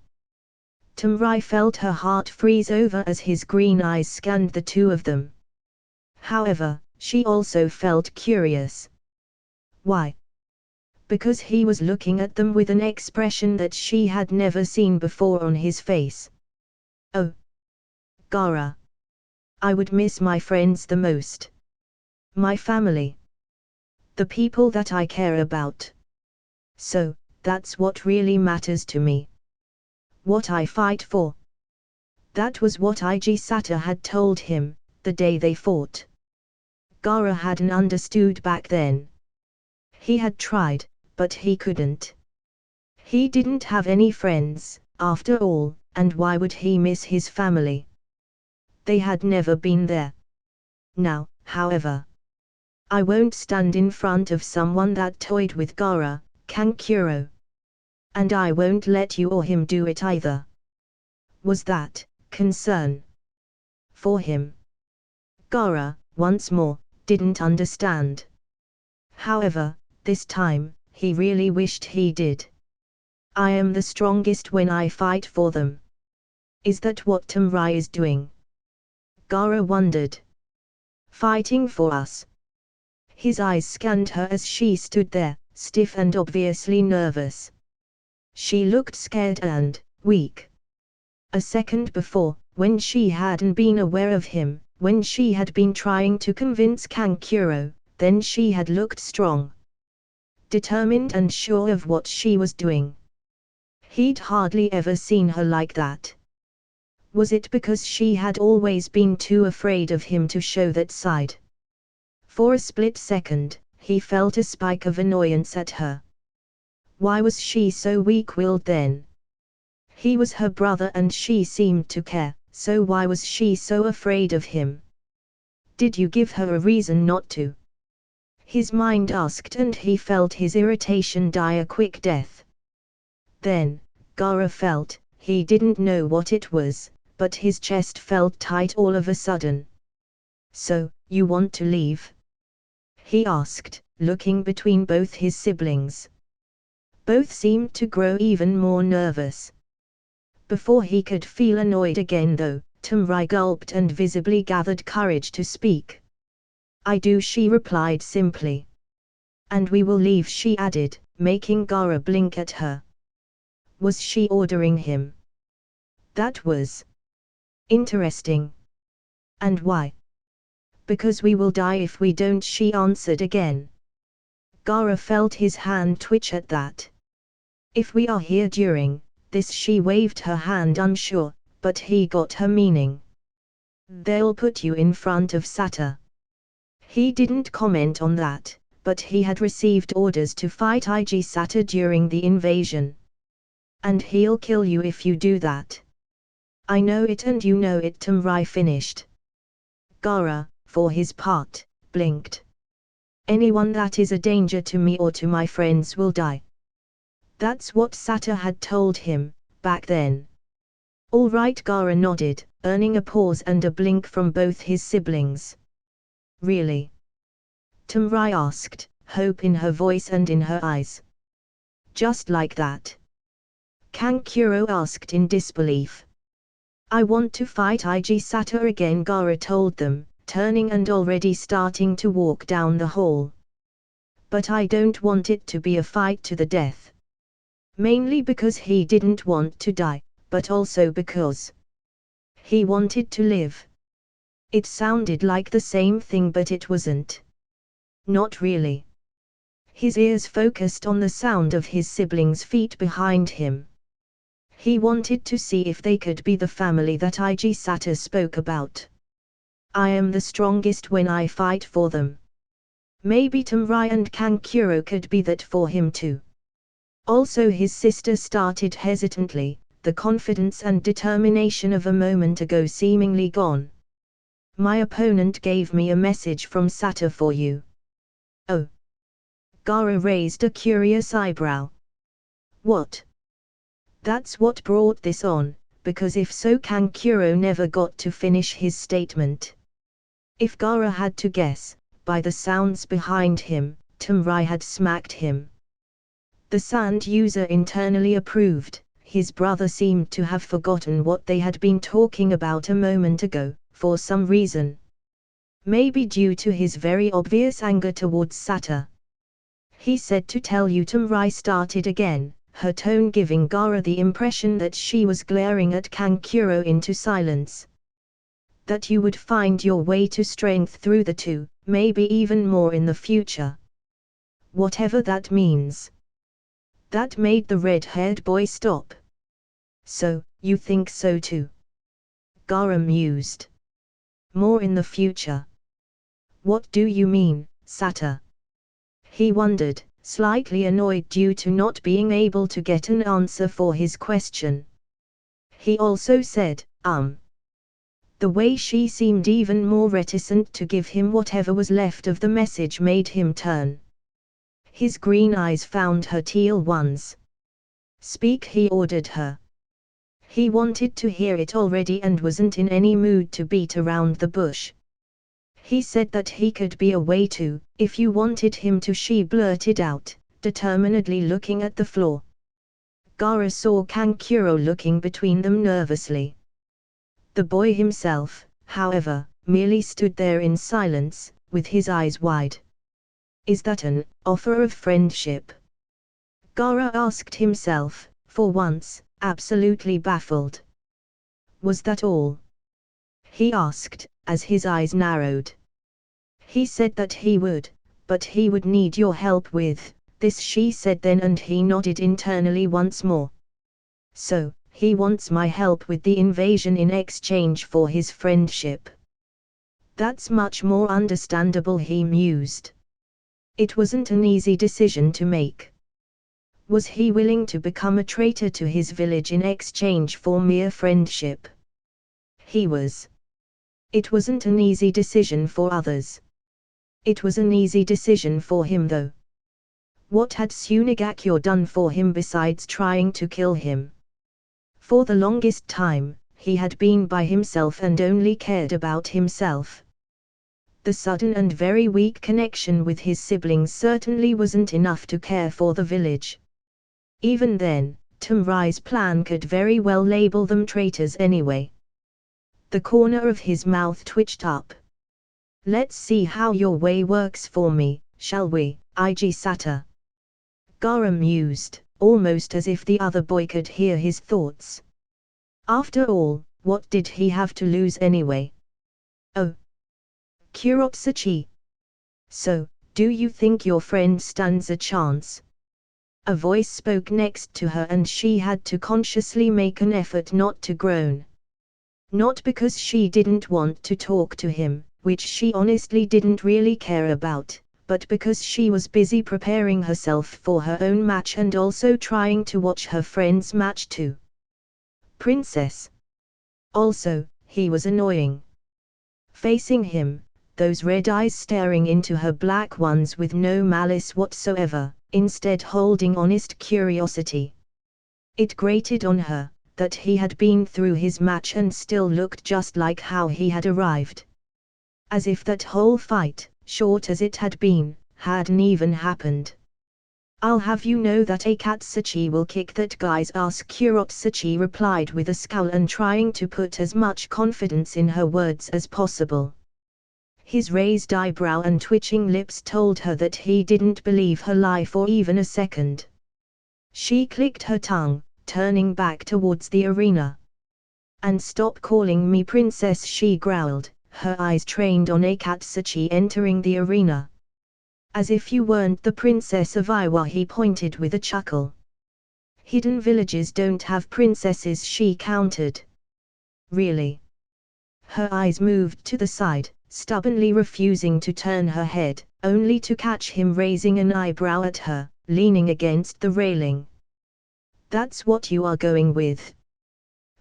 Tamrai felt her heart freeze over as his green eyes scanned the two of them. However, she also felt curious. Why? Because he was looking at them with an expression that she had never seen before on his face. Oh! Gaara! I would miss my friends the most. My family. The people that I care about. So, that's what really matters to me. What I fight for. That was what Iji Sata had told him, the day they fought. Gaara hadn't understood back then. He had tried, but he couldn't. He didn't have any friends, after all, and why would he miss his family? They had never been there. Now, however, I won't stand in front of someone that toyed with Gaara, Kankuro. And I won't let you or him do it either. Was that concern for him? Gaara, once more, didn't understand. However, this time, he really wished he did. I am the strongest when I fight for them. Is that what Tamrai is doing? Gaara wondered. Fighting for us? His eyes scanned her as she stood there, stiff and obviously nervous. She looked scared and weak. A second before, when she hadn't been aware of him, when she had been trying to convince Kankuro, then she had looked strong. Determined and sure of what she was doing. He'd hardly ever seen her like that. Was it because she had always been too afraid of him to show that side? For a split second, he felt a spike of annoyance at her. Why was she so weak-willed then? He was her brother and she seemed to care, so why was she so afraid of him? Did you give her a reason not to? His mind asked, and he felt his irritation die a quick death. Then, Gaara felt, he didn't know what it was, but his chest felt tight all of a sudden. So, you want to leave? He asked, looking between both his siblings. Both seemed to grow even more nervous. Before he could feel annoyed again though, Tamrai gulped and visibly gathered courage to speak. I do, she replied simply. And we will leave, she added, making Gaara blink at her. Was she ordering him? That was interesting. And why? Because we will die if we don't, she answered again. Gaara felt his hand twitch at that. If we are here during this, she waved her hand unsure, but he got her meaning. They'll put you in front of Sata. He didn't comment on that, but he had received orders to fight IG Sata during the invasion. And he'll kill you if you do that. I know it and you know it, Tamrai finished. Gaara, for his part, blinked. Anyone that is a danger to me or to my friends will die. That's what Sata had told him, back then. All right, Gaara nodded, earning a pause and a blink from both his siblings. Really? Tamrai asked, hope in her voice and in her eyes. Just like that? Kankuro asked in disbelief. I want to fight IG Sata again, Gaara told them, turning and already starting to walk down the hall. But I don't want it to be a fight to the death. Mainly because he didn't want to die, but also because he wanted to live. It sounded like the same thing, but it wasn't. Not really. His ears focused on the sound of his siblings' feet behind him. He wanted to see if they could be the family that IG Sata spoke about. I am the strongest when I fight for them. Maybe Tamrai and Kankuro could be that for him too. Also, his sister started hesitantly, the confidence and determination of a moment ago seemingly gone. My opponent gave me a message from Sata for you. Oh. Gaara raised a curious eyebrow. What? That's what brought this on, because if so, Kankuro never got to finish his statement. If Gaara had to guess, by the sounds behind him, Tamrai had smacked him. The sand user internally approved. His brother seemed to have forgotten what they had been talking about a moment ago, for some reason. Maybe due to his very obvious anger towards Sata. He said to tell you, Tamrai started again, her tone giving Gaara the impression that she was glaring at Kankuro into silence. That you would find your way to strength through the two, maybe even more in the future. Whatever that means. That made the red-haired boy stop. So, you think so too? Gaara mused. More in the future. What do you mean, Sata? He wondered, slightly annoyed due to not being able to get an answer for his question. He also said, The way she seemed even more reticent to give him whatever was left of the message made him turn. His green eyes found her teal ones. Speak, he ordered her. He wanted to hear it already and wasn't in any mood to beat around the bush. He said that he could be a way too, if you wanted him to, she blurted out, determinedly looking at the floor. Gaara saw Kankuro looking between them nervously. The boy himself, however, merely stood there in silence, with his eyes wide. Is that an offer of friendship? Gaara asked himself, for once, absolutely baffled. Was that all? He asked, as his eyes narrowed. He said that he would, but he would need your help with this, she said then, and he nodded internally once more. So, he wants my help with the invasion in exchange for his friendship. That's much more understandable, he mused. It wasn't an easy decision to make. Was he willing to become a traitor to his village in exchange for mere friendship? He was. It wasn't an easy decision for others. It was an easy decision for him though. What had Tsunagakure done for him besides trying to kill him? For the longest time, he had been by himself and only cared about himself. The sudden and very weak connection with his siblings certainly wasn't enough to care for the village. Even then, Tamrai's plan could very well label them traitors anyway. The corner of his mouth twitched up. Let's see how your way works for me, shall we, IG Sata? Gaara mused, almost as if the other boy could hear his thoughts. After all, what did he have to lose anyway? Oh. Kurotsuchi. So, do you think your friend stands a chance? A voice spoke next to her and she had to consciously make an effort not to groan. Not because she didn't want to talk to him, which she honestly didn't really care about, but because she was busy preparing herself for her own match and also trying to watch her friend's match too. Princess. Also, he was annoying. Facing him, those red eyes staring into her black ones with no malice whatsoever, instead holding honest curiosity. It grated on her that he had been through his match and still looked just like how he had arrived. As if that whole fight, short as it had been, hadn't even happened. I'll have you know that Akatsuchi will kick that guy's ass, Kurotsuchi replied with a scowl and trying to put as much confidence in her words as possible. His raised eyebrow and twitching lips told her that he didn't believe her lie for even a second. She clicked her tongue, turning back towards the arena. And stop calling me princess, she growled, her eyes trained on Akatsuchi entering the arena. As if you weren't the princess of Iowa, he pointed with a chuckle. Hidden villages don't have princesses, she countered. Really? Her eyes moved to the side, stubbornly refusing to turn her head, only to catch him raising an eyebrow at her, leaning against the railing. That's what you are going with?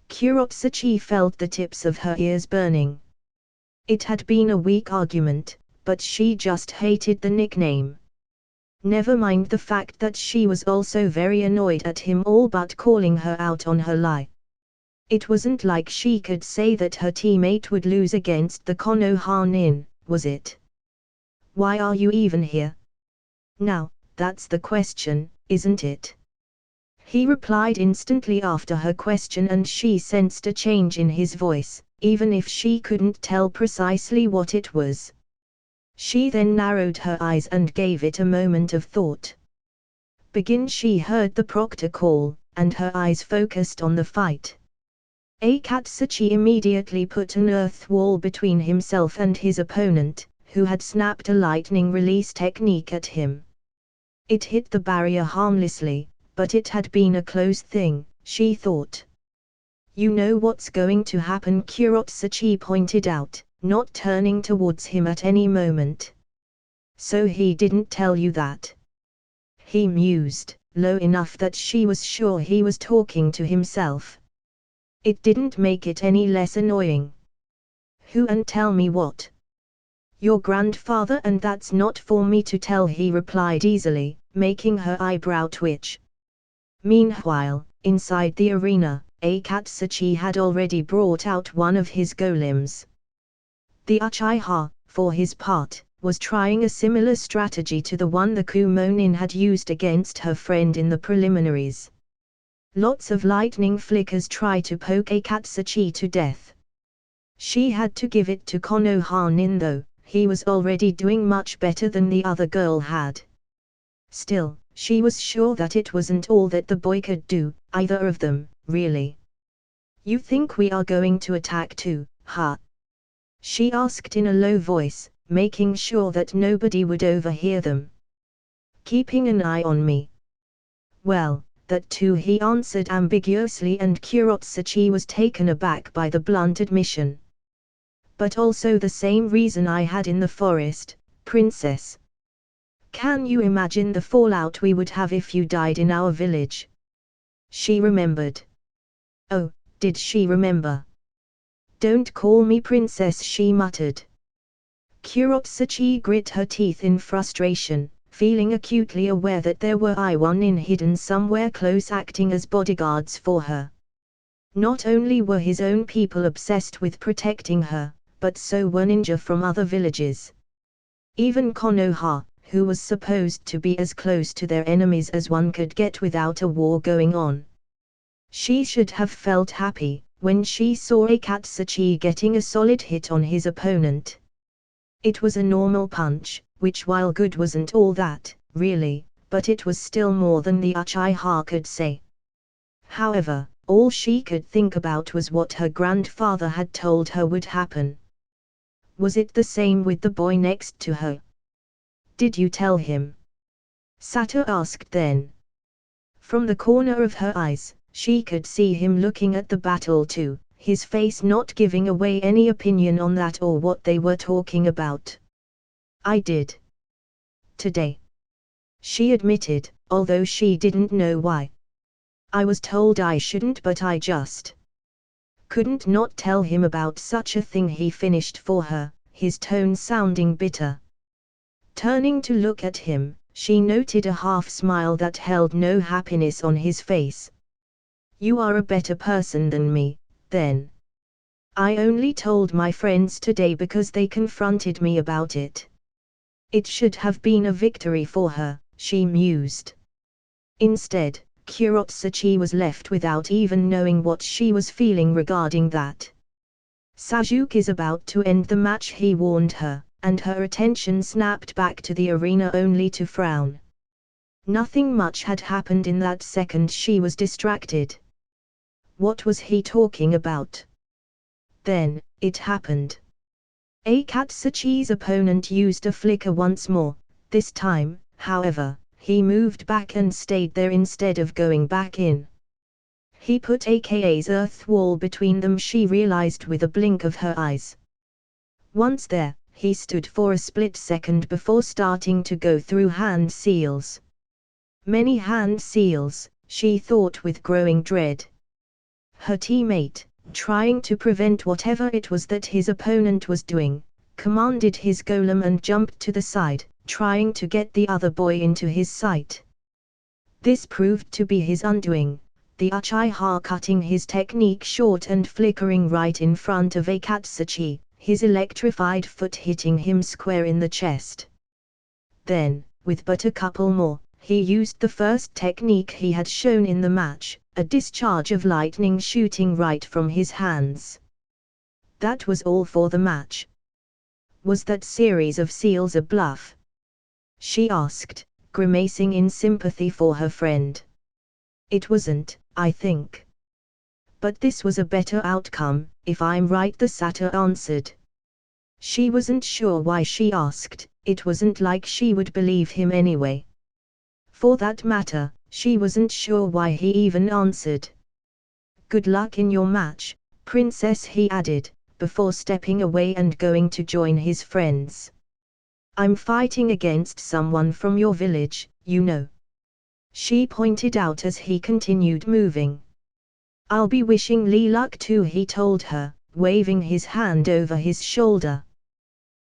Kurotsuchi felt the tips of her ears burning. It had been a weak argument, but she just hated the nickname. Never mind the fact that she was also very annoyed at him all but calling her out on her lie. It wasn't like she could say that her teammate would lose against the Konoha, was it? Why are you even here? Now, that's the question, isn't it? He replied instantly after her question, and she sensed a change in his voice, even if she couldn't tell precisely what it was. She then narrowed her eyes and gave it a moment of thought. Begin, she heard the proctor call, and her eyes focused on the fight. Akatsuchi immediately put an earth wall between himself and his opponent, who had snapped a lightning release technique at him. It hit the barrier harmlessly, but it had been a close thing, she thought. You know what's going to happen, Kurotsuchi pointed out, not turning towards him at any moment. So he didn't tell you that? He mused, low enough that she was sure he was talking to himself. It didn't make it any less annoying. Who, and tell me what? Your grandfather, and that's not for me to tell, he replied easily, making her eyebrow twitch. Meanwhile, inside the arena, Akatsuchi had already brought out one of his golems. The Uchiha, for his part, was trying a similar strategy to the one the Kumonin had used against her friend in the preliminaries. Lots of lightning flickers try to poke Akatsuchi to death. She had to give it to Konoha though, he was already doing much better than the other girl had. Still, she was sure that it wasn't all that the boy could do, either of them, really. You think we are going to attack too, huh? She asked in a low voice, making sure that nobody would overhear them. Keeping an eye on me. Well, that too, he answered ambiguously, and Kurotsuchi was taken aback by the blunt admission. But also the same reason I had in the forest, princess. Can you imagine the fallout we would have if you died in our village? She remembered. Oh, did she remember? Don't call me princess, she muttered. Kurotsuchi grit her teeth in frustration, feeling acutely aware that there were I-1 hidden somewhere close acting as bodyguards for her. Not only were his own people obsessed with protecting her, but so were ninja from other villages. Even Konoha, who was supposed to be as close to their enemies as one could get without a war going on. She should have felt happy when she saw Akatsuchi getting a solid hit on his opponent. It was a normal punch, which while good wasn't all that, really, but it was still more than the Uchiha could say. However, all she could think about was what her grandfather had told her would happen. Was it the same with the boy next to her? Did you tell him? Sato asked then. From the corner of her eyes, she could see him looking at the battle too, his face not giving away any opinion on that or what they were talking about. I did. Today. She admitted, although she didn't know why. I was told I shouldn't, but I just couldn't not tell him about such a thing. He finished for her, his tone sounding bitter. Turning to look at him, she noted a half smile that held no happiness on his face. You are a better person than me, then. I only told my friends today because they confronted me about it. It should have been a victory for her, she mused. Instead, Kurotsuchi was left without even knowing what she was feeling regarding that. Sasuke is about to end the match, he warned her, and her attention snapped back to the arena only to frown. Nothing much had happened in that second. She was distracted. What was he talking about? Then, it happened. Akatsuchi's opponent used a flicker once more. This time, however, he moved back and stayed there instead of going back in. He put AKA's earth wall between them, she realized with a blink of her eyes. Once there, he stood for a split second before starting to go through hand seals. Many hand seals, she thought with growing dread. Her teammate, trying to prevent whatever it was that his opponent was doing, commanded his golem and jumped to the side, trying to get the other boy into his sight. This proved to be his undoing, the Uchiha cutting his technique short and flickering right in front of Akatsuchi, his electrified foot hitting him square in the chest. Then, with but a couple more, he used the first technique he had shown in the match, a discharge of lightning shooting right from his hands. That was all for the match. Was that series of seals a bluff? She asked, grimacing in sympathy for her friend. It wasn't, I think. But this was a better outcome, if I'm right, the satyr answered. She wasn't sure why she asked, it wasn't like she would believe him anyway. For that matter, she wasn't sure why he even answered. Good luck in your match, princess, he added, before stepping away and going to join his friends. I'm fighting against someone from your village, you know. She pointed out as he continued moving. I'll be wishing Lee luck too, he told her, waving his hand over his shoulder.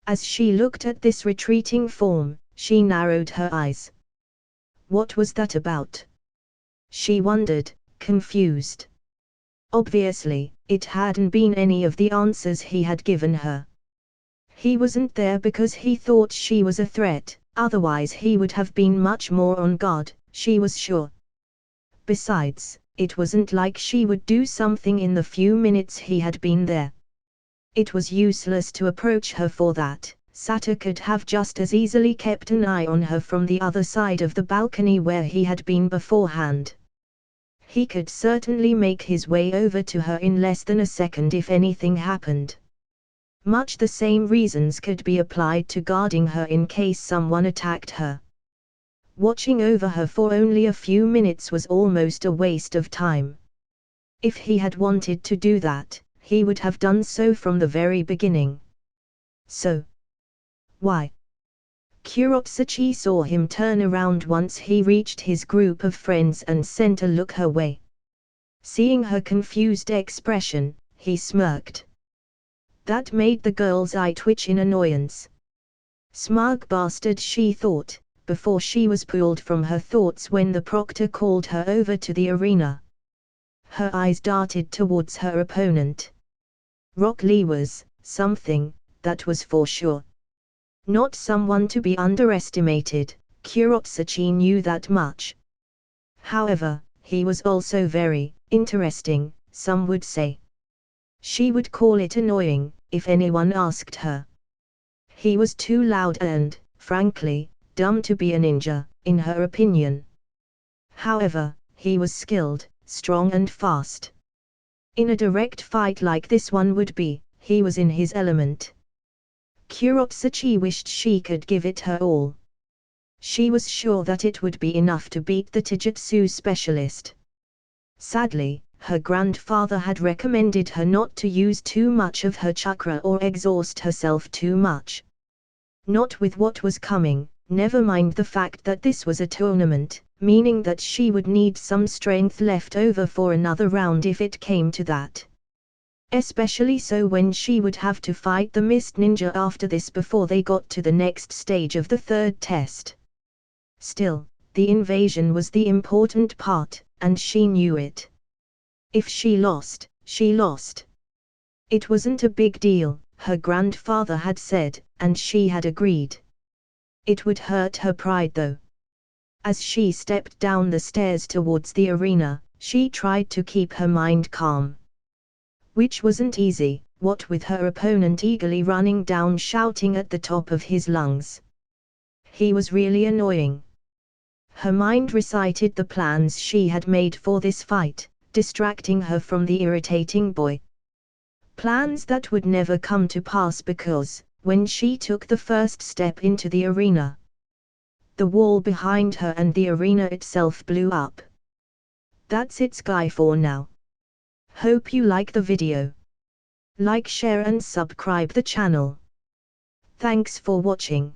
As she looked at this retreating form, she narrowed her eyes. What was that about? She wondered, confused. Obviously, it hadn't been any of the answers he had given her. He wasn't there because he thought she was a threat, otherwise he would have been much more on guard, she was sure. Besides, it wasn't like she would do something in the few minutes he had been there. It was useless to approach her for that. Sato could have just as easily kept an eye on her from the other side of the balcony where he had been beforehand. He could certainly make his way over to her in less than a second if anything happened. Much the same reasons could be applied to guarding her in case someone attacked her. Watching over her for only a few minutes was almost a waste of time. If he had wanted to do that, he would have done so from the very beginning. So, why? Kurotsuchi saw him turn around once he reached his group of friends and sent a look her way. Seeing her confused expression, he smirked. That made the girl's eye twitch in annoyance. Smug bastard, she thought, before she was pulled from her thoughts when the proctor called her over to the arena. Her eyes darted towards her opponent. Rock Lee was something, that was for sure. Not someone to be underestimated, Kurotsuchi knew that much. However, he was also very interesting, some would say. She would call it annoying, if anyone asked her. He was too loud and, frankly, dumb to be a ninja, in her opinion. However, he was skilled, strong and fast. In a direct fight like this one would be, he was in his element. Kurotsuchi wished she could give it her all. She was sure that it would be enough to beat the Taijutsu specialist. Sadly, her grandfather had recommended her not to use too much of her chakra or exhaust herself too much. Not with what was coming, never mind the fact that this was a tournament, meaning that she would need some strength left over for another round if it came to that. Especially so when she would have to fight the Mist Ninja after this before they got to the next stage of the third test. Still, the invasion was the important part, and she knew it. If she lost, she lost. It wasn't a big deal, her grandfather had said, and she had agreed. It would hurt her pride though. As she stepped down the stairs towards the arena, she tried to keep her mind calm. Which wasn't easy, what with her opponent eagerly running down shouting at the top of his lungs. He was really annoying. Her mind recited the plans she had made for this fight, distracting her from the irritating boy. Plans that would never come to pass because, when she took the first step into the arena, the wall behind her and the arena itself blew up. That's it guy for now. Hope you like the video. Like, share and subscribe the channel. Thanks for watching.